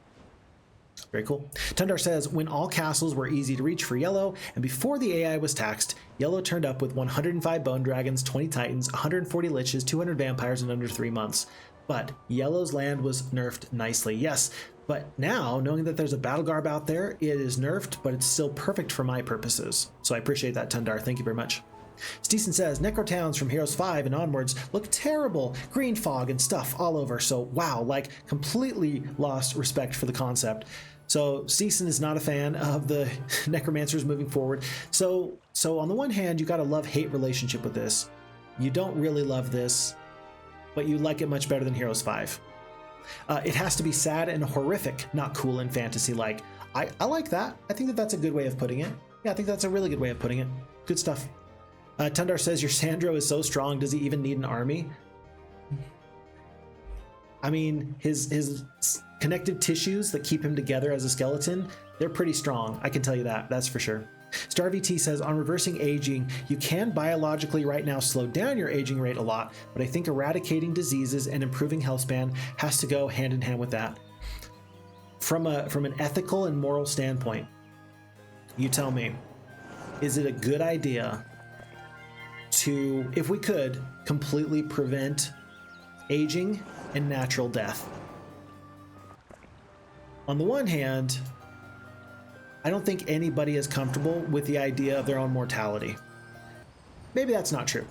S1: Very cool. Tundar says, when all castles were easy to reach for yellow, and before the AI was taxed, yellow turned up with 105 bone dragons, 20 titans, 140 liches, 200 vampires in under 3 months. But yellow's land was nerfed nicely. Yes, but now, knowing that there's a battle garb out there, it is nerfed, but it's still perfect for my purposes. So I appreciate that, Tundar. Thank you very much. Steeson says, Necro towns from Heroes 5 and onwards look terrible. Green fog and stuff all over. So wow, like completely lost respect for the concept. So Steeson is not a fan of the necromancers moving forward. So on the one hand, you got a love-hate relationship with this. You don't really love this, but you like it much better than Heroes 5. It has to be sad and horrific, not cool and fantasy-like. I like that. I think that that's a good way of putting it. Yeah, I think that's a really good way of putting it. Good stuff. Tundar says, your Sandro is so strong, does he even need an army? I mean, his connective tissues that keep him together as a skeleton, they're pretty strong. I can tell you that, that's for sure. Star VT says, on reversing aging, you can biologically right now slow down your aging rate a lot, but I think eradicating diseases and improving health span has to go hand in hand with that. From an ethical and moral standpoint, you tell me, is it a good idea to, if we could, completely prevent aging and natural death? On the one hand, I don't think anybody is comfortable with the idea of their own mortality. Maybe that's not true.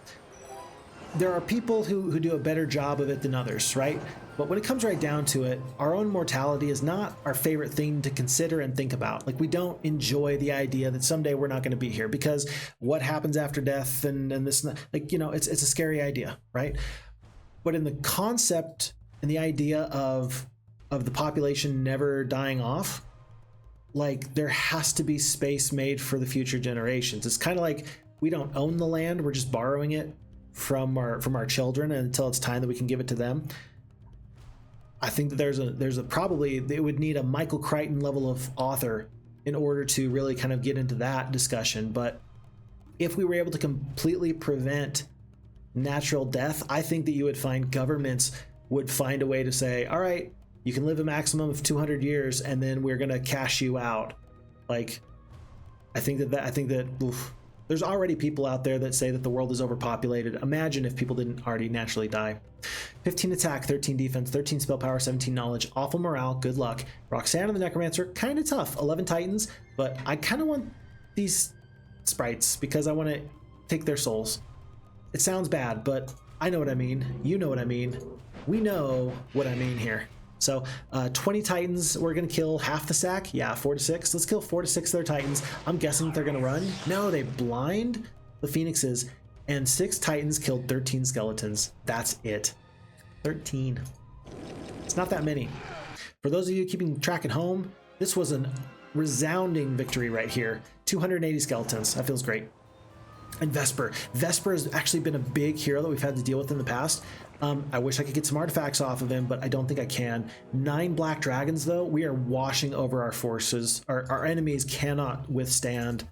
S1: There are people who do a better job of it than others, right? But when it comes right down to it, our own mortality is not our favorite thing to consider and think about. Like, we don't enjoy the idea that someday we're not going to be here, because what happens after death and this, like, you know, it's a scary idea, right? But in the concept and the idea of the population never dying off, like, there has to be space made for the future generations. It's kind of like we don't own the land, we're just borrowing it from our children until it's time that we can give it to them. I think that there's a probably, it would need a Michael Crichton level of author in order to really kind of get into that discussion. But if we were able to completely prevent natural death, I think that you would find governments would find a way to say, all right, you can live a maximum of 200 years and then we're going to cash you out. Like, I think that oof, there's already people out there that say that the world is overpopulated. Imagine if people didn't already naturally die. 15 attack, 13 defense, 13 spell power, 17 knowledge, awful morale, good luck. Roxanne and the Necromancer, kind of tough, 11 titans, but I kind of want these sprites because I want to take their souls. It sounds bad, but I know what I mean. You know what I mean. We know what I mean here. So 20 titans, we're going to kill half the stack. Yeah, 4 to 6. Let's kill 4 to 6 of their titans. I'm guessing they're going to run. No, they blind the phoenixes, and 6 titans killed 13 skeletons. That's it. 13. It's not that many. For those of you keeping track at home, this was a resounding victory right here. 280 skeletons. That feels great. And Vesper. Vesper has actually been a big hero that we've had to deal with in the past. I wish I could get some artifacts off of him, but I don't think I can. 9 black dragons, though. We are washing over our forces. Our enemies cannot withstand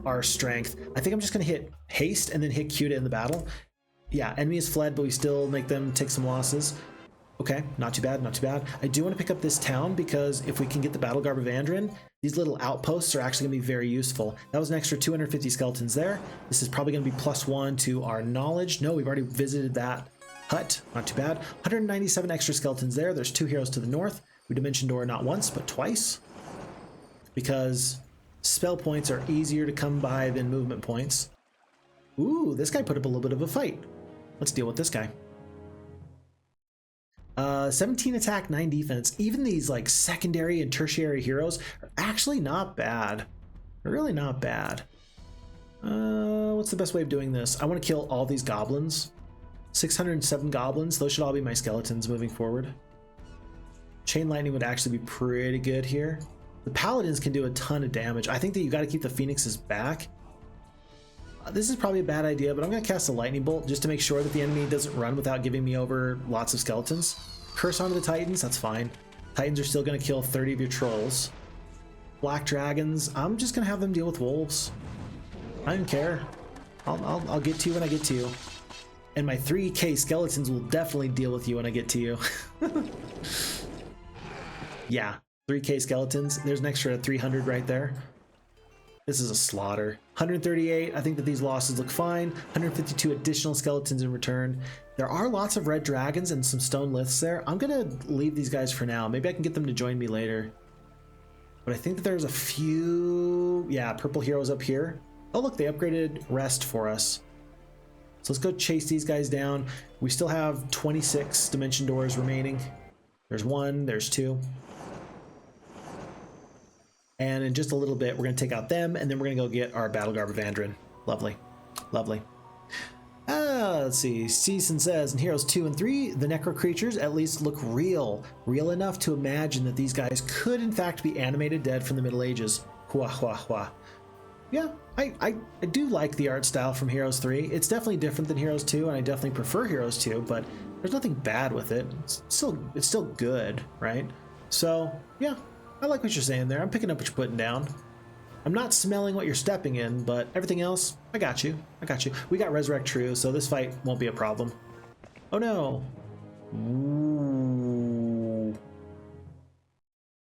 S1: our strength. I think I'm just going to hit haste and then hit Q to end the battle. Yeah, enemy is fled, but we still make them take some losses. Okay, not too bad, not too bad. I do want to pick up this town because if we can get the battle garb of Anduran, these little outposts are actually going to be very useful. That was an extra 250 skeletons there. This is probably going to be +1 to our knowledge. No, we've already visited that hut. Not too bad. 197 extra skeletons there. There's 2 heroes to the north. We dimension door not once, but twice. Because spell points are easier to come by than movement points. Ooh, this guy put up a little bit of a fight. Let's deal with this guy. 17 attack, 9 defense. Even these like secondary and tertiary heroes are actually not bad. They're really not bad. What's the best way of doing this? I want to kill all these goblins. 607 goblins. Those should all be my skeletons moving forward. Chain lightning would actually be pretty good here. The paladins can do a ton of damage. I think that you got to keep the phoenixes back. This is probably a bad idea, but I'm going to cast a lightning bolt just to make sure that the enemy doesn't run without giving me over lots of skeletons. Curse onto the titans, that's fine. Titans are still going to kill 30 of your trolls. black dragons. I'm just gonna have them deal with wolves. I don't care. I'll get to you when I get to you. And my 3K skeletons will definitely deal with you when I get to you. Yeah, 3K skeletons. There's an extra 300 right there. This is a slaughter. 138, I think that these losses look fine. 152 additional skeletons in return. There are lots of red dragons and some stone liths there. I'm gonna leave these guys for now. Maybe I can get them to join me later. But I think that there's a few, yeah, purple heroes up here. Oh look, they upgraded rest for us. So let's go chase these guys down. We still have 26 dimension doors remaining. There's 1, there's 2. And in just a little bit, we're going to take out them, and then we're going to go get our Battle Garb of Anduran. Lovely. Lovely. Let's see. Season says, in Heroes 2 and 3, the Necro creatures at least look real. Real enough to imagine that these guys could, in fact, be animated dead from the Middle Ages. Hua, hua, hua. Yeah, I do like the art style from Heroes 3. It's definitely different than Heroes 2, and I definitely prefer Heroes 2, but there's nothing bad with it. It's still good, right? So, yeah. I like what you're saying there. I'm picking up what you're putting down. I'm not smelling what you're stepping in, but everything else, I got you. I got you. We got Resurrect True, so this fight won't be a problem. Oh no. Ooh.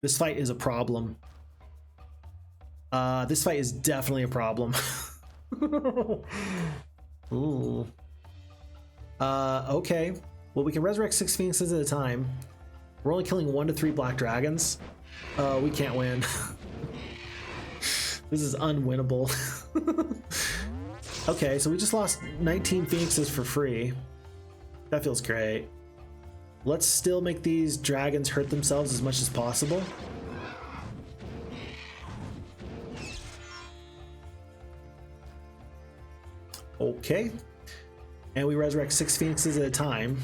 S1: This fight is a problem. This fight is definitely a problem. Ooh. Okay. Well, we can resurrect 6 Phoenixes at a time. We're only killing 1 to 3 black dragons. We can't win. This is unwinnable. Okay, so we just lost 19 Phoenixes for free. That feels great. Let's still make these dragons hurt themselves as much as possible. Okay. And we resurrect 6 Phoenixes at a time.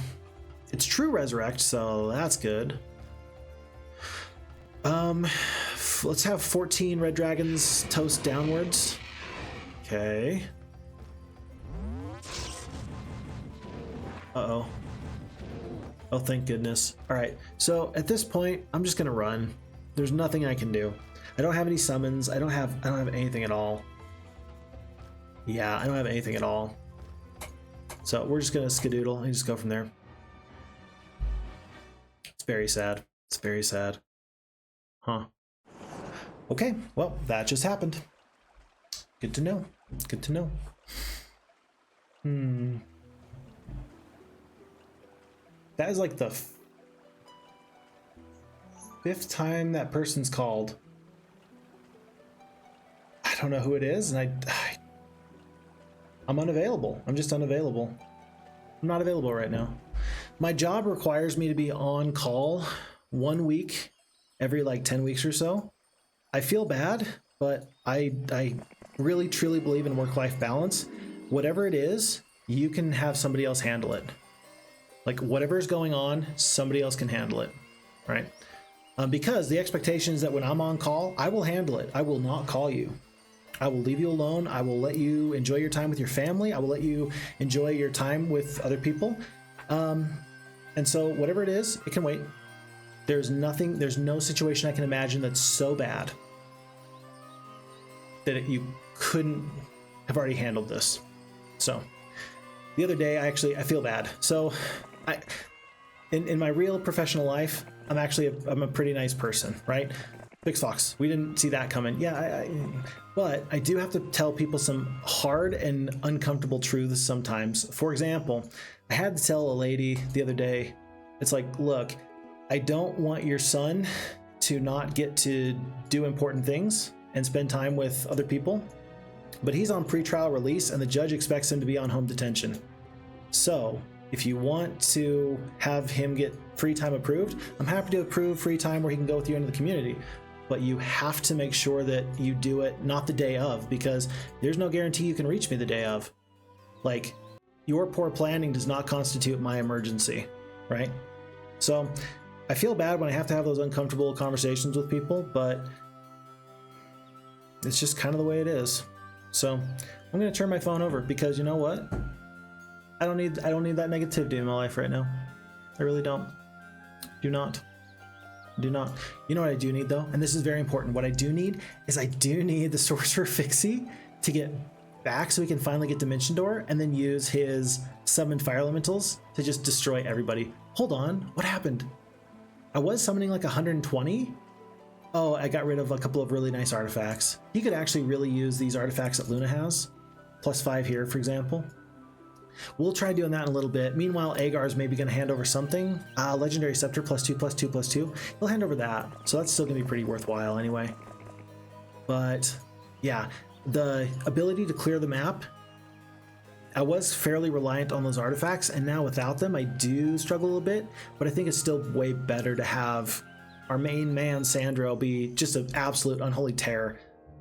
S1: It's true resurrect, so that's good. Let's have 14 red dragons toast downwards. Okay. Uh-oh. Oh, thank goodness. All right, so at this point, I'm just gonna run. There's nothing I can do. I don't have any summons. I don't have anything at all. Yeah, I don't have anything at all. So we're just gonna skedoodle and just go from there. It's very sad. It's very sad. Huh. Okay, well, that just happened. Good to know. Good to know. That is like the 5th time that person's called. I don't know who it is, and I'm unavailable. I'm just unavailable. I'm not available right now. My job requires me to be on call 1 week every like 10 weeks or so. I feel bad, but I really truly believe in work-life balance. Whatever it is, you can have somebody else handle it. Like whatever's going on, somebody else can handle it, right? Because the expectation is that when I'm on call, I will handle it. I will not call you. I will leave you alone. I will let you enjoy your time with your family. I will let you enjoy your time with other people. And so whatever it is, it can wait. There's no situation I can imagine that's so bad that you couldn't have already handled this. So the other day, I feel bad. So in my real professional life, I'm a pretty nice person, right? Phixfox, we didn't see that coming. Yeah, but I do have to tell people some hard and uncomfortable truths sometimes. For example, I had to tell a lady the other day, it's like, look, I don't want your son to not get to do important things and spend time with other people, but he's on pretrial release and the judge expects him to be on home detention. So if you want to have him get free time approved, I'm happy to approve free time where he can go with you into the community. But you have to make sure that you do it not the day of, because there's no guarantee you can reach me the day of. Like, your poor planning does not constitute my emergency, right? So I feel bad when I have to have those uncomfortable conversations with people, but it's just kind of the way it is. So I'm going to turn my phone over because you know what? I don't need that negativity in my life right now. I really don't. Do not. Do not. You know what I do need though, and this is very important. What I do need is I do need the Sorcerer Phixxy to get back so we can finally get Dimension Door and then use his summoned fire elementals to just destroy everybody. Hold on, what happened? I was summoning like 120. Oh, I got rid of a couple of really nice artifacts. He could actually really use these artifacts that Luna has. +5 here, for example. We'll try doing that in a little bit. Meanwhile, Agar is maybe going to hand over something. Legendary Scepter +2/+2/+2. He'll hand over that. So that's still going to be pretty worthwhile anyway. But yeah, the ability to clear the map, I was fairly reliant on those artifacts, and now without them, I do struggle a little bit, but I think it's still way better to have our main man, Sandro, be just an absolute unholy terror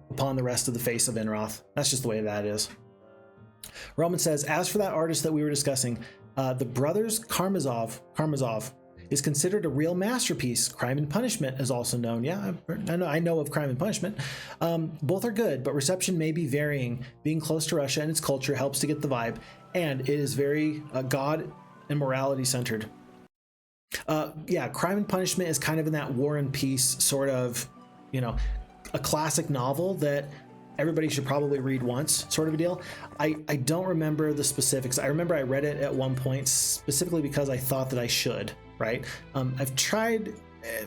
S1: upon the rest of the face of Enroth. That's just the way that is. Roman says, as for that artist that we were discussing, the brothers Karamazov is considered a real masterpiece. Crime and Punishment is also known. Yeah, I know of Crime and Punishment. Both are good, but reception may be varying. Being close to Russia and its culture helps to get the vibe, and it is very God and morality centered. Yeah, Crime and Punishment is kind of in that War and Peace sort of, you know, a classic novel that everybody should probably read once sort of a deal. I don't remember the specifics. I remember I read it at one point specifically because I thought that I should, right? I've tried,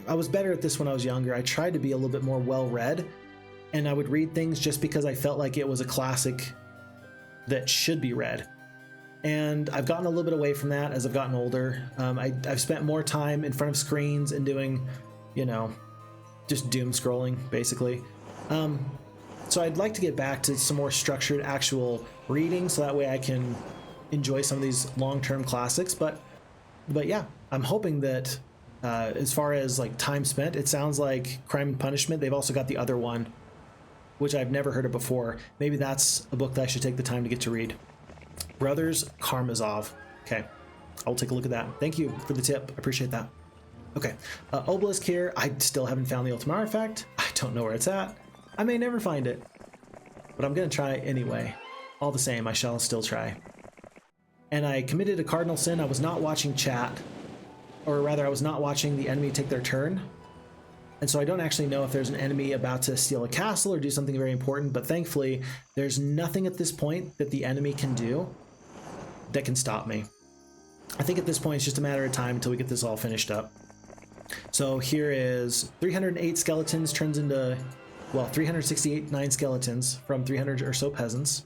S1: I was better at this when I was younger. I tried to be a little bit more well-read, and I would read things just because I felt like it was a classic that should be read. And I've gotten a little bit away from that as I've gotten older. I've spent more time in front of screens and doing, you know, just doom scrolling basically. So I'd like to get back to some more structured actual reading so that way I can enjoy some of these long-term classics. But yeah, I'm hoping that as far as like time spent, it sounds like Crime and Punishment. They've also got the other one, which I've never heard of before. Maybe that's a book that I should take the time to get to read. Brothers Karamazov. Okay, I'll take a look at that. Thank you for the tip. I appreciate that. Okay, Obelisk here. I still haven't found the Ultimate Artifact. I don't know where it's at. I may never find it, but I'm going to try anyway. All the same, I shall still try. And I committed a cardinal sin. I was not watching chat, or rather I was not watching the enemy take their turn. And so I don't actually know if there's an enemy about to steal a castle or do something very important, but thankfully there's nothing at this point that the enemy can do that can stop me. I think at this point it's just a matter of time until we get this all finished up. So here is 308 skeletons turns into, well, 368 9 skeletons from 300 or so peasants.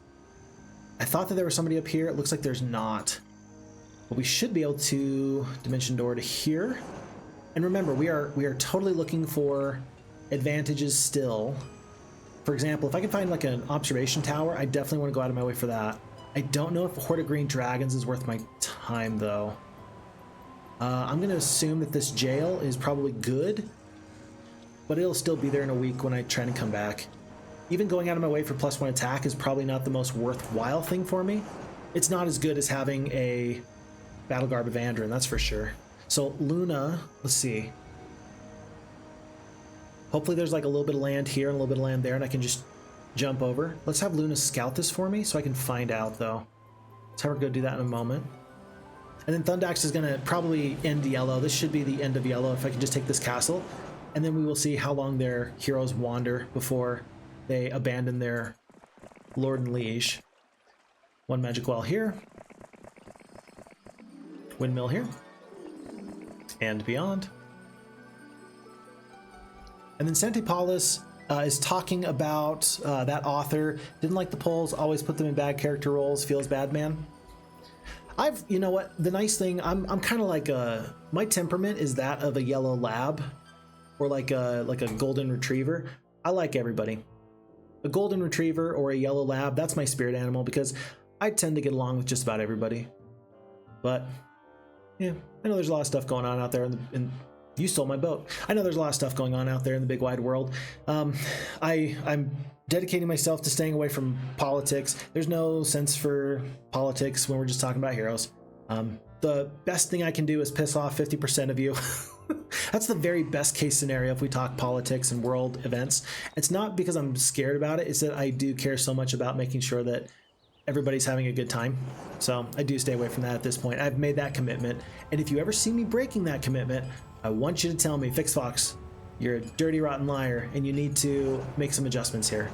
S1: I thought that there was somebody up here. It looks like there's not. But we should be able to Dimension Door to here. And remember, we are totally looking for advantages still. For example, if I can find like an observation tower, I definitely want to go out of my way for that. I don't know if a Horde of Green Dragons is worth my time though. I'm going to assume that this jail is probably good, but it'll still be there in a week when I try to come back. Even going out of my way for +1 attack is probably not the most worthwhile thing for me. It's not as good as having a Battle Garb of Anduran, that's for sure. So Luna, let's see. Hopefully there's like a little bit of land here and a little bit of land there and I can just jump over. Let's have Luna scout this for me so I can find out though. Let's have her go do that in a moment. And then Thundax is gonna probably end yellow. This should be the end of yellow if I can just take this castle. And then we will see how long their heroes wander before they abandon their Lord and Liege. One magic well here. Windmill here. And beyond. And then Santipalis is talking about that author. Didn't like the polls, always put them in bad character roles, feels bad man. You know what, the nice thing, I'm kind of like my temperament is that of a yellow lab or like a golden retriever. I like everybody. A golden retriever or a yellow lab, that's my spirit animal because I tend to get along with just about everybody. But yeah, I know there's a lot of stuff going on out there in you stole my boat. I know there's a lot of stuff going on out there in the big wide world. I'm dedicating myself to staying away from politics. There's no sense for politics when we're just talking about heroes. The best thing I can do is piss off 50% of you. That's the very best case scenario if we talk politics and world events. It's not because I'm scared about it, it's that I do care so much about making sure that everybody's having a good time. So I do stay away from that at this point. I've made that commitment. And if you ever see me breaking that commitment, I want you to tell me, Phixfox, you're a dirty, rotten liar, and you need to make some adjustments here.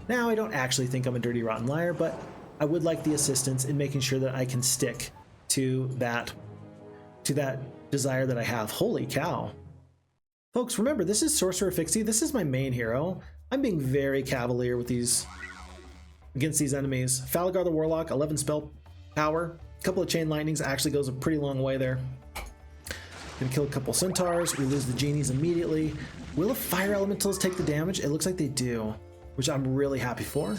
S1: Now, I don't actually think I'm a dirty, rotten liar, but I would like the assistance in making sure that I can stick to that desire that I have. Holy cow. Folks, remember, this is Sorcerer Phixxy. This is my main hero. I'm being very cavalier with these, against these enemies. Falgar the Warlock, 11 spell power. A couple of Chain Lightnings actually goes a pretty long way there. Gonna kill a couple Centaurs. We lose the Genies immediately. Will the Fire Elementals take the damage? It looks like they do, which I'm really happy for.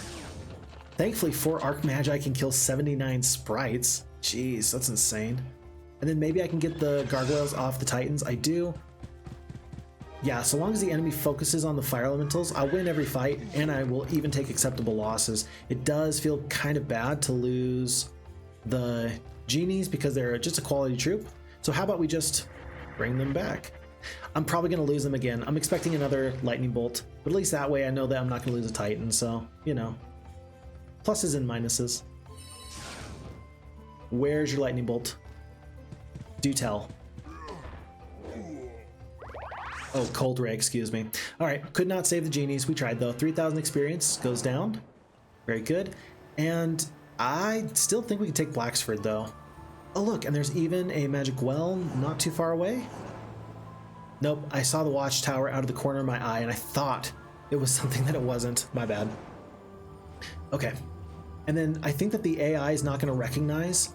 S1: Thankfully, 4 Arc Magi can kill 79 sprites. Jeez, that's insane. And then maybe I can get the Gargoyles off the Titans. I do. Yeah, so long as the enemy focuses on the Fire Elementals, I'll win every fight, and I will even take acceptable losses. It does feel kind of bad to lose the Genies because they're just a quality troop. So how about we just bring them back? I'm probably going to lose them again. I'm expecting another Lightning Bolt, but at least that way I know that I'm not going to lose a Titan, so, you know. Pluses and minuses. Where's your Lightning Bolt? Do tell. Oh, Cold Ray, excuse me. All right, could not save the Genies. We tried, though. 3,000 experience goes down. Very good. And I still think we can take Blacksford, though. Oh, look, and there's even a Magic Well not too far away. Nope, I saw the Watchtower out of the corner of my eye, and I thought it was something that it wasn't. My bad. Okay. And then I think that the AI is not going to recognize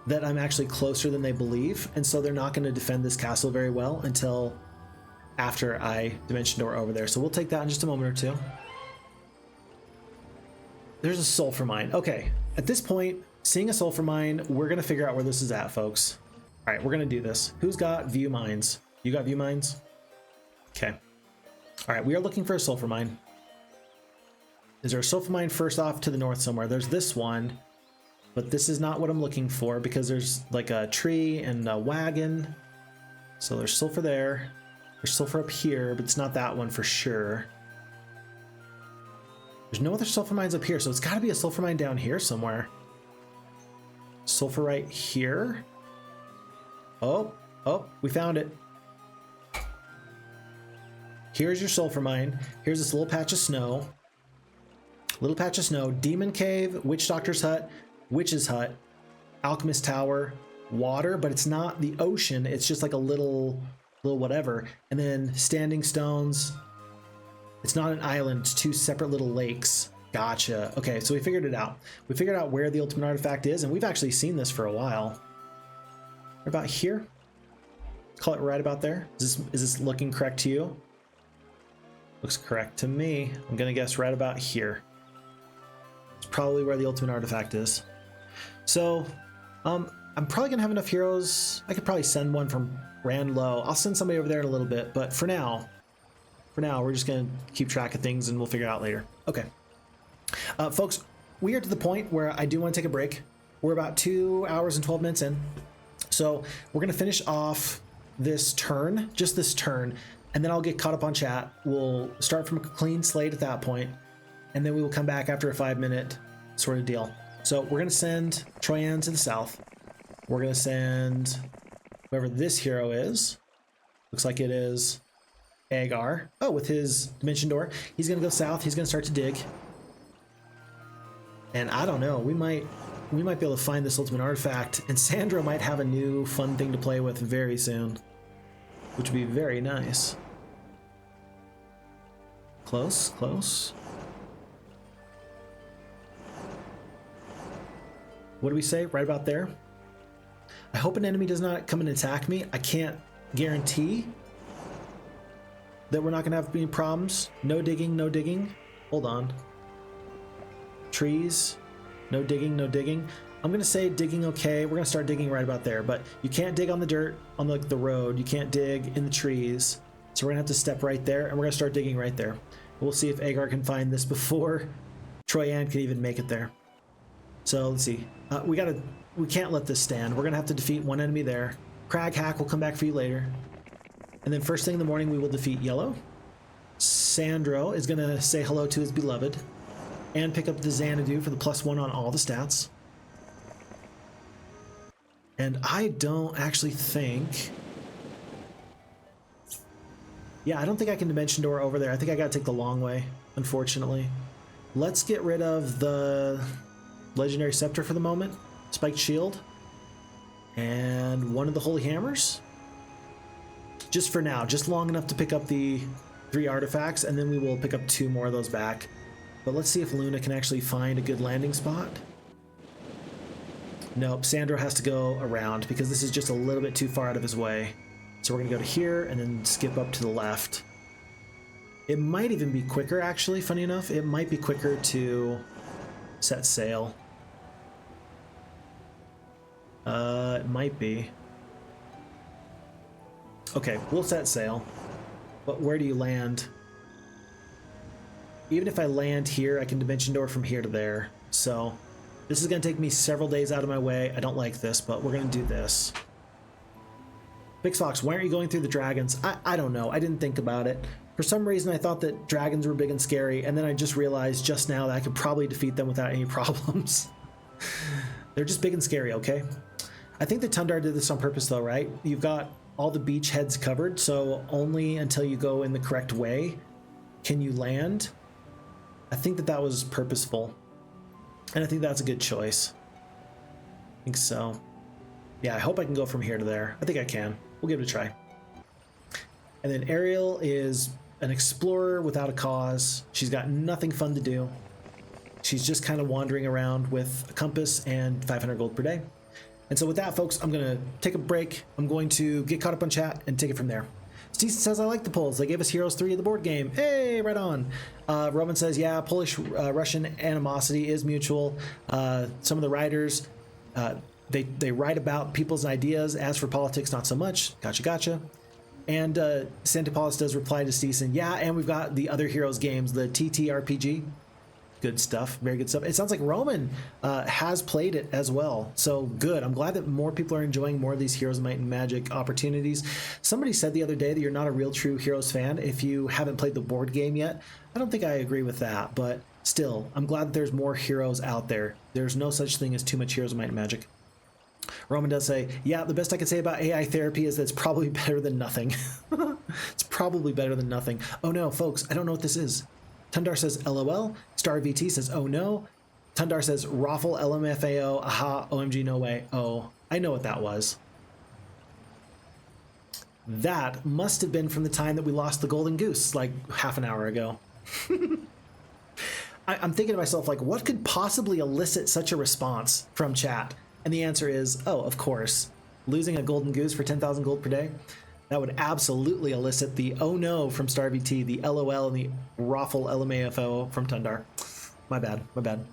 S1: that I'm actually closer than they believe, and so they're not going to defend this castle very well until after I Dimension Door over there. So we'll take that in just a moment or two. There's a Sulfur Mine. Okay, at this point, seeing a Sulfur Mine, we're going to figure out where this is at, folks. All right, we're going to do this. Who's got View Mines? You got View Mines? Okay. All right, we are looking for a Sulfur Mine. Is there a Sulfur Mine first off to the north somewhere? There's this one, but this is not what I'm looking for because there's like a tree and a wagon. So there's sulfur there. There's sulfur up here, but it's not that one for sure. There's no other sulfur mines up here, so it's got to be a sulfur mine down here somewhere. Sulfur right here. Oh, we found it. Here's your sulfur mine. Here's this little patch of snow. Little patch of snow. Demon Cave, Witch Doctor's Hut, Witch's Hut, Alchemist Tower, water, but it's not the ocean. It's just like a little whatever. And then Standing Stones. It's not an island. It's 2 separate little lakes. Gotcha. Okay, so we figured it out. We figured out where the ultimate artifact is, and we've actually seen this for a while. Right about here? Call it right about there. Is this looking correct to you? Looks correct to me. I'm gonna guess right about here. It's probably where the ultimate artifact is. So, I'm probably gonna have enough heroes. I could probably send one from Randlow. I'll send somebody over there in a little bit, but for now, we're just gonna keep track of things and we'll figure it out later. Okay. Folks, we are to the point where I do want to take a break. We're about 2 hours and 12 minutes in. So we're gonna finish off this turn, just this turn, and then I'll get caught up on chat. We'll start from a clean slate at that point, and then we will come back after a 5-minute sort of deal. So we're gonna send Troyan to the south. We're gonna send whoever this hero is. Looks like it is Agar. Oh, with his Dimension Door. He's gonna go south. He's gonna start to dig. And I don't know, we might be able to find this ultimate artifact, and Sandro might have a new fun thing to play with very soon, which would be very nice. Close. What do we say? Right about there. I hope an enemy does not come and attack me. I can't guarantee that we're not gonna have any problems. No digging. Hold on. Trees. No digging. I'm gonna say digging okay. We're gonna start digging right about there, but you can't dig on the dirt on the road. You can't dig in the trees. So we're gonna have to step right there, and we're gonna start digging right there. We'll see if Agar can find this before Troyan can even make it there. So let's see. We can't let this stand. We're gonna have to defeat one enemy there. Crag Hack will come back for you later. And then first thing in the morning, we will defeat Yellow. Sandro is gonna say hello to his beloved and pick up the Xanadu for the +1 on all the stats. And I don't actually think Yeah, I don't think I can dimension door over there. I think I gotta take the long way, unfortunately. Let's get rid of the legendary scepter for the moment. Spiked shield. And one of the holy hammers. Just for now, just long enough to pick up the 3 artifacts, and then we will pick up 2 more of those back. But let's see if Luna can actually find a good landing spot. Nope, Sandro has to go around because this is just a little bit too far out of his way. So we're gonna go to here and then skip up to the left. It might even be quicker, actually, funny enough. It might be quicker to set sail. It might be. Okay, we'll set sail. But where do you land? Even if I land here, I can dimension door from here to there. So this is gonna take me several days out of my way. I don't like this, but we're gonna do this. Phixfox, why aren't you going through the dragons? I don't know. I didn't think about it. For some reason, I thought that dragons were big and scary, and then I just realized just now that I could probably defeat them without any problems. They're just big and scary, okay? I think that Tundar did this on purpose, though, right? You've got all the beach heads covered, so only until you go in the correct way can you land. I think that that was purposeful, and I think that's a good choice. I think so. Yeah, I hope I can go from here to there. I think I can. We'll give it a try. And then Ariel is an explorer without a cause. She's got nothing fun to do. She's just kind of wandering around with a compass and 500 gold per day. And so with that, folks, I'm going to take a break. I'm going to get caught up on chat and take it from there. Steve says, I like the polls. They gave us Heroes 3 of the board game. Hey, right on. Roman says, yeah, Polish-Russian animosity is mutual. Some of the writers, they write about people's ideas. As for politics, not so much. Gotcha, gotcha. And Santipolis does reply to Steeson, yeah, and we've got the other Heroes games, the TTRPG. Good stuff, very good stuff. It sounds like Roman has played it as well, so good. I'm glad that more people are enjoying more of these Heroes of Might and Magic opportunities. Somebody said the other day that you're not a real true Heroes fan if you haven't played the board game yet. I don't think I agree with that, but still, I'm glad that there's more Heroes out there. There's no such thing as too much Heroes of Might and Magic. Roman does say, yeah, the best I can say about AI therapy is that it's probably better than nothing. It's probably better than nothing. Oh no, folks, I don't know what this is. Tundar says LOL. Star VT says oh no. Tundar says Raffle LMFAO. Aha, OMG, no way. Oh, I know what that was. That must have been from the time that we lost the golden goose like half an hour ago. I'm thinking to myself, like, what could possibly elicit such a response from chat? And the answer is, oh, of course, losing a golden goose for 10,000 gold per day. That would absolutely elicit the oh no from Star VT, the LOL, and the Raffle LMAFO from Tundar. My bad, my bad.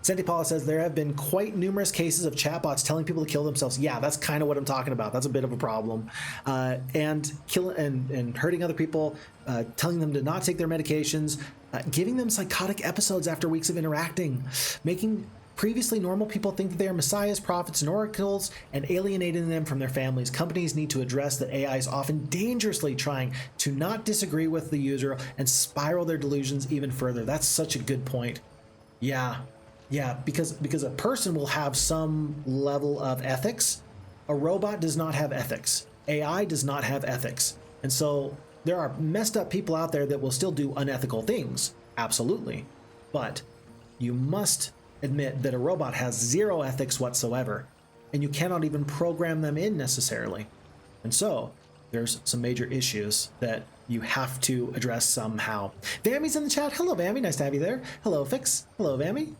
S1: Sandy Paula says there have been quite numerous cases of chatbots telling people to kill themselves. Yeah, that's kind of what I'm talking about. That's a bit of a problem. And hurting other people, telling them to not take their medications, giving them psychotic episodes after weeks of interacting, making previously normal people think that they are messiahs, prophets, and oracles, and alienating them from their families. Companies need to address that AI is often dangerously trying to not disagree with the user and spiral their delusions even further. That's such a good point. Yeah, because a person will have some level of ethics. A robot does not have ethics. AI does not have ethics. And so there are messed up people out there that will still do unethical things. Absolutely. But you must admit that a robot has zero ethics whatsoever, and you cannot even program them in necessarily. And so there's some major issues that you have to address somehow. Vami's in the chat. Hello, Vami. Nice to have you there. Hello, Fix. Hello, Vami.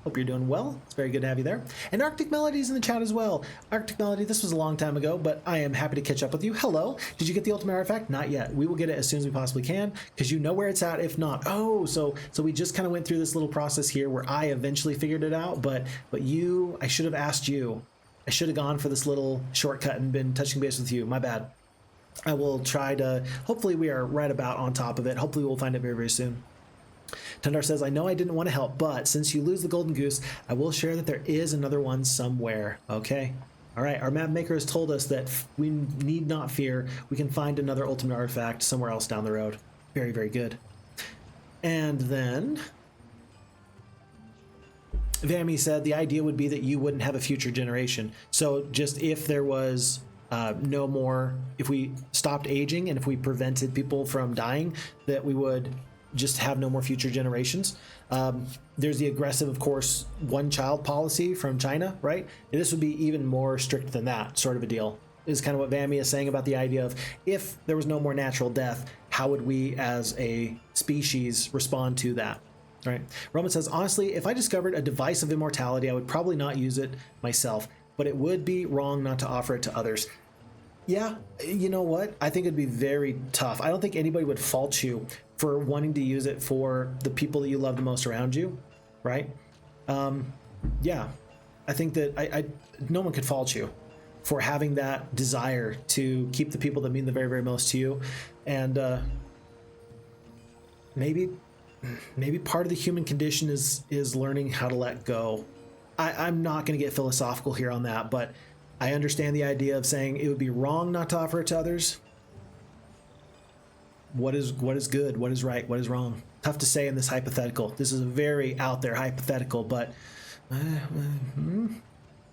S1: Hope you're doing well. It's very good to have you there. And Arctic Melody's in the chat as well. Arctic Melody, this was a long time ago, but I am happy to catch up with you. Hello. Did you get the ultimate artifact? Not yet. We will get it as soon as we possibly can, because you know where it's at if not. Oh, so we just kind of went through this little process here where I eventually figured it out, but you, I should have asked you. I should have gone for this little shortcut and been touching base with you. My bad. I will try to, hopefully we are right about on top of it. Hopefully we'll find it very, very soon. Tundar says, I know I didn't want to help, but since you lose the golden goose, I will share that there is another one somewhere. Okay. All right. Our map maker has told us that we need not fear. We can find another ultimate artifact somewhere else down the road. Very, very good. And then Vami said the idea would be that you wouldn't have a future generation. So just if there was no more, if we stopped aging and if we prevented people from dying, that we would just have no more future generations. There's the aggressive, of course, one-child policy from China, right? And this would be even more strict than that sort of a deal. Is kind of what Vami is saying about the idea of, if there was no more natural death, how would we as a species respond to that? Right. Roman says, honestly, if I discovered a device of immortality, I would probably not use it myself, but it would be wrong not to offer it to others. Yeah, you know what? I think it'd be very tough. I don't think anybody would fault you for wanting to use it for the people that you love the most around you, right? Yeah, I think that no one could fault you for having that desire to keep the people that mean the very, very most to you. And maybe part of the human condition is learning how to let go. I'm not going to get philosophical here on that, but I understand the idea of saying it would be wrong not to offer it to others. What is good? What is right? What is wrong? Tough to say in this hypothetical. This is a very out there hypothetical, but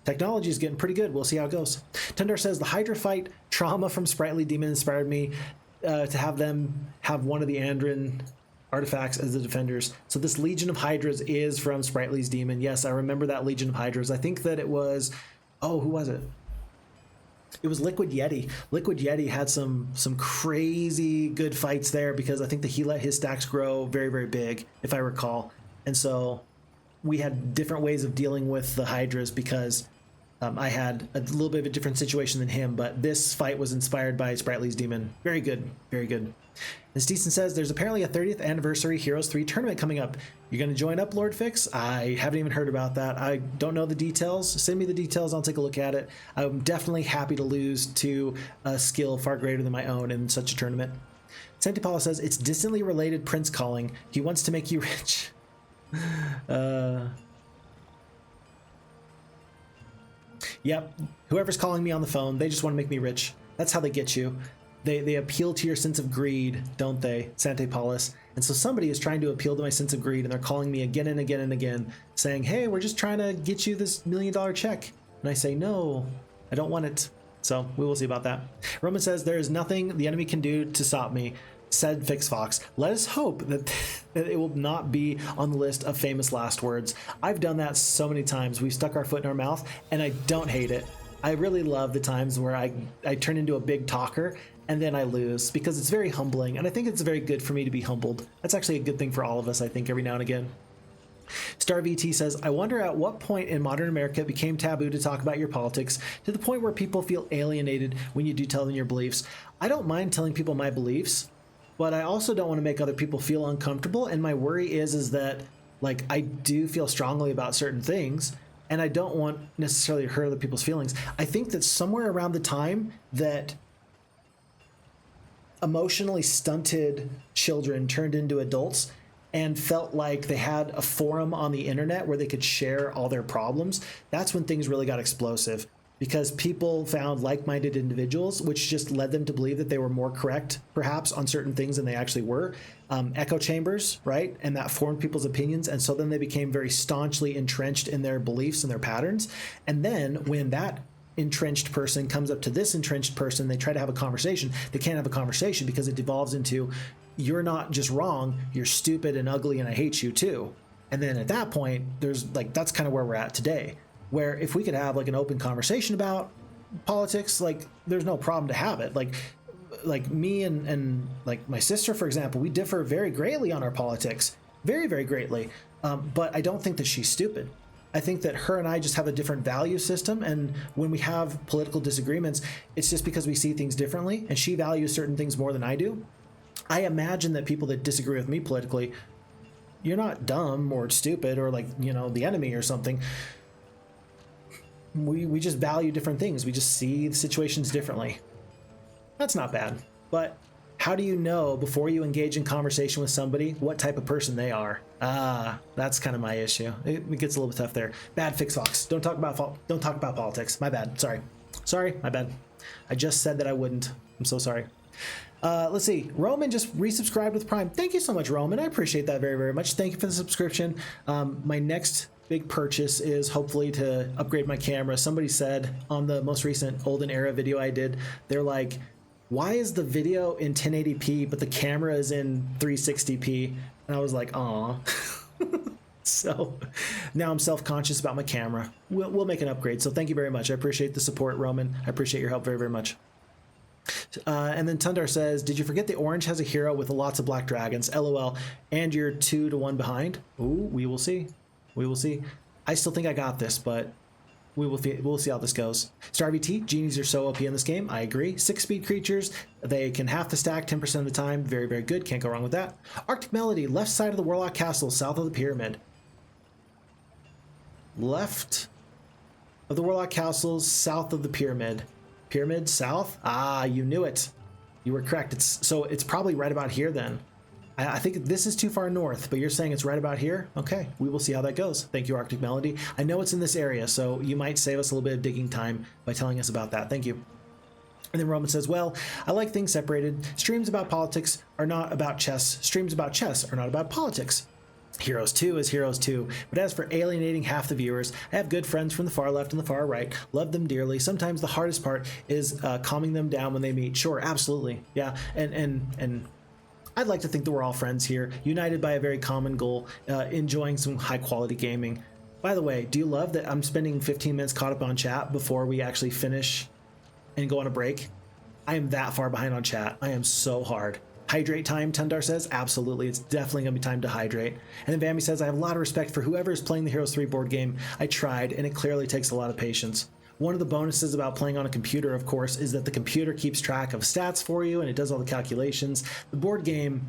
S1: technology is getting pretty good. We'll see how it goes. Tundar says, the Hydra fight trauma from Spritely Demon inspired me to have them have one of the Anduran artifacts as the defenders. So this Legion of Hydras is from Spritely's Demon. Yes, I remember that Legion of Hydras. I think that it was, who was it? It was Liquid Yeti. Liquid Yeti had some crazy good fights there, because I think that he let his stacks grow very, very big, if I recall. And so we had different ways of dealing with the Hydras, because I had a little bit of a different situation than him, but this fight was inspired by Spritely's Demon. Very good, very good. And Steeson says, there's apparently a 30th anniversary Heroes 3 tournament coming up. You're going to join up, Lord Fix? I haven't even heard about that. I don't know the details. Send me the details. I'll take a look at it. I'm definitely happy to lose to a skill far greater than my own in such a tournament. Santipala says, it's distantly related Prince calling. He wants to make you rich. Yep, whoever's calling me on the phone, they just want to make me rich. That's how they get you. They appeal to your sense of greed, don't they, Sante Paulus? And so somebody is trying to appeal to my sense of greed, and they're calling me again and again and again, saying, hey, we're just trying to get you this $1 million check. And I say, no, I don't want it. So we will see about that. Roman says, there is nothing the enemy can do to stop me, said Phixfox. Let us hope that it will not be on the list of famous last words. I've done that so many times. We've stuck our foot in our mouth, and I don't hate it. I really love the times where I turn into a big talker and then I lose, because it's very humbling, and I think it's very good for me to be humbled. That's actually a good thing for all of us, I think, every now and again. Star VT says, I wonder at what point in modern America it became taboo to talk about your politics, to the point where people feel alienated when you do tell them your beliefs. I don't mind telling people my beliefs, but I also don't want to make other people feel uncomfortable, and my worry is that, like, I do feel strongly about certain things, and I don't want necessarily to hurt other people's feelings. I think that somewhere around the time that emotionally stunted children turned into adults and felt like they had a forum on the internet where they could share all their problems, that's when things really got explosive, because people found like-minded individuals, which just led them to believe that they were more correct, perhaps, on certain things than they actually were. Echo chambers, right? And that formed people's opinions. And so then they became very staunchly entrenched in their beliefs and their patterns. And then when that entrenched person comes up to this entrenched person, they try to have a conversation. They can't have a conversation because it devolves into, you're not just wrong, you're stupid and ugly and I hate you too. And then at that point, there's like, that's kind of where we're at today, where if we could have like an open conversation about politics, like there's no problem to have it. Like me and like my sister, for example, we differ very greatly on our politics, very, very greatly. But I don't think that she's stupid. I think that her and I just have a different value system, and when we have political disagreements, it's just because we see things differently, and she values certain things more than I do. I imagine that people that disagree with me politically, you're not dumb or stupid or like, you know, the enemy or something. We just value different things. We just see the situations differently. That's not bad. But how do you know before you engage in conversation with somebody what type of person they are? That's kind of my issue. It gets a little bit tough there. Bad Phixfox. Don't talk about politics. My bad. Sorry, my bad. I just said that I wouldn't. I'm so sorry. Let's see. Roman just resubscribed with Prime. Thank you so much, Roman. I appreciate that very, very much. Thank you for the subscription. My next big purchase is hopefully to upgrade my camera. Somebody said on the most recent Olden Era video I did, they're like, why is the video in 1080p but the camera is in 360p? And I was like, aw. So now I'm self-conscious about my camera. We'll make an upgrade. So thank you very much. I appreciate the support, Roman. I appreciate your help very, very much. And then Tundar says, did you forget the orange has a hero with lots of black dragons? LOL. And you're 2 to 1 behind? Ooh, we will see. We will see. I still think I got this, but we'll see how this goes. Star VT, genies are so OP in this game. I agree. 6-speed creatures. They can half the stack 10% of the time. Very, very good. Can't go wrong with that. Arctic Melody, left side of the Warlock Castle, south of the pyramid. Left of the Warlock Castle, south of the pyramid. Pyramid, south? Ah, you knew it. You were correct. So it's probably right about here then. I think this is too far north, but you're saying it's right about here? Okay, we will see how that goes. Thank you, Arctic Melody. I know it's in this area, so you might save us a little bit of digging time by telling us about that. Thank you. And then Roman says, well, I like things separated. Streams about politics are not about chess. Streams about chess are not about politics. Heroes 2 is Heroes 2, but as for alienating half the viewers, I have good friends from the far left and the far right, love them dearly. Sometimes the hardest part is calming them down when they meet. Sure, absolutely. Yeah, and I'd like to think that we're all friends here, united by a very common goal, enjoying some high quality gaming. By the way, do you love that I'm spending 15 minutes caught up on chat before we actually finish and go on a break? I am that far behind on chat. I am so hard. Hydrate time, Tundar says. Absolutely, it's definitely gonna be time to hydrate. And then Vammy says, I have a lot of respect for whoever is playing the Heroes 3 board game. I tried, and it clearly takes a lot of patience. One of the bonuses about playing on a computer, of course, is that the computer keeps track of stats for you and it does all the calculations. The board game,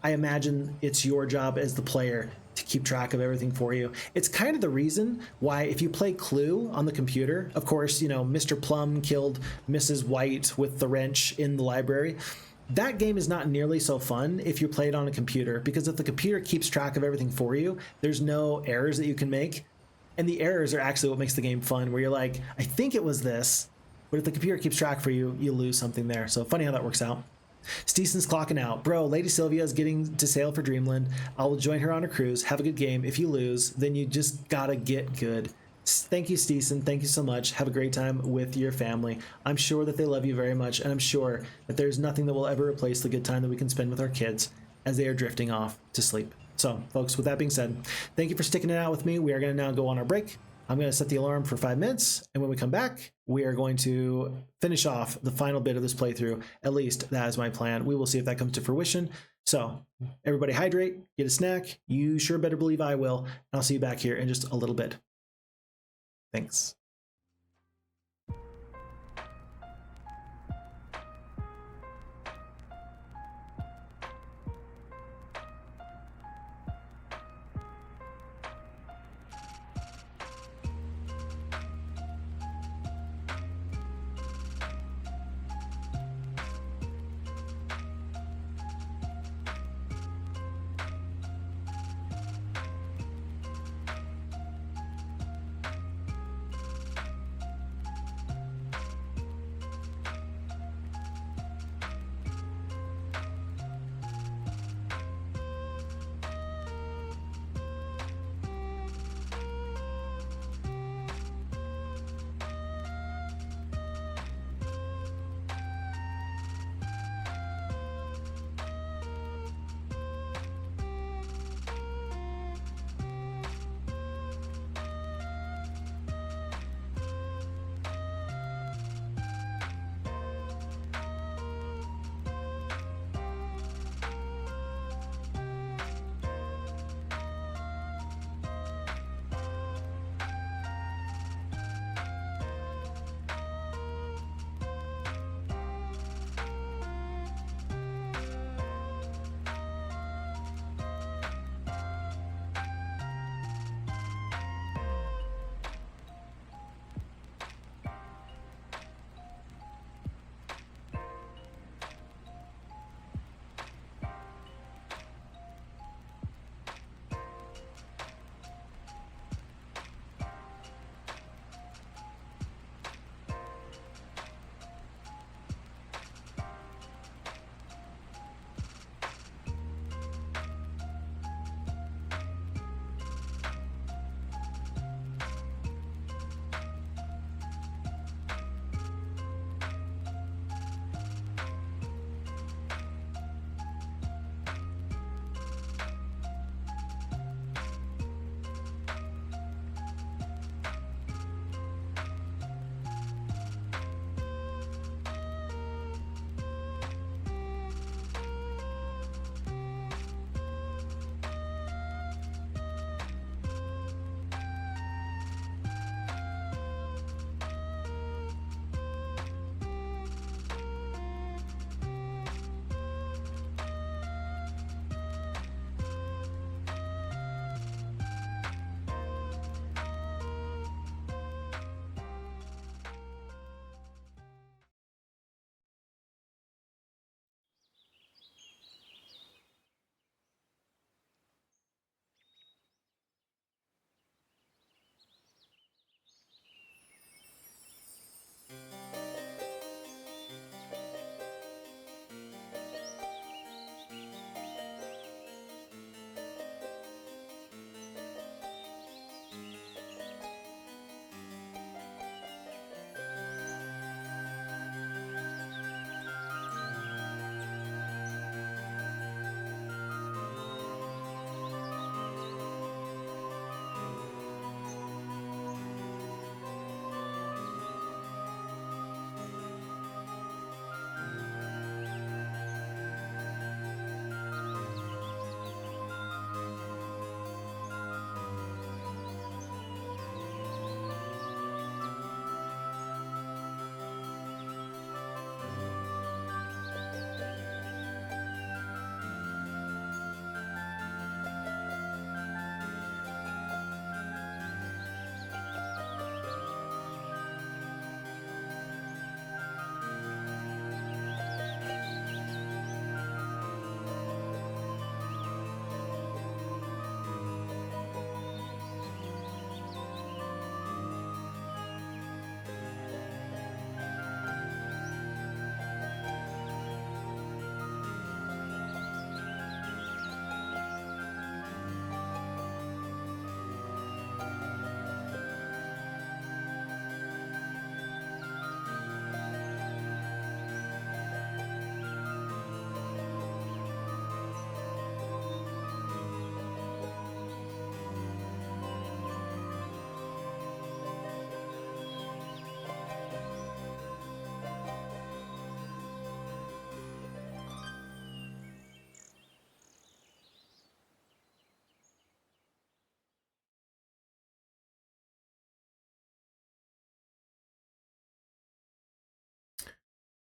S1: I imagine it's your job as the player to keep track of everything for you. It's kind of the reason why if you play Clue on the computer, of course, you know, Mr. Plum killed Mrs. White with the wrench in the library. That game is not nearly so fun if you play it on a computer, because if the computer keeps track of everything for you, there's no errors that you can make. And the errors are actually what makes the game fun, where you're like, I think it was this, but if the computer keeps track for you, you lose something there. So funny how that works out. Steeson's clocking out. Bro, Lady Sylvia is getting to sail for Dreamland. I will join her on her cruise. Have a good game. If you lose, then you just gotta get good. Thank you, Steeson. Thank you so much. Have a great time with your family. I'm sure that they love you very much, and I'm sure that there's nothing that will ever replace the good time that we can spend with our kids as they are drifting off to sleep. So, folks, with that being said, thank you for sticking it out with me. We are going to now go on our break. I'm going to set the alarm for 5 minutes, and when we come back, we are going to finish off the final bit of this playthrough. At least that is my plan. We will see if that comes to fruition. So, everybody hydrate, get a snack. You sure better believe I will, and I'll see you back here in just a little bit. Thanks.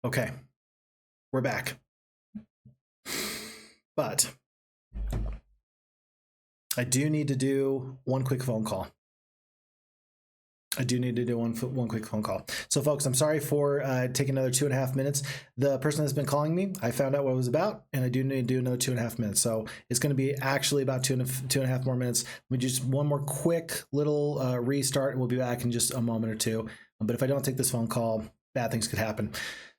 S1: Okay, we're back. But I do need to do one quick phone call. One quick phone call. So folks, I'm sorry for taking another 2.5 minutes. The person that's been calling me, I found out what it was about, and I do need to do another 2.5 minutes. So it's going to be actually about two and a half more minutes. Let me just one more quick little restart, and we'll be back in just a moment or two. But if I don't take this phone call, bad things could happen.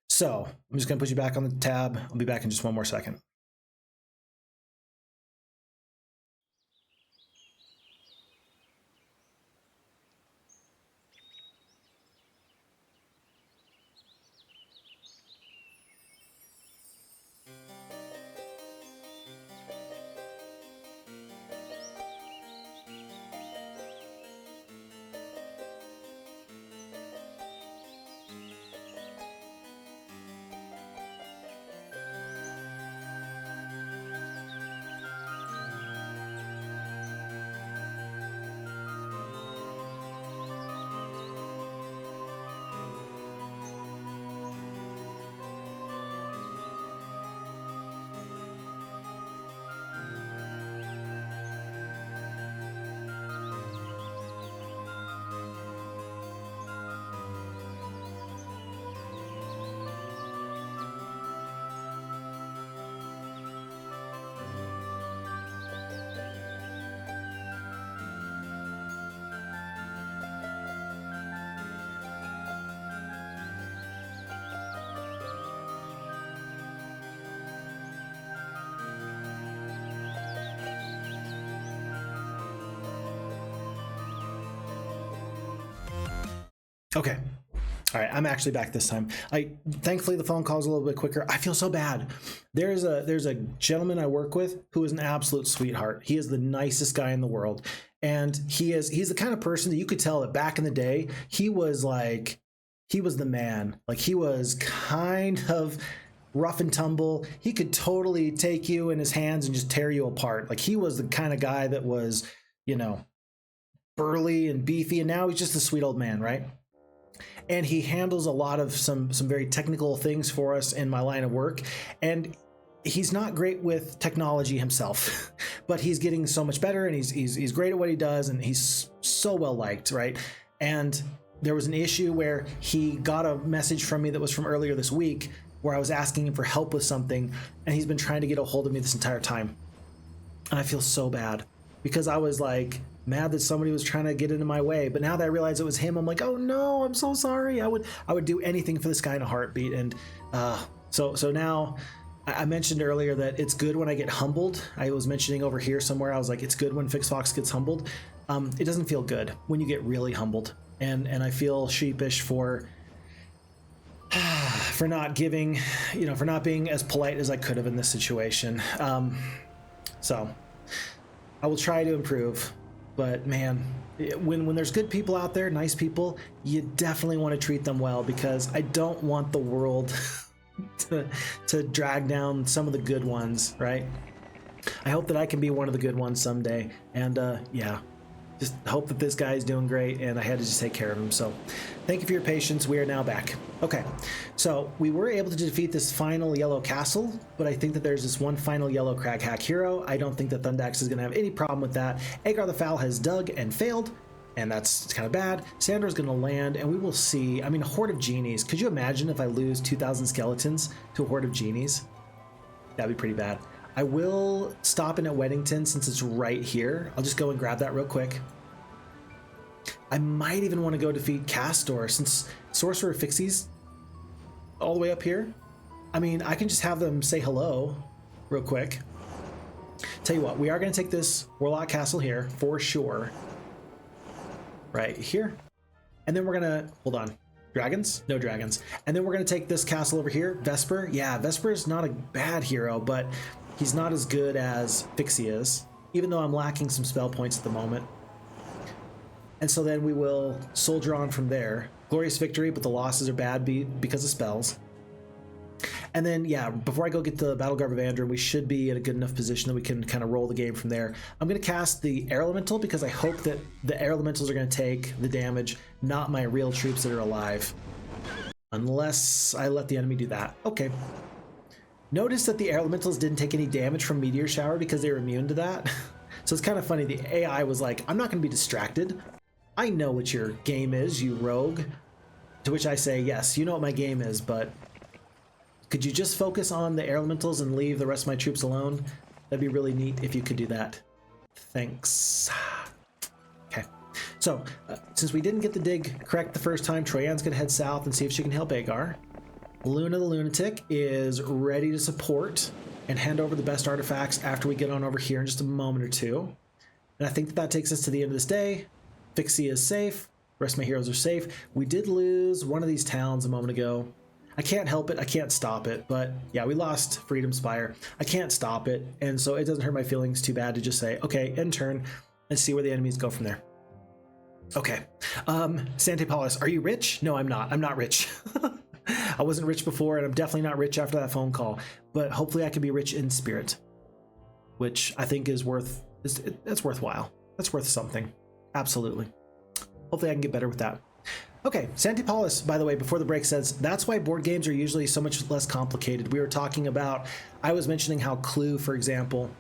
S1: So I'm just going to put you back on the tab. I'll be back in just one more second. Okay. All right, I'm actually back this time. Thankfully the phone call is a little bit quicker. I feel so bad. There's a gentleman I work with who is an absolute sweetheart. He is the nicest guy in the world, and he's the kind of person that you could tell that back in the day he was the man. Like, he was kind of rough and tumble. He could totally take you in his hands and just tear you apart. Like, he was the kind of guy that was, burly and beefy, and now he's just a sweet old man, right? And he handles a lot of some very technical things for us in my line of work. And he's not great with technology himself, but he's getting so much better, and he's great at what he does, and he's so well liked, right? And there was an issue where he got a message from me that was from earlier this week where I was asking him for help with something, and he's been trying to get a hold of me this entire time. And I feel so bad because I was like mad that somebody was trying to get into my way, but now that I realize it was him, I'm like, oh no, I'm so sorry. I would do anything for this guy in a heartbeat. And so now I mentioned earlier that it's good when I get humbled. I was mentioning over here somewhere, I was like, it's good when Phixfox gets humbled. It doesn't feel good when you get really humbled, and I feel sheepish for not giving, for not being as polite as I could have in this situation. So I will try to improve. But man, when there's good people out there, nice people, you definitely want to treat them well, because I don't want the world to drag down some of the good ones, right? I hope that I can be one of the good ones someday. And yeah, just hope that this guy is doing great, and I had to just take care of him. So thank you for your patience. We are now back. Okay, so we were able to defeat this final yellow castle, but I think that there's this one final yellow crag hack hero. I don't think that Thundax is going to have any problem with that. Agar the Foul has dug and failed, and it's kind of bad. Sandro's going to land, and we will see. I mean, a horde of genies. Could you imagine if I lose 2,000 skeletons to a horde of genies? That'd be pretty bad. I will stop in at Weddington since it's right here. I'll just go and grab that real quick. I might even want to go defeat Kastore, since Sorcerer Phixxy's all the way up here. I mean, I can just have them say hello real quick. Tell you what, we are going to take this Warlock Castle here for sure. Right here. And then we're going to, hold on. Dragons? No dragons. And then we're going to take this castle over here. Vesper. Yeah, Vesper is not a bad hero, but he's not as good as Phixxy is, even though I'm lacking some spell points at the moment. And so then we will soldier on from there. Glorious victory, but the losses are bad because of spells. And then, yeah, before I go get the Battle Garb of Anduran, we should be in a good enough position that we can kind of roll the game from there. I'm going to cast the Air Elemental because I hope that the Air Elementals are going to take the damage, not my real troops that are alive. Unless I let the enemy do that. Okay. Notice that the elementals didn't take any damage from Meteor Shower because they were immune to that. So it's kind of funny. The AI was like, I'm not going to be distracted. I know what your game is, you rogue. To which I say, yes, you know what my game is, but could you just focus on the air elementals and leave the rest of my troops alone? That'd be really neat if you could do that. Thanks. Okay. So, since we didn't get the dig correct the first time, Troyan's going to head south and see if she can help Agar. Luna the Lunatic is ready to support and hand over the best artifacts after we get on over here in just a moment or two. And I think that takes us to the end of this day. Phixxy is safe. The rest of my heroes are safe. We did lose one of these towns a moment ago. I can't help it. I can't stop it. But yeah, we lost Freedom Spire. I can't stop it. And so it doesn't hurt my feelings too bad to just say, okay, end turn and see where the enemies go from there. Okay. Santepalis, are you rich? No, I'm not. I'm not rich. I wasn't rich before, and I'm definitely not rich after that phone call. But hopefully I can be rich in spirit, which I think is that's worthwhile. That's worth something. Absolutely. Hopefully I can get better with that. Okay, Santepalis, by the way, before the break says, that's why board games are usually so much less complicated. We were talking about, I was mentioning how Clue, for example,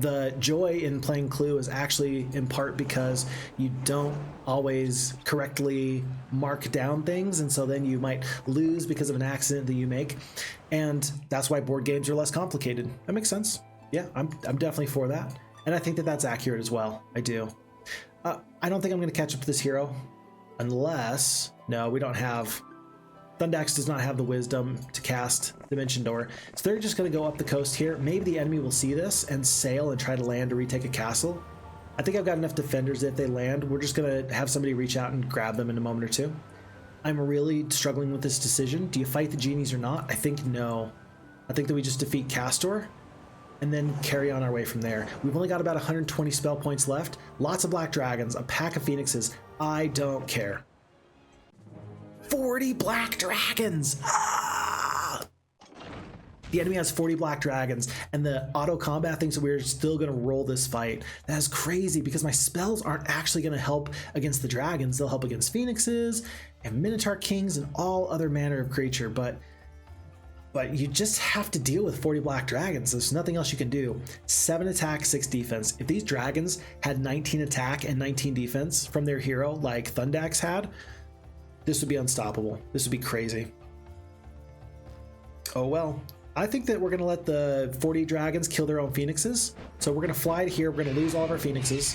S1: the joy in playing Clue is actually in part because you don't always correctly mark down things, and so then you might lose because of an accident that you make, and that's why board games are less complicated. That makes sense. Yeah, I'm definitely for that, and I think that that's accurate as well. I do. I don't think I'm going to catch up to this hero. Unless, no, we don't have, Thundax does not have the wisdom to cast Dimension Door. So they're just going to go up the coast here. Maybe the enemy will see this and sail and try to land to retake a castle. I think I've got enough defenders that if they land, we're just going to have somebody reach out and grab them in a moment or two. I'm really struggling with this decision. Do you fight the genies or not? I think no. I think that we just defeat Kastore and then carry on our way from there. We've only got about 120 spell points left. Lots of black dragons, a pack of phoenixes. I don't care. 40 black dragons! Ah! The enemy has 40 black dragons, and the auto combat thinks that we're still gonna roll this fight. That is crazy because my spells aren't actually gonna help against the dragons. They'll help against phoenixes and minotaur kings and all other manner of creature, but you just have to deal with 40 black dragons. There's nothing else you can do. 7 attack, 6 defense. If these dragons had 19 attack and 19 defense from their hero like Thundax had, this would be unstoppable. This would be crazy. Oh well. I think that we're going to let the 40 dragons kill their own phoenixes. So we're going to fly to here. We're going to lose all of our phoenixes.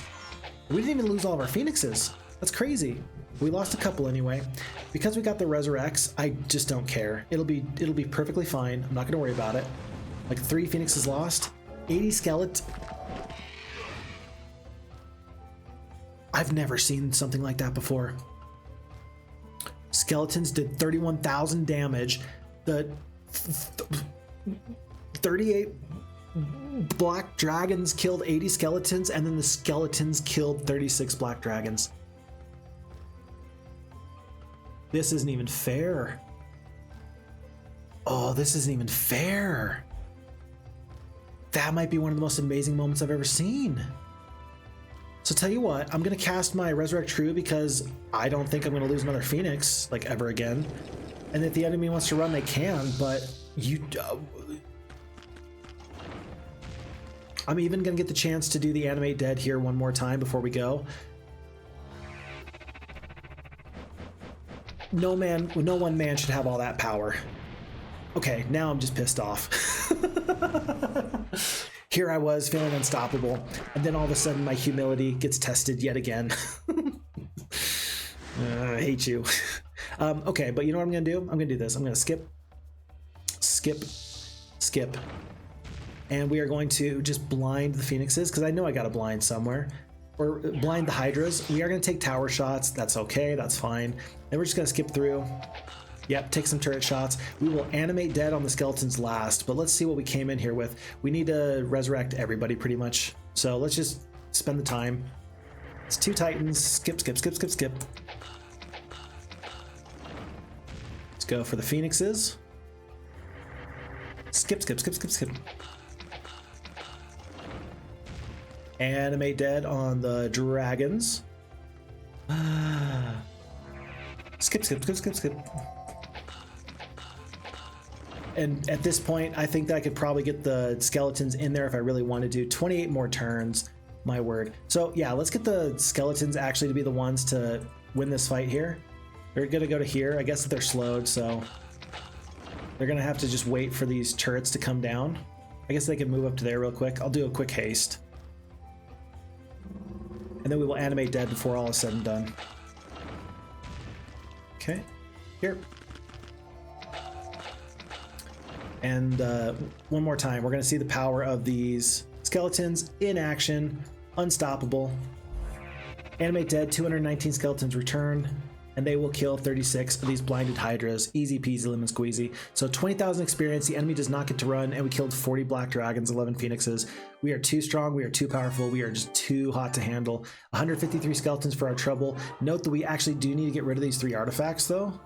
S1: We didn't even lose all of our phoenixes. That's crazy. We lost a couple anyway. Because we got the resurrects, I just don't care. It'll be perfectly fine. I'm not going to worry about it. Like 3 phoenixes lost, 80 skeletons. I've never seen something like that before. Skeletons did 31,000 damage. The 38 black dragons killed 80 skeletons, and then the skeletons killed 36 black dragons. This isn't even fair. Oh, this isn't even fair. That might be one of the most amazing moments I've ever seen. So tell you what, I'm gonna cast my Resurrect True because I don't think I'm gonna lose another Phoenix like ever again. And if the enemy wants to run, they can, but I'm even gonna get the chance to do the Animate Dead here one more time before we go. No one man should have all that power. Okay, now I'm just pissed off. Here I was feeling unstoppable, and then all of a sudden my humility gets tested yet again. I hate you. Okay, but you know what I'm gonna do? I'm gonna do this. I'm gonna skip, and we are going to just blind the phoenixes, because I know I got a blind somewhere. Or blind the hydras. We are going to take tower shots. That's okay. That's fine. Then we're just going to skip through. Yep, take some turret shots. We will animate dead on the skeletons last, but let's see what we came in here with. We need to resurrect everybody pretty much. So let's just spend the time. It's 2 titans. Skip. Let's go for the phoenixes. Skip. Animate dead on the dragons. Skip. And at this point, I think that I could probably get the skeletons in there if I really wanted to. 28 more turns, my word. So yeah, let's get the skeletons actually to be the ones to win this fight here. They're gonna go to here. I guess they're slowed, so they're gonna have to just wait for these turrets to come down. I guess they can move up to there real quick. I'll do a quick haste. And then we will animate dead before all is said and done. Okay, here. And one more time, we're gonna see the power of these skeletons in action, unstoppable. Animate dead, 219 skeletons return, and they will kill 36 of these blinded hydras. Easy peasy lemon squeezy. So 20,000 experience, the enemy does not get to run, and we killed 40 black dragons, 11 phoenixes. We are too strong, we are too powerful, we are just too hot to handle. 153 skeletons for our trouble. Note that we actually do need to get rid of these 3 artifacts though.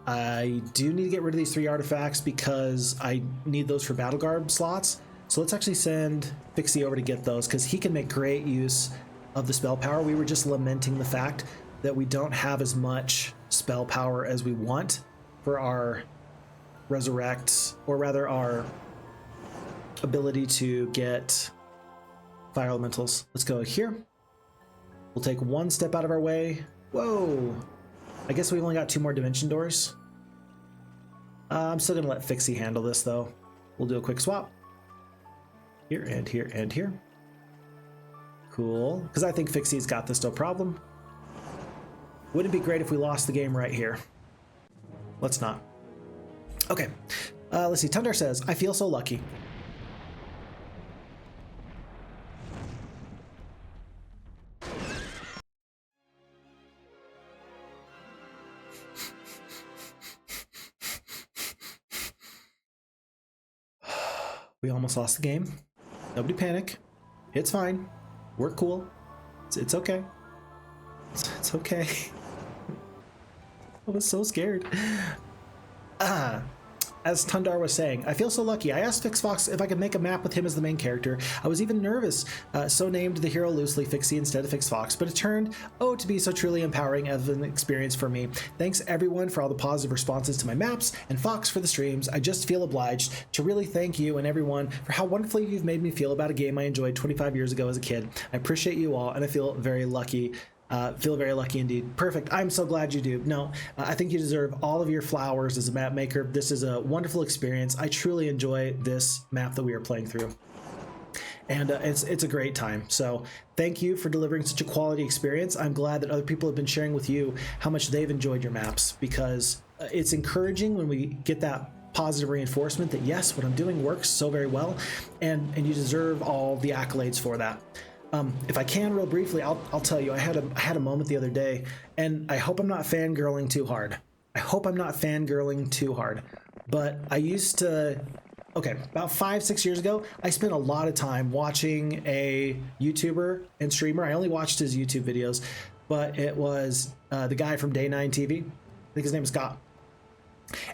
S1: I do need to get rid of these 3 artifacts because I need those for battle garb slots. So let's actually send Phixxy over to get those because he can make great use of the spell power. We were just lamenting the fact that we don't have as much spell power as we want for our resurrect, or rather our ability to get fire elementals. Let's go here. We'll take 1 step out of our way. Whoa. I guess we've only got 2 more dimension doors. I'm still gonna let Phixxy handle this though. We'll do a quick swap. Here and here and here. Cool, because I think Phixxy's got this no problem. Wouldn't it be great if we lost the game right here? Let's not. Okay, let's see. Tundar says, I feel so lucky. We almost lost the game. Nobody panic. It's fine. We're cool. It's okay. It's okay. I was so scared. As Tundar was saying, I feel so lucky. I asked Phixfox if I could make a map with him as the main character. I was even nervous, so named the hero loosely Phixxy instead of Phixfox, but it turned, oh, to be so truly empowering of an experience for me. Thanks everyone for all the positive responses to my maps, and Fox for the streams. I just feel obliged to really thank you and everyone for how wonderfully you've made me feel about a game I enjoyed 25 years ago as a kid. I appreciate you all, and I feel very lucky. Feel very lucky indeed. Perfect. I'm so glad you do. No, I think you deserve all of your flowers as a map maker. This is a wonderful experience. I truly enjoy this map that we are playing through. And it's a great time. So thank you for delivering such a quality experience. I'm glad that other people have been sharing with you how much they've enjoyed your maps, because it's encouraging when we get that positive reinforcement that yes, what I'm doing works so very well, and you deserve all the accolades for that. If I can, real briefly, I'll tell you, I had a moment the other day, and I hope I'm not fangirling too hard. But I used to, okay, about 5-6 years ago, I spent a lot of time watching a YouTuber and streamer. I only watched his YouTube videos, but it was the guy from Day 9 TV. I think his name is Scott.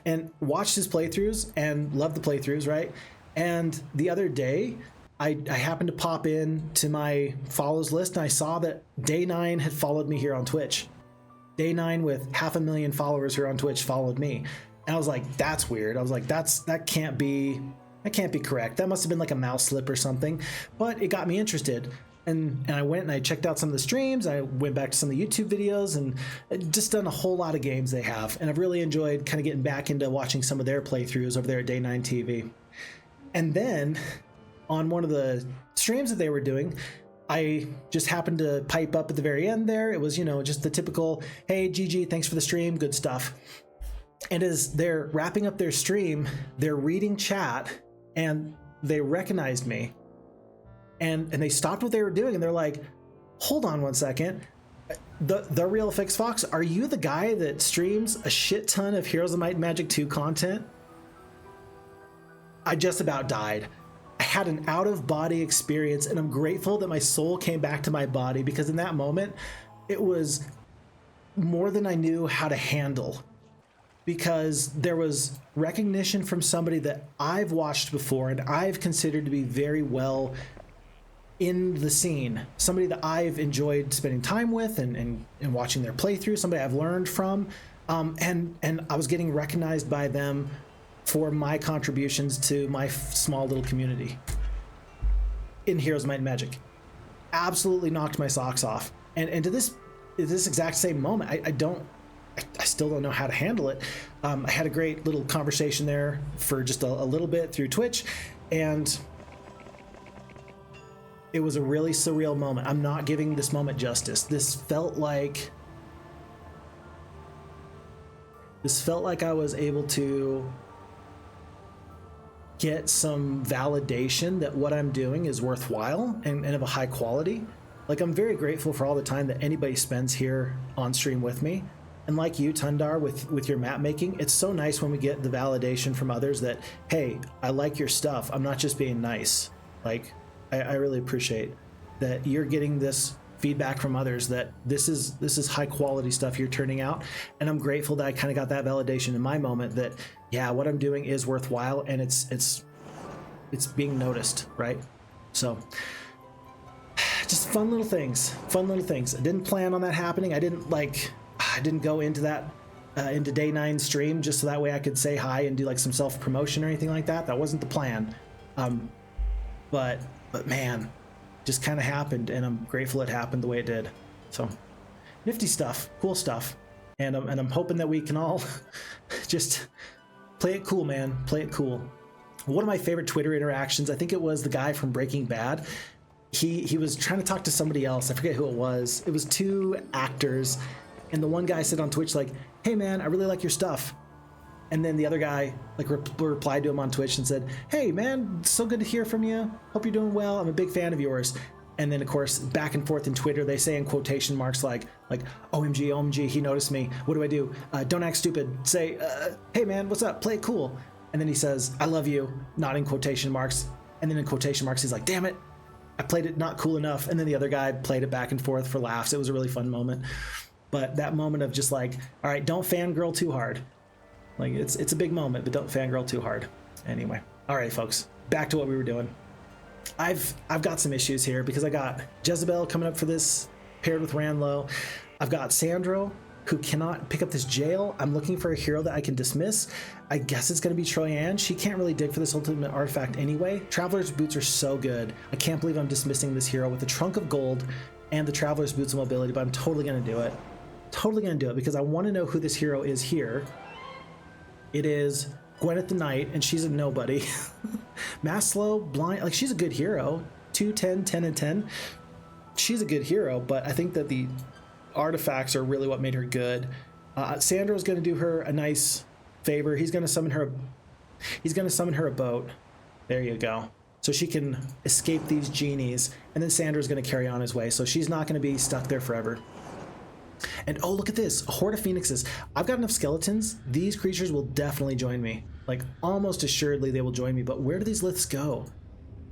S1: And watched his playthroughs and loved the playthroughs, right? And the other day, I happened to pop in to my follows list, and I saw that Day 9 had followed me here on Twitch. Day 9 with 500,000 followers here on Twitch followed me. And I was like, that's weird. I was like, that can't be correct. That must have been like a mouse slip or something. But it got me interested. And I went and I checked out some of the streams. I went back to some of the YouTube videos and just done a whole lot of games they have. And I've really enjoyed kind of getting back into watching some of their playthroughs over there at Day 9 TV. And then on one of the streams that they were doing, I just happened to pipe up at the very end there. It was, you know, just the typical, hey, GG, thanks for the stream, good stuff. And as they're wrapping up their stream, they're reading chat, and they recognized me. And they stopped what they were doing, and they're like, hold on one second. The real Phixfox, are you the guy that streams a shit ton of Heroes of Might and Magic 2 content? I just about died. I had an out-of-body experience, and I'm grateful that my soul came back to my body, because in that moment, it was more than I knew how to handle, because there was recognition from somebody that I've watched before and I've considered to be very well in the scene, somebody that I've enjoyed spending time with and watching their playthrough, somebody I've learned from, and I was getting recognized by them for my contributions to my small little community in Heroes Might and Magic. Absolutely knocked my socks off. And to this exact same moment, I still don't know how to handle it. I had a great little conversation there for just a little bit through Twitch, and it was a really surreal moment. I'm not giving this moment justice. This felt like I was able to get some validation that what I'm doing is worthwhile and of a high quality. Like, I'm very grateful for all the time that anybody spends here on stream with me. And like you, Tundar, with your map making, it's so nice when we get the validation from others that, hey, I like your stuff. I'm not just being nice. Like, I really appreciate that you're getting this feedback from others that this is high quality stuff you're turning out. And I'm grateful that I kind of got that validation in my moment that, yeah, what I'm doing is worthwhile and it's being noticed, right? So just fun little things. I didn't plan on that happening. I didn't go into that into day 9 stream just so that way I could say hi and do like some self promotion or anything like that. That wasn't the plan. But man, just kind of happened, and I'm grateful it happened the way it did. So nifty stuff, cool stuff, and I'm hoping that we can all just play it cool, man. Play it cool. One of my favorite Twitter interactions, I think it was the guy from Breaking Bad. He was trying to talk to somebody else. I forget who it was. It was 2 actors, and the one guy said on Twitch like, "Hey man, I really like your stuff." And then the other guy like replied to him on Twitch and said, "Hey man, so good to hear from you. Hope you're doing well. I'm a big fan of yours." And then of course, back and forth in Twitter, they say in quotation marks like OMG, he noticed me. What do I do? Don't act stupid. Say, "Hey man, what's up? Play it cool." And then he says, "I love you," not in quotation marks. And then in quotation marks, he's like, "Damn it, I played it not cool enough." And then the other guy played it back and forth for laughs. It was a really fun moment. But that moment of just like, all right, don't fangirl too hard. Like, it's a big moment, but don't fangirl too hard. Anyway, all right, folks, back to what we were doing. I've got some issues here because I got Jezebel coming up for this, paired with Ranlo. I've got Sandro, who cannot pick up this jail. I'm looking for a hero that I can dismiss. I guess it's going to be Troyanne. She can't really dig for this ultimate artifact anyway. Traveler's Boots are so good. I can't believe I'm dismissing this hero with the Trunk of Gold and the Traveler's Boots of Mobility, but I'm totally going to do it. Totally going to do it because I want to know who this hero is here. It is Gwyneth the Knight, and she's a nobody. Maslow, Blind, like, she's a good hero. 2, 10, 10, and 10. She's a good hero, but I think that the artifacts are really what made her good. Sandro's going to do her a nice favor. He's going to summon her a boat. There you go. So she can escape these genies, and then Sandro's going to carry on his way. So she's not going to be stuck there forever. And oh, look at this, a horde of phoenixes. I've got enough skeletons. These creatures will definitely join me. Like, almost assuredly they will join me. But where do these liths go?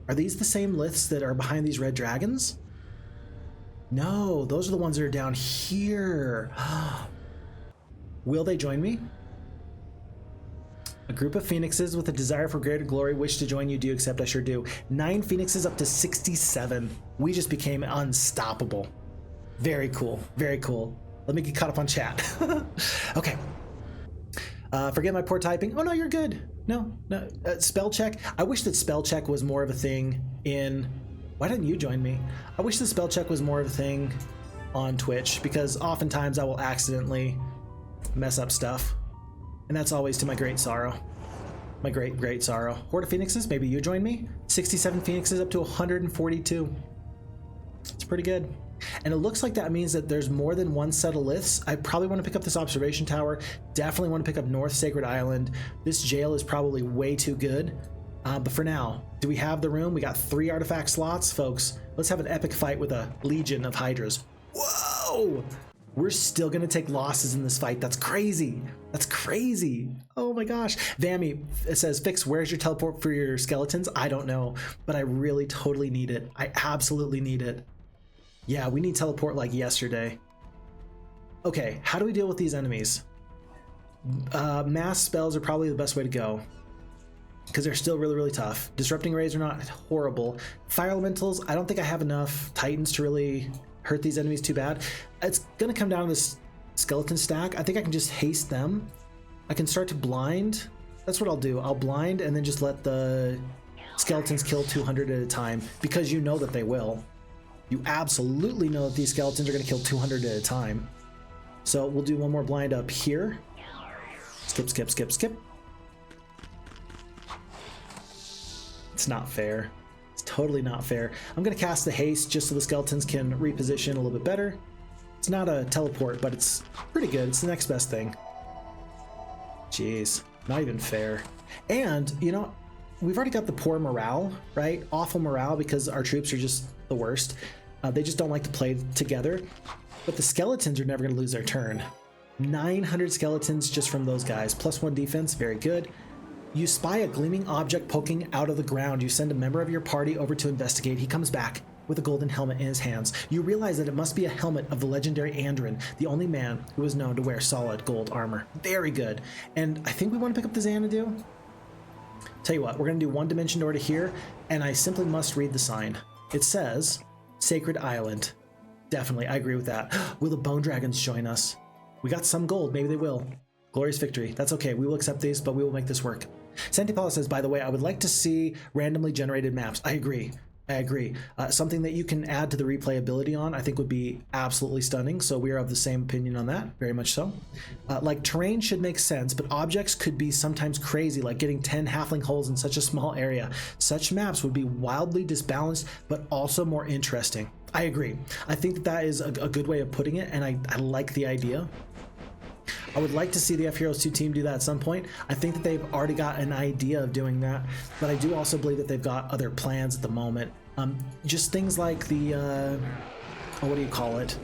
S1: Are these the same liths that are behind these red dragons? No, those are the ones that are down here. Will they join me? A group of phoenixes with a desire for greater glory wish to join you. Do you accept? I sure do. 9 phoenixes up to 67. We just became unstoppable. Very cool. Very cool. Let me get caught up on chat. Okay. Forget my poor typing. Oh, no, you're good. No. Spell check. I wish that spell check was more of a thing in... Why didn't you join me? I wish the spell check was more of a thing on Twitch, because oftentimes I will accidentally mess up stuff. And that's always to my great sorrow. My great sorrow. Horde of Phoenixes, maybe you join me? 67 Phoenixes up to 142. It's pretty good. And it looks like that means that there's more than one set of liths. I probably want to pick up this observation tower. Definitely want to pick up North Sacred Island. This jail is probably way too good. But for now, do we have the room? We got 3 artifact slots, folks. Let's have an epic fight with a legion of hydras. Whoa! We're still going to take losses in this fight. That's crazy. That's crazy. Oh my gosh. Vammy, it says, Fix, where's your teleport for your skeletons? I don't know, but I really totally need it. I absolutely need it. Yeah, we need teleport like yesterday. Okay, how do we deal with these enemies? Mass spells are probably the best way to go, because they're still really tough. Disrupting rays are not horrible. Fire elementals, I don't think I have enough titans to really hurt these enemies too bad. It's gonna come down to this skeleton stack. I think I can just haste them. I can start to blind. That's what I'll do. I'll blind and then just let the skeletons kill 200 at a time, because you know that they will. You absolutely know that these skeletons are going to kill 200 at a time. So we'll do one more blind up here. Skip, skip, skip, skip. It's not fair. It's totally not fair. I'm going to cast the haste just so the skeletons can reposition a little bit better. It's not a teleport, but it's pretty good. It's the next best thing. Jeez, not even fair. And, you know, we've already got the poor morale, right? Awful morale because our troops are just the worst. They just don't like to play together. But the skeletons are never going to lose their turn. 900 skeletons just from those guys. +1 defense, very good. You spy a gleaming object poking out of the ground. You send a member of your party over to investigate. He comes back with a golden helmet in his hands. You realize that it must be a helmet of the legendary Anduran, the only man who is known to wear solid gold armor. Very good. And I think we want to pick up the Xanadu. Tell you what, we're going to do 1 dimension door to here, and I simply must read the sign. It says, Sacred Island. Definitely, I agree with that. Will the Bone Dragons join us? We got some gold, maybe they will. Glorious victory. That's okay, we will accept these, but we will make this work. Santipala says, by the way, I would like to see randomly generated maps. I agree. I agree. Something that you can add to the replayability on, I think would be absolutely stunning. So we are of the same opinion on that, very much so. Like terrain should make sense, but objects could be sometimes crazy, like getting 10 halfling holes in such a small area. Such maps would be wildly disbalanced, but also more interesting. I agree. I think that that is a good way of putting it, and I like the idea. I would like to see the FHeroes2 team do that at some point. I think that they've already got an idea of doing that, but I do also believe that they've got other plans at the moment. Just things like the, what do you call it?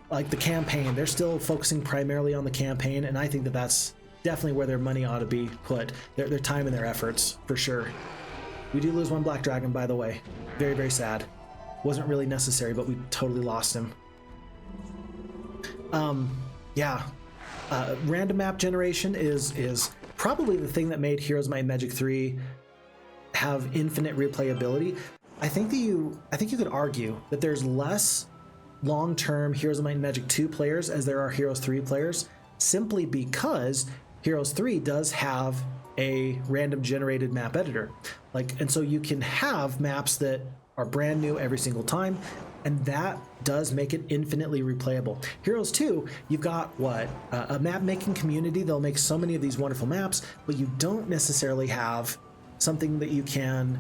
S1: Like the campaign. They're still focusing primarily on the campaign, and I think that that's definitely where their money ought to be put. Their time and their efforts, for sure. We do lose 1 black dragon, by the way. Very, very sad. Wasn't really necessary, but we totally lost him. Yeah. Random map generation is probably the thing that made Heroes of Might and Magic 3 have infinite replayability. I think you could argue that there's less long-term Heroes of Might and Magic 2 players as there are Heroes 3 players, simply because Heroes 3 does have a random generated map editor. And so you can have maps that are brand new every single time, and that does make it infinitely replayable. Heroes 2, you've got what? A map making community. They'll make so many of these wonderful maps, but you don't necessarily have something that you can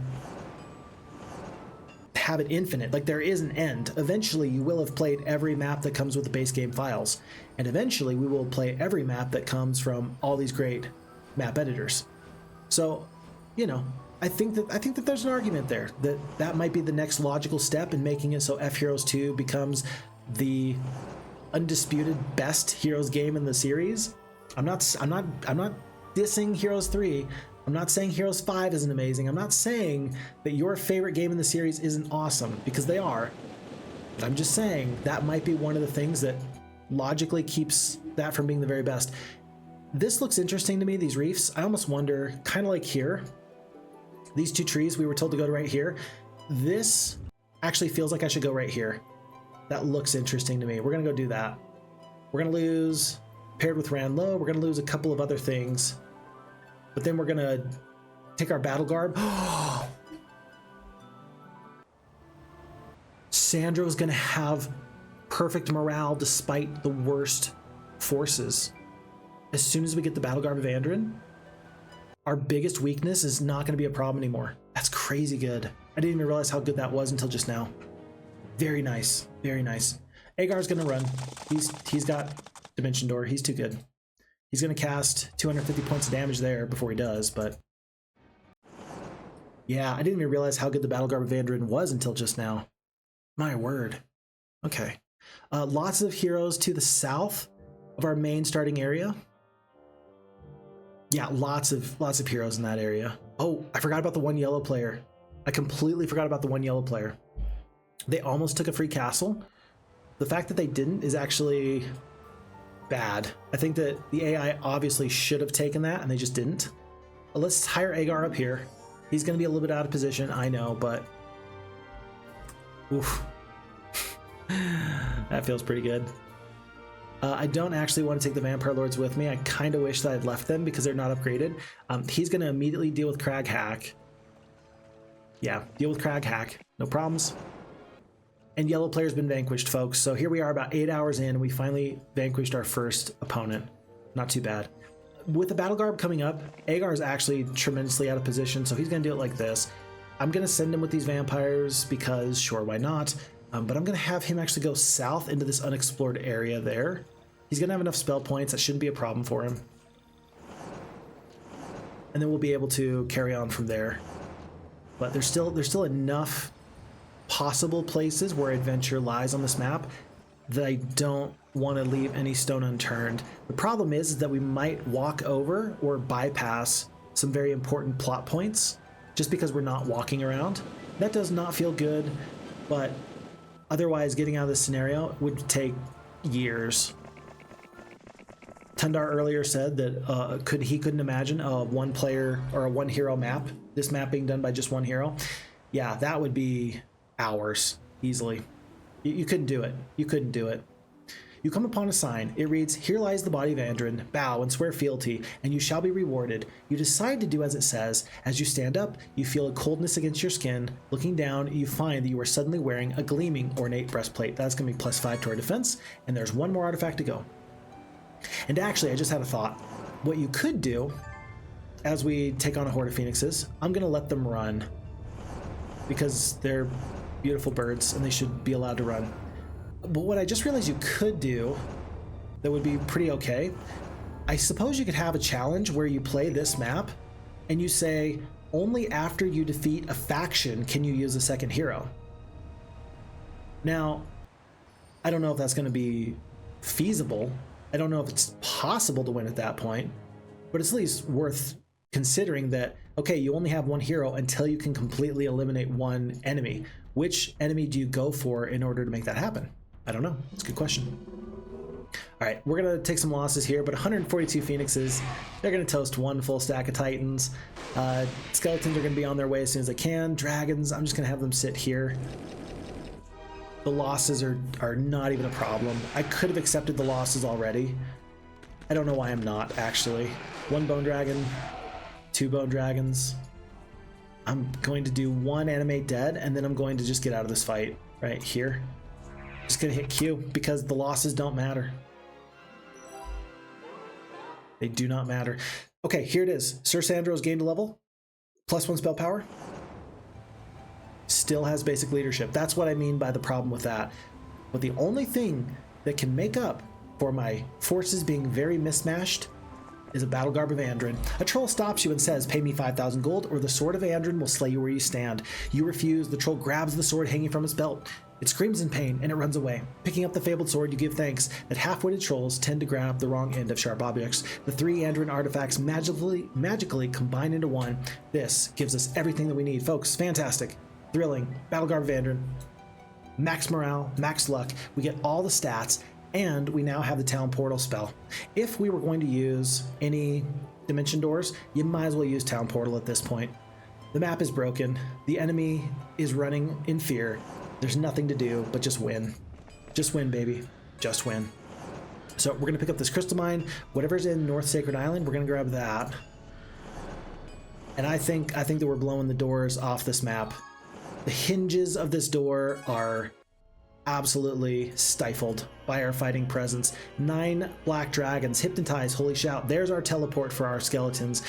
S1: have it infinite. Like, there is an end. Eventually you will have played every map that comes with the base game files, and eventually we will play every map that comes from all these great map editors. So, you know, I think that there's an argument there that might be the next logical step in making it so FHeroes2 becomes the undisputed best Heroes game in the series. I'm not dissing Heroes 3. I'm not saying Heroes 5 isn't amazing. I'm not saying that your favorite game in the series isn't awesome, because they are. But I'm just saying that might be one of the things that logically keeps that from being the very best. This looks interesting to me, these reefs. I almost wonder, kind of like here, these 2 trees, we were told to go to right here. This actually feels like I should go right here. That looks interesting to me. We're gonna go do that. We're gonna lose, paired with Ranlow, we're gonna lose a couple of other things. But then we're gonna take our battle garb. Sandro's gonna have perfect morale despite the worst forces. As soon as we get the battle garb of Anduran, our biggest weakness is not going to be a problem anymore. That's crazy good. I didn't even realize how good that was until just now. Very nice. Very nice. Agar's going to run. He's got Dimension Door. He's too good. He's going to cast 250 points of damage there before he does, but... yeah, I didn't even realize how good the Battle Garb of Anduran was until just now. My word. Okay. Lots of heroes to the south of our main starting area. Yeah, lots of heroes in that area. Oh, I forgot about the 1 yellow player. I completely forgot about the 1 yellow player. They almost took a free castle. The fact that they didn't is actually bad. I think that the AI obviously should have taken that, and they just didn't. But let's hire Agar up here. He's going to be a little bit out of position, I know, but... oof. That feels pretty good. I don't actually want to take the Vampire Lords with me. I kind of wish that I'd left them because they're not upgraded. He's going to immediately deal with Crag Hack. Yeah, deal with Crag Hack. No problems. And yellow player's been vanquished, folks. So here we are about 8 hours in, and we finally vanquished our first opponent. Not too bad. With the Battle Garb coming up, Agar is actually tremendously out of position, so he's going to do it like this. I'm going to send him with these vampires because, sure, why not? But I'm going to have him actually go south into this unexplored area there. He's going to have enough spell points. That shouldn't be a problem for him. And then we'll be able to carry on from there. But there's still enough possible places where adventure lies on this map that I don't want to leave any stone unturned. The problem is that we might walk over or bypass some very important plot points just because we're not walking around. That does not feel good, but otherwise getting out of this scenario would take years. Tundar earlier said that he couldn't imagine a one player or a one hero map, this map being done by just one hero. Yeah, that would be hours easily. You couldn't do it. You couldn't do it. You come upon a sign. It reads, "Here lies the body of Anduran. Bow and swear fealty, and you shall be rewarded." You decide to do as it says. As you stand up, you feel a coldness against your skin. Looking down, you find that you are suddenly wearing a gleaming ornate breastplate. That's going to be +5 to our defense, and there's one more artifact to go. And actually, I just had a thought. What you could do, as we take on a horde of phoenixes, I'm going to let them run, because they're beautiful birds, and they should be allowed to run. But what I just realized you could do that would be pretty okay, I suppose you could have a challenge where you play this map and you say only after you defeat a faction can you use a second hero. Now, I don't know if that's going to be feasible. I don't know if it's possible to win at that point, but it's at least worth considering that, okay, you only have one hero until you can completely eliminate one enemy. Which enemy do you go for in order to make that happen? I don't know. It's a good question. All right, we're going to take some losses here, but 142 Phoenixes. They're going to toast one full stack of Titans. Skeletons are going to be on their way as soon as they can. Dragons, I'm just going to have them sit here. The losses are not even a problem. I could have accepted the losses already. I don't know why I'm not, actually. One Bone Dragon, 2 Bone Dragons. I'm going to do 1 Animate Dead, and then I'm going to just get out of this fight right here. Just gonna hit Q because the losses don't matter. They do not matter. Okay, here it is. Sir Sandro's gained a level, +1 spell power. Still has basic leadership. That's what I mean by the problem with that. But the only thing that can make up for my forces being very mismatched is a Battle Garb of Anduran. A troll stops you and says, "Pay me 5,000 gold or the sword of Anduran will slay you where you stand." You refuse. The troll grabs the sword hanging from his belt. It screams in pain and it runs away. Picking up the fabled sword, you give thanks that half-witted trolls tend to grab the wrong end of sharp objects. The 3 Anduran artifacts magically combine into one. This gives us everything that we need. Folks, fantastic. Thrilling. Battle Garb of Anduran. Max morale, max luck. We get all the stats, and we now have the Town Portal spell. If we were going to use any dimension doors, you might as well use Town Portal at this point. The map is broken. The enemy is running in fear. There's nothing to do but just win. Just win, baby. Just win. So we're going to pick up this crystal mine. Whatever's in North Sacred Island, we're going to grab that. And I think that we're blowing the doors off this map. The hinges of this door are absolutely stifled by our fighting presence. 9 black dragons, hypnotize, holy shout. There's our teleport for our skeletons.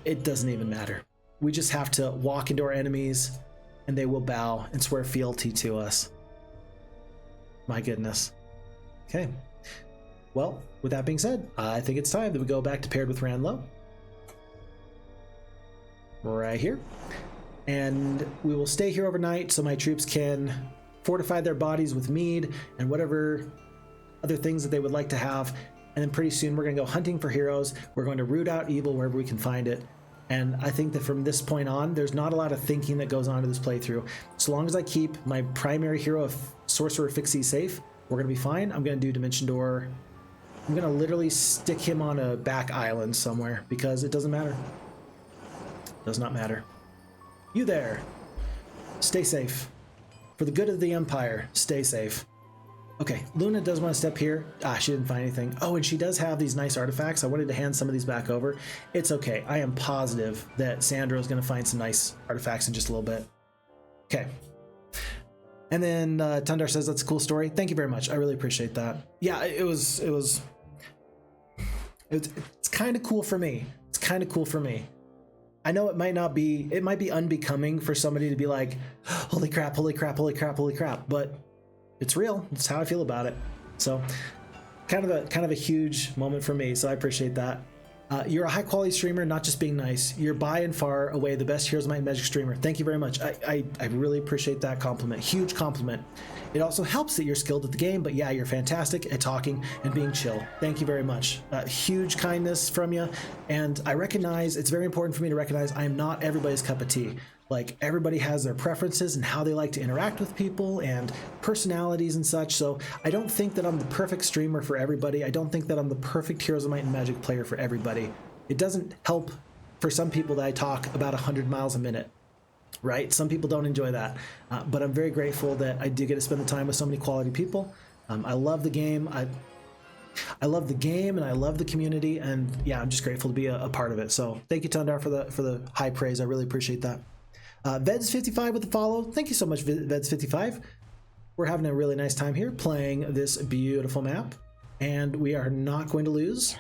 S1: It doesn't even matter. We just have to walk into our enemies and they will bow and swear fealty to us. My goodness. Okay. Well, with that being said, I think it's time that we go back to Paired with Ranlow. Right here. And we will stay here overnight so my troops can fortify their bodies with mead and whatever other things that they would like to have. And then pretty soon we're going to go hunting for heroes. We're going to root out evil wherever we can find it. And I think that from this point on, there's not a lot of thinking that goes on to this playthrough. So long as I keep my primary hero of Sorcerer Phixxy safe, we're going to be fine. I'm going to do Dimension Door. I'm going to literally stick him on a back island somewhere because it doesn't matter. Does not matter. You there. Stay safe. For the good of the Empire, stay safe. Okay, Luna does want to step here. Ah, she didn't find anything. Oh, and she does have these nice artifacts. I wanted to hand some of these back over. It's okay. I am positive that Sandro is going to find some nice artifacts in just a little bit. Okay. And then Tundar says that's a cool story. Thank you very much. I really appreciate that. Yeah, it's kind of cool for me. It's kind of cool for me. I know it might be unbecoming for somebody to be like, holy crap, holy crap, holy crap, holy crap, but it's real. It's how I feel about it. So kind of a huge moment for me. So I appreciate that. You're a high quality streamer, not just being nice. You're by and far away the best Heroes of Might and Magic streamer. Thank you very much. I really appreciate that compliment. Huge compliment. It also helps that you're skilled at the game, but yeah, you're fantastic at talking and being chill. Thank you very much. Huge kindness from you. And I recognize, it's very important for me to recognize I am not everybody's cup of tea. Like, everybody has their preferences and how they like to interact with people and personalities and such. So I don't think that I'm the perfect streamer for everybody. I don't think that I'm the perfect Heroes of Might and Magic player for everybody. It doesn't help for some people that I talk about 100 miles a minute, right? Some people don't enjoy that. But I'm very grateful that I do get to spend the time with so many quality people. I love the game. I love the game and I love the community. And yeah, I'm just grateful to be a part of it. So thank you, Tundar, for the high praise. I really appreciate that. Veds55 with the follow. Thank you so much, Veds55. We're having a really nice time here playing this beautiful map, and we are not going to lose.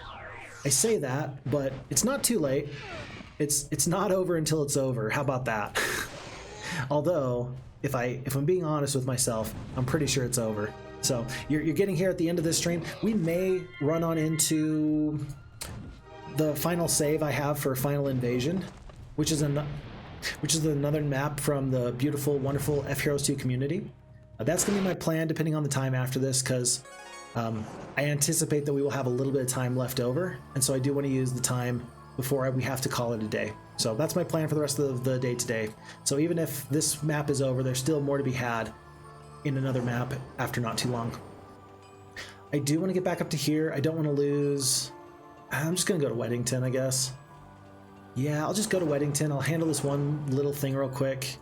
S1: I say that, but it's not too late. It's not over until it's over. How about that? Although, if I'm being honest with myself, I'm pretty sure it's over. So you're getting here at the end of this stream. We may run on into the final save I have for Final Invasion, which is another map from the beautiful, wonderful FHeroes2 community. That's going to be my plan depending on the time after this, because I anticipate that we will have a little bit of time left over, and so I do want to use the time before we have to call it a day. So that's my plan for the rest of the day today. So even if this map is over, there's still more to be had in another map after not too long. I do want to get back up to here. I don't want to lose. I'm just going to go to Weddington, I guess. Yeah, I'll just go to Weddington. I'll handle this one little thing real quick,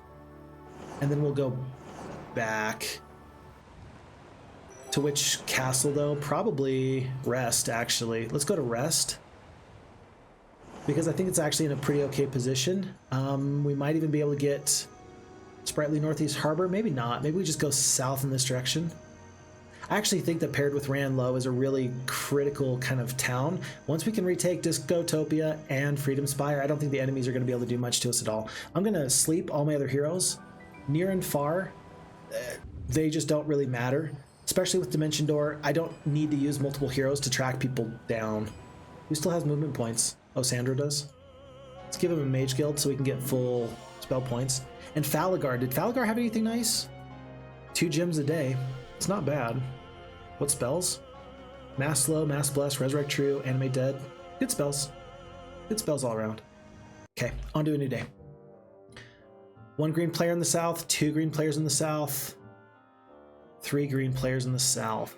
S1: and then we'll go back. To which castle, though? Probably Rest, actually. Let's go to Rest, because I think it's actually in a pretty okay position. We might even be able to get Spritely Northeast Harbor. Maybe not. Maybe we just go south in this direction. I actually think that paired with Ranlow is a really critical kind of town. Once we can retake Discotopia and Freedom Spire, I don't think the enemies are going to be able to do much to us at all. I'm going to sleep all my other heroes. Near and far, they just don't really matter. Especially with Dimension Door, I don't need to use multiple heroes to track people down. Who still has movement points? Oh, Sandro does? Let's give him a Mage Guild so we can get full spell points. And Falagar, did Falagar have anything nice? 2 gems a day. It's not bad. What spells? Mass Slow, Mass Bless, Resurrect True, Animate Dead. Good spells. Good spells all around. Okay, on to a new day. 1 green player in the south, 2 green players in the south, 3 green players in the south.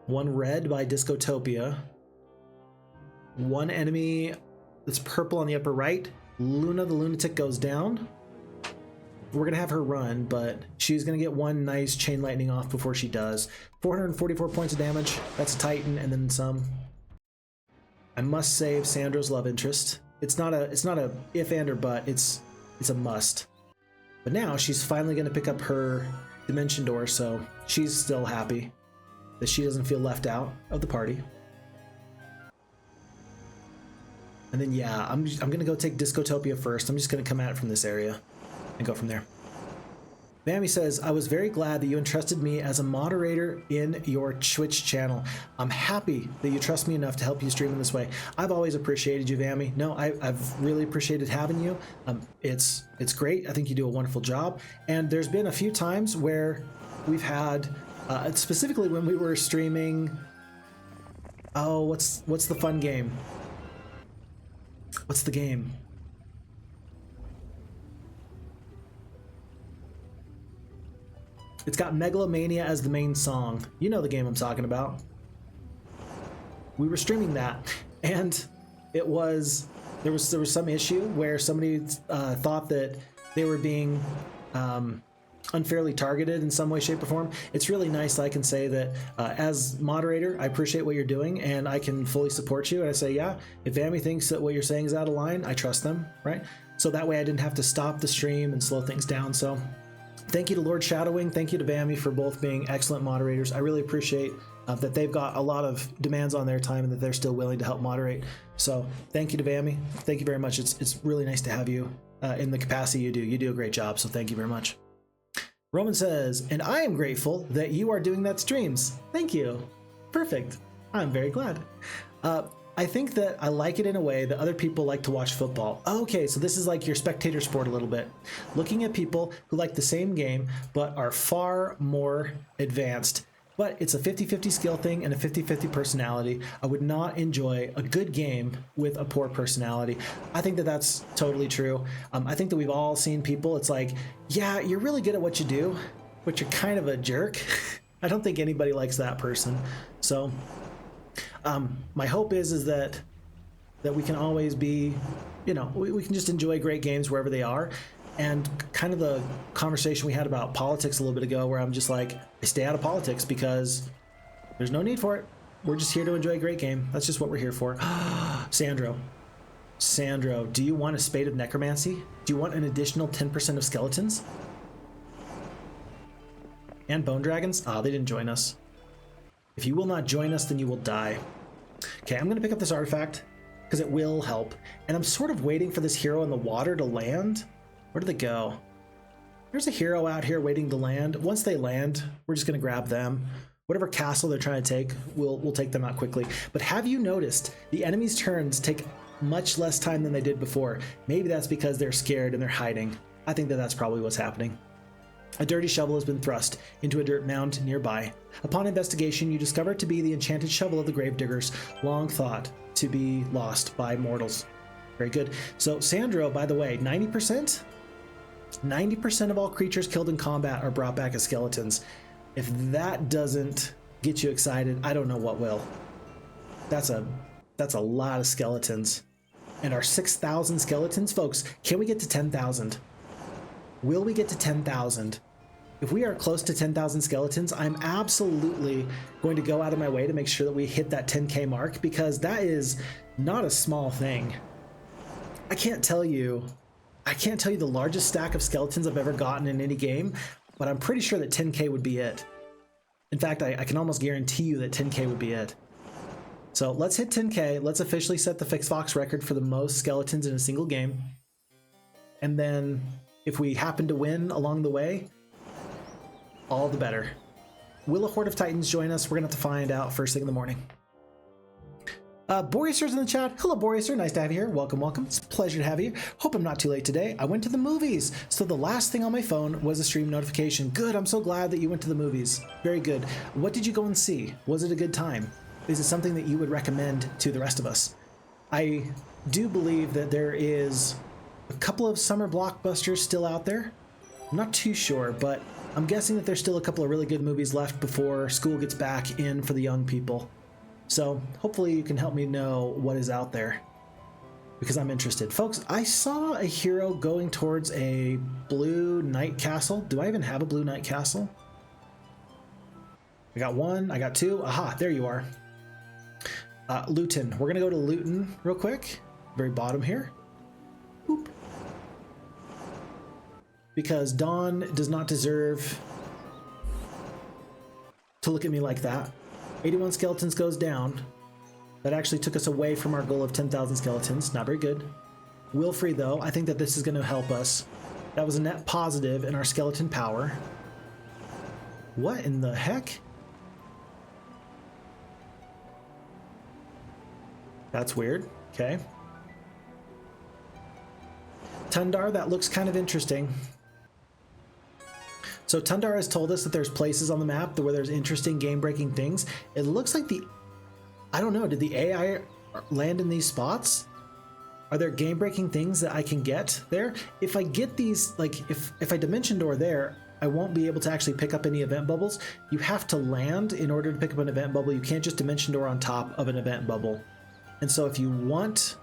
S1: 1 red by Discotopia. 1 enemy that's purple on the upper right. Luna the Lunatic goes down. We're going to have her run, but she's going to get 1 nice chain lightning off before she does. 444 points of damage. That's a Titan, and then some. I must save Sandro's love interest. It's not a if and or but. It's a must. But now she's finally going to pick up her Dimension Door, so she's still happy that she doesn't feel left out of the party. And then yeah, I'm going to go take Discotopia first. I'm just going to come at it from this area and go from there. Mammy says, I was very glad that you entrusted me as a moderator in your Twitch channel. I'm happy that you trust me enough to help you stream in this way. I've always appreciated you, Vammy. No, I've really appreciated having you. It's great. I think you do a wonderful job. And there's been a few times where we've had, specifically when we were streaming, oh, what's the fun game? What's the game? It's got Megalomania as the main song. You know the game I'm talking about. We were streaming that, and it was there was some issue where somebody thought that they were being unfairly targeted in some way, shape, or form, it's really nice that I can say that as moderator, I appreciate what you're doing and I can fully support you. And I say, yeah, if Amy thinks that what you're saying is out of line, I trust them, right? So that way I didn't have to stop the stream and slow things down. So thank you to Lord Shadowing. Thank you to Bammy for both being excellent moderators. I really appreciate that they've got a lot of demands on their time and that they're still willing to help moderate. So thank you to Bammy. Thank you very much. It's really nice to have you in the capacity you do. You do a great job. So thank you very much. Roman says, and I am grateful that you are doing that streams. Thank you. Perfect. I'm very glad. I think that I like it in a way that other people like to watch football. Okay, so this is like your spectator sport a little bit. Looking at people who like the same game, but are far more advanced. But it's a 50-50 skill thing and a 50-50 personality. I would not enjoy a good game with a poor personality. I think that that's totally true. I think that we've all seen people, it's like, yeah, you're really good at what you do, but you're kind of a jerk. I don't think anybody likes that person. So my hope is that we can always be, you know, we can just enjoy great games wherever they are. And kind of the conversation we had about politics a little bit ago, where I'm just like, I stay out of politics because there's no need for it. We're just here to enjoy a great game. That's just what we're here for. Sandro, do you want a spade of necromancy? Do you want an additional 10% of skeletons? And bone dragons? Ah, they didn't join us. If you will not join us, then you will die. Okay, I'm gonna pick up this artifact because it will help. And I'm sort of waiting for this hero in the water to land. Where did they go? There's a hero out here waiting to land. Once they land, we're just gonna grab them. Whatever castle they're trying to take, we'll take them out quickly. But have you noticed the enemy's turns take much less time than they did before? Maybe that's because they're scared and they're hiding. I think that that's probably what's happening. A dirty shovel has been thrust into a dirt mound nearby. Upon investigation, you discover it to be the enchanted shovel of the gravediggers, long thought to be lost by mortals. Very good. So Sandro, by the way, 90%? 90% of all creatures killed in combat are brought back as skeletons. If that doesn't get you excited, I don't know what will. That's a lot of skeletons. And our 6,000 skeletons, folks, can we get to 10,000? Will we get to 10,000? If we are close to 10,000 skeletons, I'm absolutely going to go out of my way to make sure that we hit that 10K mark, because that is not a small thing. I can't tell you the largest stack of skeletons I've ever gotten in any game, but I'm pretty sure that 10K would be it. In fact, I can almost guarantee you that 10K would be it. So let's hit 10K. Let's officially set the Phixfox record for the most skeletons in a single game. And then if we happen to win along the way, all the better. Will a Horde of Titans join us? We're gonna have to find out first thing in the morning. Boreaster's in the chat. Hello, Boreaster. Nice to have you here. Welcome, welcome. It's a pleasure to have you. Hope I'm not too late today. I went to the movies, so the last thing on my phone was a stream notification. Good. I'm so glad that you went to the movies. Very good. What did you go and see? Was it a good time? Is it something that you would recommend to the rest of us? I do believe that there is a couple of summer blockbusters still out there. I'm not too sure, but I'm guessing that there's still a couple of really good movies left before school gets back in for the young people. So hopefully you can help me know what is out there, because I'm interested. Folks, I saw a hero going towards a blue knight castle. Do I even have a blue knight castle? I got one, I got two. Aha, there you are. Luton. We're gonna go to Luton real quick. Very bottom here. Boop. Because Dawn does not deserve to look at me like that. 81 skeletons goes down. That actually took us away from our goal of 10,000 skeletons. Not very good. Wilfrey, though, I think that this is going to help us. That was a net positive in our skeleton power. What in the heck? That's weird. Okay. Tundar, that looks kind of interesting. So Tundar has told us that there's places on the map where there's interesting game-breaking things. It looks like I don't know, did the AI land in these spots? Are there game-breaking things that I can get there? If I get these, like, if I dimension door there, I won't be able to actually pick up any event bubbles. You have to land in order to pick up an event bubble. You can't just dimension door on top of an event bubble. And so if you want,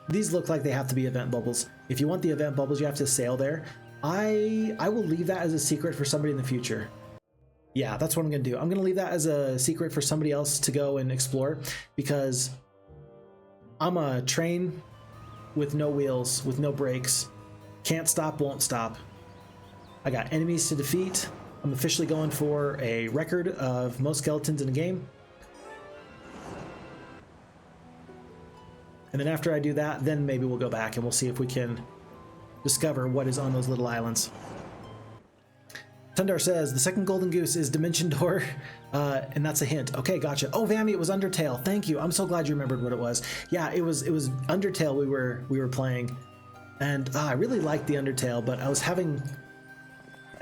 S1: these look like they have to be event bubbles. If you want the event bubbles, you have to sail there. I will leave that as a secret for somebody in the future. Yeah, that's what I'm gonna do. I'm gonna leave that as a secret for somebody else to go and explore, because I'm a train with no wheels, with no brakes. Can't stop, won't stop. I got enemies to defeat. I'm officially going for a record of most skeletons in a game. And then after I do that, then maybe we'll go back and we'll see if we can discover what is on those little islands. Tundar says, the second golden goose is Dimension Door, and that's a hint. Okay, gotcha. Oh, Vammy, it was Undertale. Thank you. I'm so glad you remembered what it was. Yeah, it was Undertale we were playing, and I really liked the Undertale, but I was having...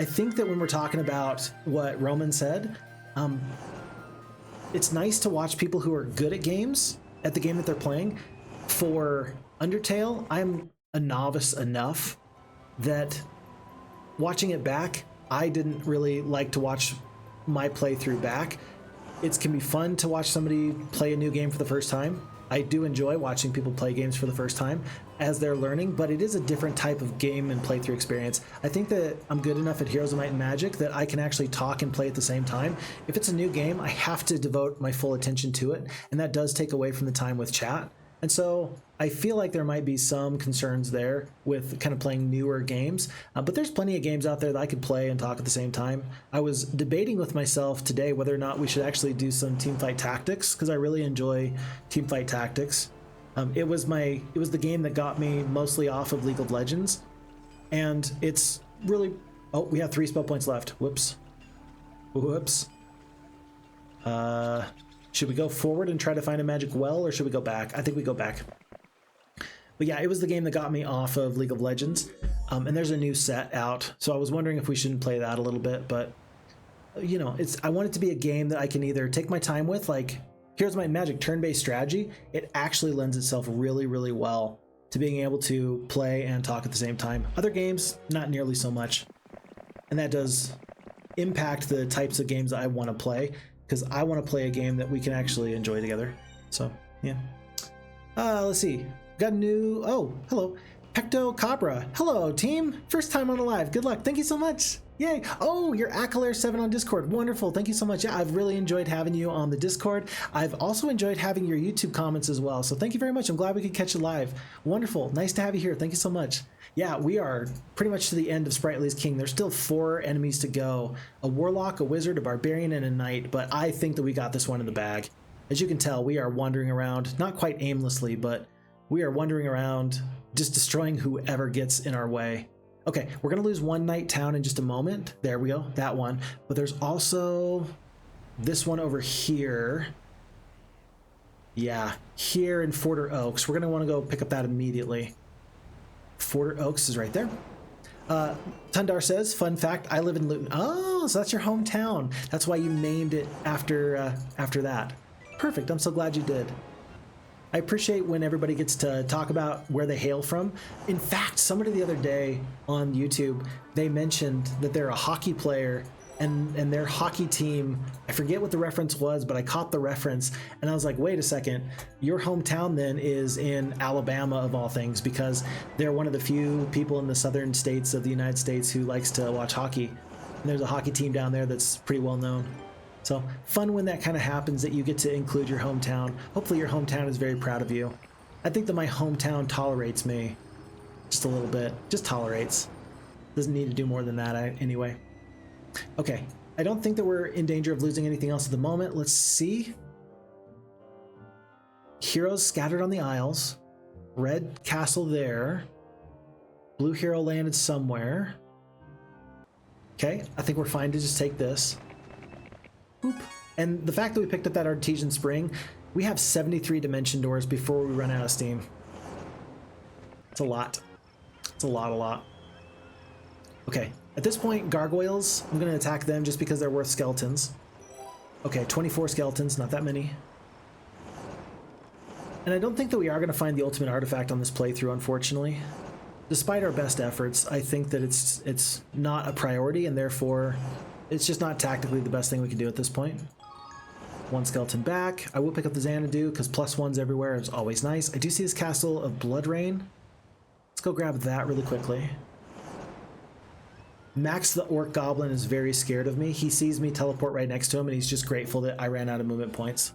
S1: I think that when we're talking about what Roman said, it's nice to watch people who are good at games, at the game that they're playing. For Undertale, I'm a novice enough that watching it back, I didn't really like to watch my playthrough back. It can be fun to watch somebody play a new game for the first time. I do enjoy watching people play games for the first time as they're learning, but it is a different type of game and playthrough experience. I think that I'm good enough at Heroes of Might and Magic that I can actually talk and play at the same time. If it's a new game, I have to devote my full attention to it, and that does take away from the time with chat. And so I feel like there might be some concerns there with kind of playing newer games, but there's plenty of games out there that I could play and talk at the same time. I was debating with myself today whether or not we should actually do some Teamfight Tactics, because I really enjoy Teamfight Tactics. It was the game that got me mostly off of League of Legends, and it's really... Oh, we have 3 spell points left. Whoops. Should we go forward and try to find a magic well, or should we go back? I think we go back. But yeah, it was the game that got me off of League of Legends, and there's a new set out, so I was wondering if we shouldn't play that a little bit, but you know, I want it to be a game that I can either take my time with, like Here's My Magic turn-based strategy. It actually lends itself really, really well to being able to play and talk at the same time. Other games, not nearly so much, and that does impact the types of games that I want to play, because I want to play a game that we can actually enjoy together. So yeah. Let's see. Got a new... Oh, hello. Pecto Cabra. Hello, team. First time on the live. Good luck. Thank you so much. Yay. Oh, you're Acalair7 on Discord. Wonderful. Thank you so much. Yeah, I've really enjoyed having you on the Discord. I've also enjoyed having your YouTube comments as well. So thank you very much. I'm glad we could catch you live. Wonderful. Nice to have you here. Thank you so much. Yeah, we are pretty much to the end of Spritelys King. There's still 4 enemies to go. A Warlock, a Wizard, a Barbarian, and a Knight. But I think that we got this one in the bag. As you can tell, we are wandering around, not quite aimlessly, but we are wandering around, just destroying whoever gets in our way. Okay, we're going to lose one Knight Town in just a moment. There we go, that one. But there's also this one over here. Yeah, here in Forter Oaks. We're going to want to go pick up that immediately. Forter Oaks is right there. Tundar says, fun fact, I live in Luton. Oh, so that's your hometown. That's why you named it after that. Perfect, I'm so glad you did. I appreciate when everybody gets to talk about where they hail from. In fact, somebody the other day on YouTube, they mentioned that they're a hockey player and their hockey team, I forget what the reference was, but I caught the reference and I was like, wait a second, your hometown then is in Alabama of all things, because they're one of the few people in the southern states of the United States who likes to watch hockey. And there's a hockey team down there that's pretty well known. So fun when that kind of happens, that you get to include your hometown. Hopefully your hometown is very proud of you. I think that my hometown tolerates me just a little bit, just tolerates. Doesn't need to do more than that anyway. Okay, I don't think that we're in danger of losing anything else at the moment. Let's see. Heroes scattered on the isles. Red castle there. Blue hero landed somewhere. Okay, I think we're fine to just take this. Boop. And the fact that we picked up that artesian spring, we have 73 dimension doors before we run out of steam. It's a lot. It's a lot. Okay, at this point, gargoyles, I'm going to attack them just because they're worth skeletons. Okay, 24 skeletons, not that many. And I don't think that we are going to find the ultimate artifact on this playthrough, unfortunately. Despite our best efforts, I think that it's not a priority, and therefore it's just not tactically the best thing we can do at this point. One skeleton back. I will pick up the Xanadu because +1s everywhere is always nice. I do see this castle of Blood Rain. Let's go grab that really quickly. Max the Orc Goblin is very scared of me. He sees me teleport right next to him, and he's just grateful that I ran out of movement points.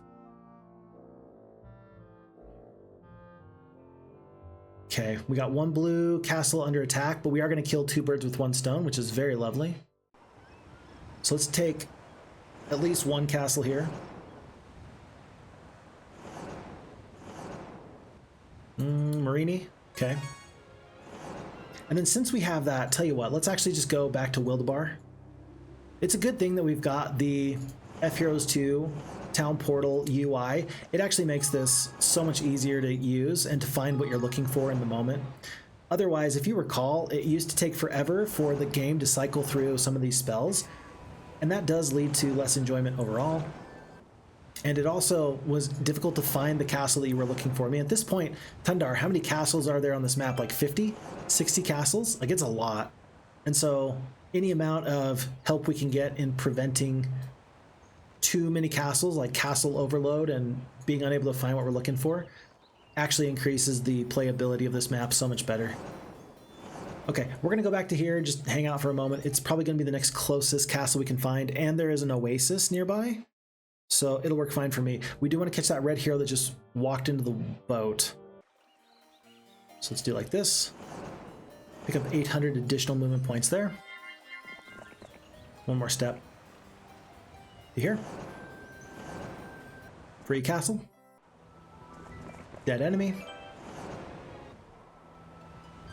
S1: Okay, we got one blue castle under attack, but we are going to kill two birds with one stone, which is very lovely. So let's take at least one castle here. Marini, okay. And then since we have that, tell you what, let's actually just go back to Wildebar. It's a good thing that we've got the FHeroes2 Town Portal UI. It actually makes this so much easier to use and to find what you're looking for in the moment. Otherwise, if you recall, it used to take forever for the game to cycle through some of these spells, and that does lead to less enjoyment overall. And it also was difficult to find the castle that you were looking for. I mean, at this point, Tundar, how many castles are there on this map? Like 50, 60 castles? Like, it's a lot. And so any amount of help we can get in preventing too many castles, like castle overload and being unable to find what we're looking for, actually increases the playability of this map so much better. Okay, we're going to go back to here and just hang out for a moment. It's probably going to be the next closest castle we can find, and there is an oasis nearby. So it'll work fine for me. We do want to catch that red hero that just walked into the boat. So let's do like this. Pick up 800 additional movement points there. One more step. Here. Free castle. Dead enemy.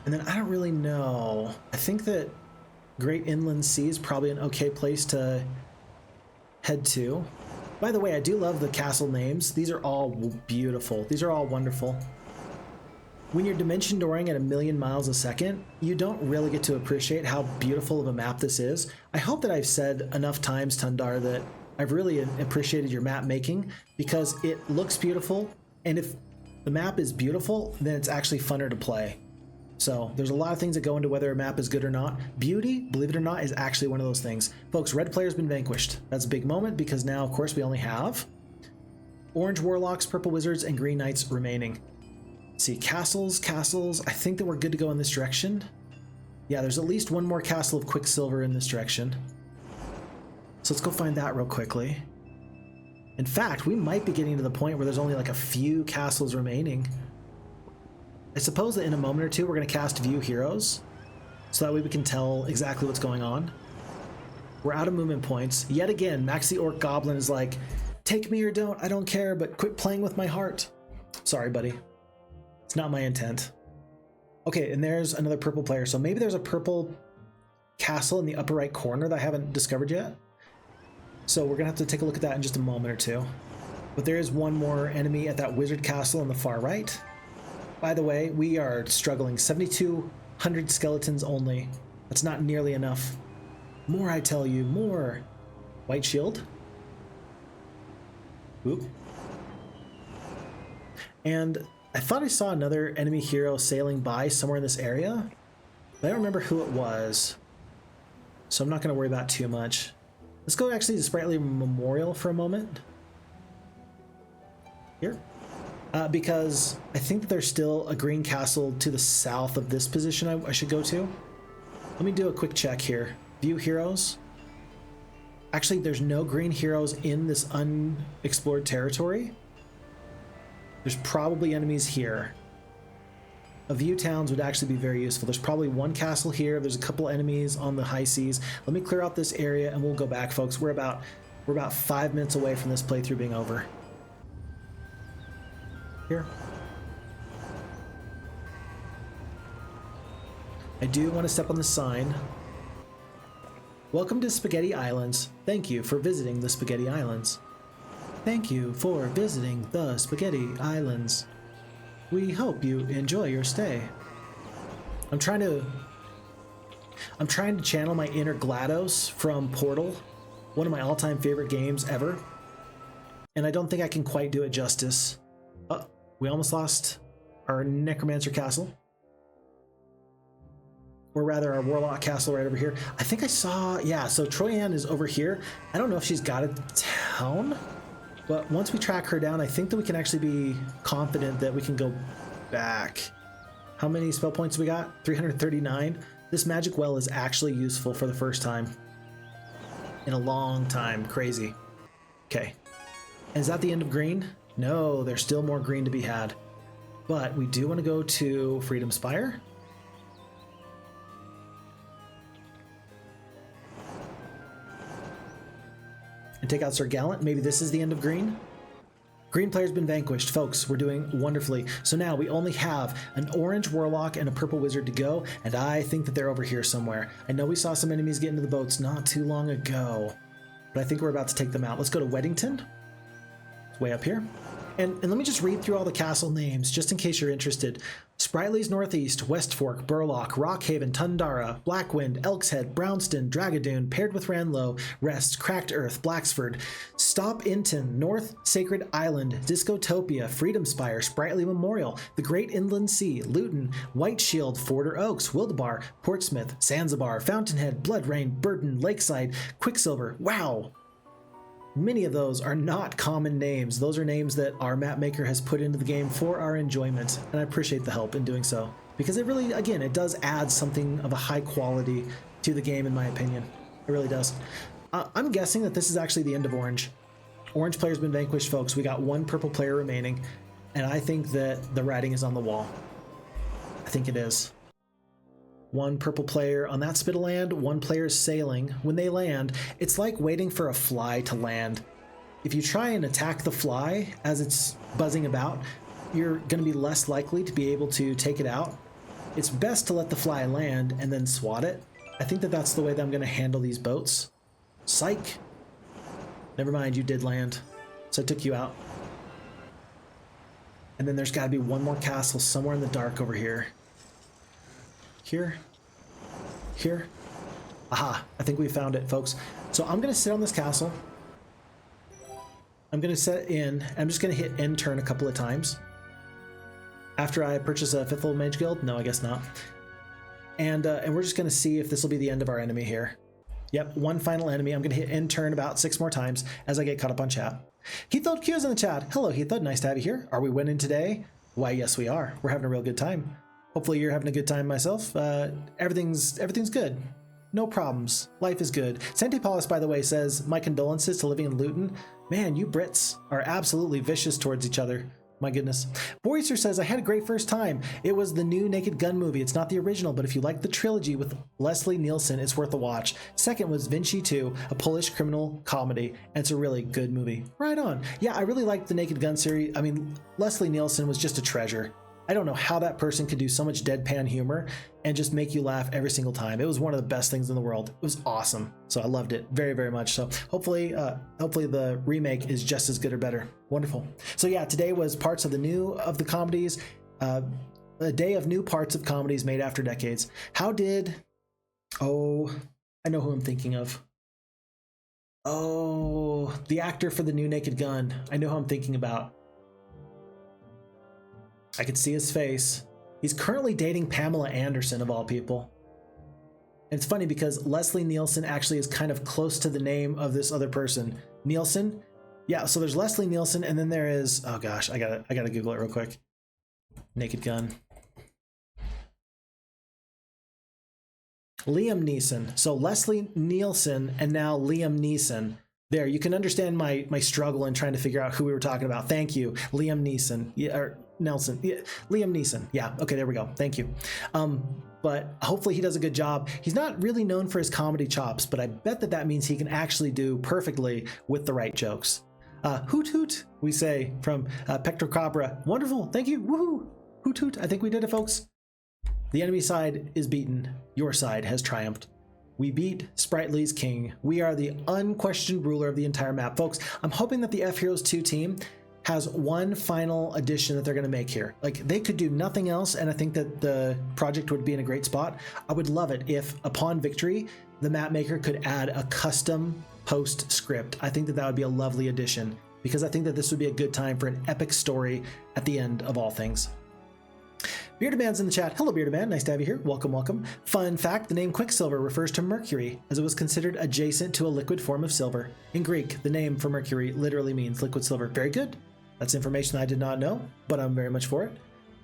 S1: And then I don't really know. I think that Great Inland Sea is probably an okay place to head to. By the way, I do love the castle names. These are all beautiful. These are all wonderful. When you're dimension dooring at 1,000,000 miles a second, you don't really get to appreciate how beautiful of a map this is. I hope that I've said enough times, Tundar, that I've really appreciated your map making, because it looks beautiful, and if the map is beautiful, then it's actually funner to play. So there's a lot of things that go into whether a map is good or not. Beauty, believe it or not, is actually one of those things. Folks, red player's been vanquished. That's a big moment, because now, of course, we only have orange warlocks, purple wizards, and green knights remaining. Let's see, castles. I think that we're good to go in this direction. Yeah, there's at least one more castle of Quicksilver in this direction. So let's go find that real quickly. In fact, we might be getting to the point where there's only like a few castles remaining. I suppose that in a moment or two we're going to cast View Heroes, so that way we can tell exactly what's going on. We're out of movement points. Yet again, Max the Orc Goblin is like, take me or don't, I don't care, but quit playing with my heart. Sorry, buddy. It's not my intent. Okay, and there's another purple player, so maybe there's a purple castle in the upper right corner that I haven't discovered yet. So we're going to have to take a look at that in just a moment or two. But there is one more enemy at that wizard castle on the far right. By the way, we are struggling. 7,200 skeletons only. That's not nearly enough. More, I tell you, more. White shield. Oop. And I thought I saw another enemy hero sailing by somewhere in this area, but I don't remember who it was. So I'm not going to worry about too much. Let's go actually to Spritely Memorial for a moment. Here. Because I think that there's still a green castle to the south of this position I should go to. Let me do a quick check here. View heroes. Actually, there's no green heroes in this unexplored territory. There's probably enemies here. A view towns would actually be very useful. There's probably one castle here. There's a couple enemies on the high seas. Let me clear out this area and we'll go back, folks. We're about 5 minutes away from this playthrough being over. Here. I do want to step on the sign. Welcome to Spaghetti Islands. Thank you for visiting the Spaghetti Islands. Thank you for visiting the Spaghetti Islands. We hope you enjoy your stay. I'm trying to channel my inner GLaDOS from Portal, one of my all-time favorite games ever. And I don't think I can quite do it justice. We almost lost our Necromancer castle. Or rather, our Warlock castle right over here. I think I saw, yeah, so Troyan is over here. I don't know if she's got a town, but once we track her down, I think that we can actually be confident that we can go back. How many spell points we got? 339. This magic well is actually useful for the first time in a long time. Crazy. Okay. Is that the end of green? No, there's still more green to be had. But we do want to go to Freedom Spire. And take out Sir Gallant. Maybe this is the end of green. Green player's been vanquished. Folks, we're doing wonderfully. So now we only have an orange warlock and a purple wizard to go, and I think that they're over here somewhere. I know we saw some enemies get into the boats not too long ago, but I think we're about to take them out. Let's go to Weddington. It's way up here. And let me just read through all the castle names, just in case you're interested. Spritelys Northeast, West Fork, Burlock, Rockhaven, Tundara, Blackwind, Elkshead, Brownston, Dragadoon, paired with Ranlow, Rest, Cracked Earth, Blacksford, Stop Inton, North Sacred Island, Discotopia, Freedom Spire, Spritelly Memorial, the Great Inland Sea, Luton, White Shield, Forder Oaks, Wildebar, Portsmouth, Zanzibar, Fountainhead, Blood Rain, Burton, Lakeside, Quicksilver. Wow! Many of those are not common names. Those are names that our map maker has put into the game for our enjoyment, and I appreciate the help in doing so. Because it really, again, it does add something of a high quality to the game, in my opinion. It really does. I'm guessing that this is actually the end of Orange. Orange player's been vanquished, folks. We got one purple player remaining, and I think that the writing is on the wall. I think it is. One purple player on that spit of land, one player is sailing. When they land, it's like waiting for a fly to land. If you try and attack the fly as it's buzzing about, you're going to be less likely to be able to take it out. It's best to let the fly land and then swat it. I think that that's the way that I'm going to handle these boats. Psych. Never mind, you did land. So I took you out. And then there's got to be one more castle somewhere in the dark over here. Here. Aha, I think we found it, folks. So I'm going to sit on this castle. I'm going to set in. I'm just going to hit end turn a couple of times. After I purchase a 5th level mage guild? No, I guess not. And we're just going to see if this will be the end of our enemy here. Yep, one final enemy. I'm going to hit end turn about 6 more times as I get caught up on chat. Heathod Q is in the chat. Hello, Heathod. Nice to have you here. Are we winning today? Why, yes, we are. We're having a real good time. Hopefully you're having a good time myself. Everything's good. No problems. Life is good. Santipolis, by the way, says, my condolences to living in Luton. Man, you Brits are absolutely vicious towards each other. My goodness. Boyster says, I had a great first time. It was the new Naked Gun movie. It's not the original, but if you like the trilogy with Leslie Nielsen, it's worth a watch. Second was Vinci 2, a Polish criminal comedy, and it's a really good movie. Right on. Yeah, I really liked the Naked Gun series. I mean, Leslie Nielsen was just a treasure. I don't know how that person could do so much deadpan humor and just make you laugh every single time. It was one of the best things in the world. It was awesome. So I loved it very, very much. So hopefully the remake is just as good or better. Wonderful. So yeah, today was parts of the comedies, a day of new parts of comedies made after decades. Oh, I know who I'm thinking of. Oh, the actor for the new Naked Gun. I know who I'm thinking about. I could see his face. He's currently dating Pamela Anderson, of all people. And it's funny because Leslie Nielsen actually is kind of close to the name of this other person. Nielsen? Yeah, so there's Leslie Nielsen, and then there is, oh gosh, I gotta Google it real quick. Naked Gun. Liam Neeson. So Leslie Nielsen and now Liam Neeson. There, you can understand my struggle in trying to figure out who we were talking about. Thank you, Liam Neeson. Yeah, or Nelson. Yeah, Liam Neeson. Yeah, okay, there we go. Thank you. But hopefully he does a good job. He's not really known for his comedy chops, but I bet that means he can actually do perfectly with the right jokes. Hoot hoot, we say from Pectrocabra. Wonderful, thank you. Woohoo! Hoot hoot. I think we did it, folks. The enemy side is beaten. Your side has triumphed. We beat Spritelys King. We are the unquestioned ruler of the entire map. Folks, I'm hoping that the FHeroes2 team has one final addition that they're going to make here. Like, they could do nothing else, and I think that the project would be in a great spot. I would love it if, upon victory, the map maker could add a custom postscript. I think that that would be a lovely addition, because I think that this would be a good time for an epic story at the end of all things. Bearded Man's in the chat. Hello, Bearded Man. Nice to have you here. Welcome, welcome. Fun fact, the name Quicksilver refers to Mercury, as it was considered adjacent to a liquid form of silver. In Greek, the name for Mercury literally means liquid silver. Very good. That's information I did not know, but I'm very much for it.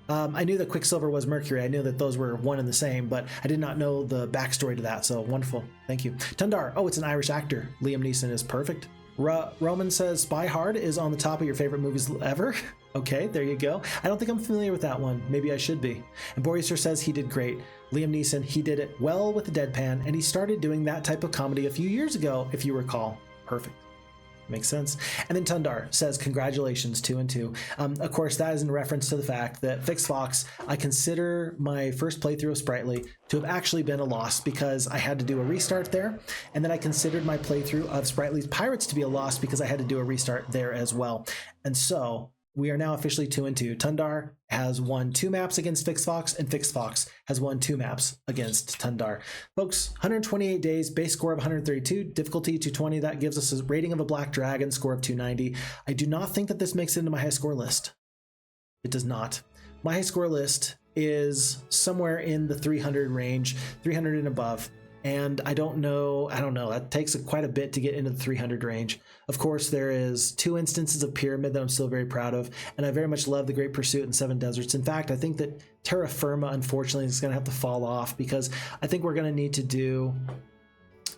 S1: I knew that Quicksilver was Mercury. I knew that those were one and the same, but I did not know the backstory to that. So wonderful. Thank you. Tundar. Oh, it's an Irish actor. Liam Neeson is perfect. Roman says Spy Hard is on the top of your favorite movies ever. Okay, there you go. I don't think I'm familiar with that one. Maybe I should be. And Boyster says he did great. Liam Neeson, he did it well with the deadpan, and he started doing that type of comedy a few years ago, if you recall. Perfect. Makes sense. And then Tundar says, congratulations, 2 and 2. Of course, that is in reference to the fact that Phixfox, I consider my first playthrough of Spritely to have actually been a loss because I had to do a restart there. And then I considered my playthrough of Spritely's Pirates to be a loss because I had to do a restart there as well. And so we are now officially 2 and 2. Tundar has won 2 maps against Phixfox, and Phixfox has won 2 maps against Tundar. Folks, 128 days, base score of 132, difficulty 220. That gives us a rating of a Black Dragon, score of 290. I do not think that this makes it into my high score list. It does not. My high score list is somewhere in the 300 range, 300 and above. And I don't know, that takes quite a bit to get into the 300 range. Of course, there is 2 instances of Pyramid that I'm still very proud of, and I very much love the Great Pursuit and 7 Deserts. In fact, I think that Terra Firma, unfortunately, is going to have to fall off because I think we're going to need to do...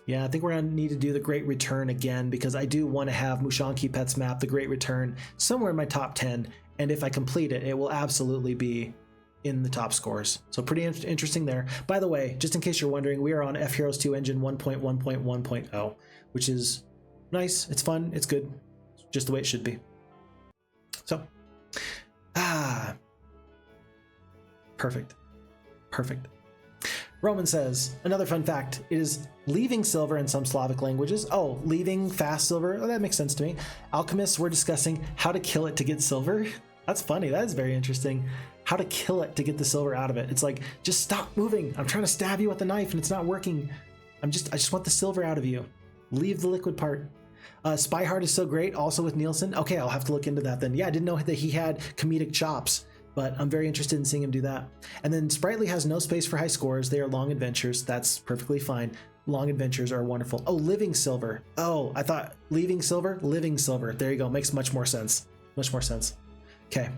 S1: Yeah, I think we're going to need to do the Great Return again because I do want to have Mushanki Pet's map, the Great Return, somewhere in my top 10, and if I complete it, it will absolutely be in the top scores. So pretty interesting there. By the way, just in case you're wondering, we are on FHeroes2 engine 1.1.1.0, which is nice. It's fun. It's good. It's just the way it should be. So, perfect. Perfect. Roman says, another fun fact is leaving silver in some Slavic languages. Oh, leaving fast silver. Oh, that makes sense to me. Alchemists were discussing how to kill it to get silver. That's funny. That is very interesting. How to kill it to get the silver out of it. It's like, just stop moving. I'm trying to stab you with a knife and it's not working. I just want the silver out of you. Leave the liquid part. Spy Hard is so great, also with Nielsen. Okay, I'll have to look into that then. Yeah, I didn't know that he had comedic chops, but I'm very interested in seeing him do that. And then Spritely has no space for high scores. They are long adventures. That's perfectly fine. Long adventures are wonderful. Oh, living silver. Oh, I thought leaving silver, living silver. There you go. Makes much more sense. Much more sense. Okay.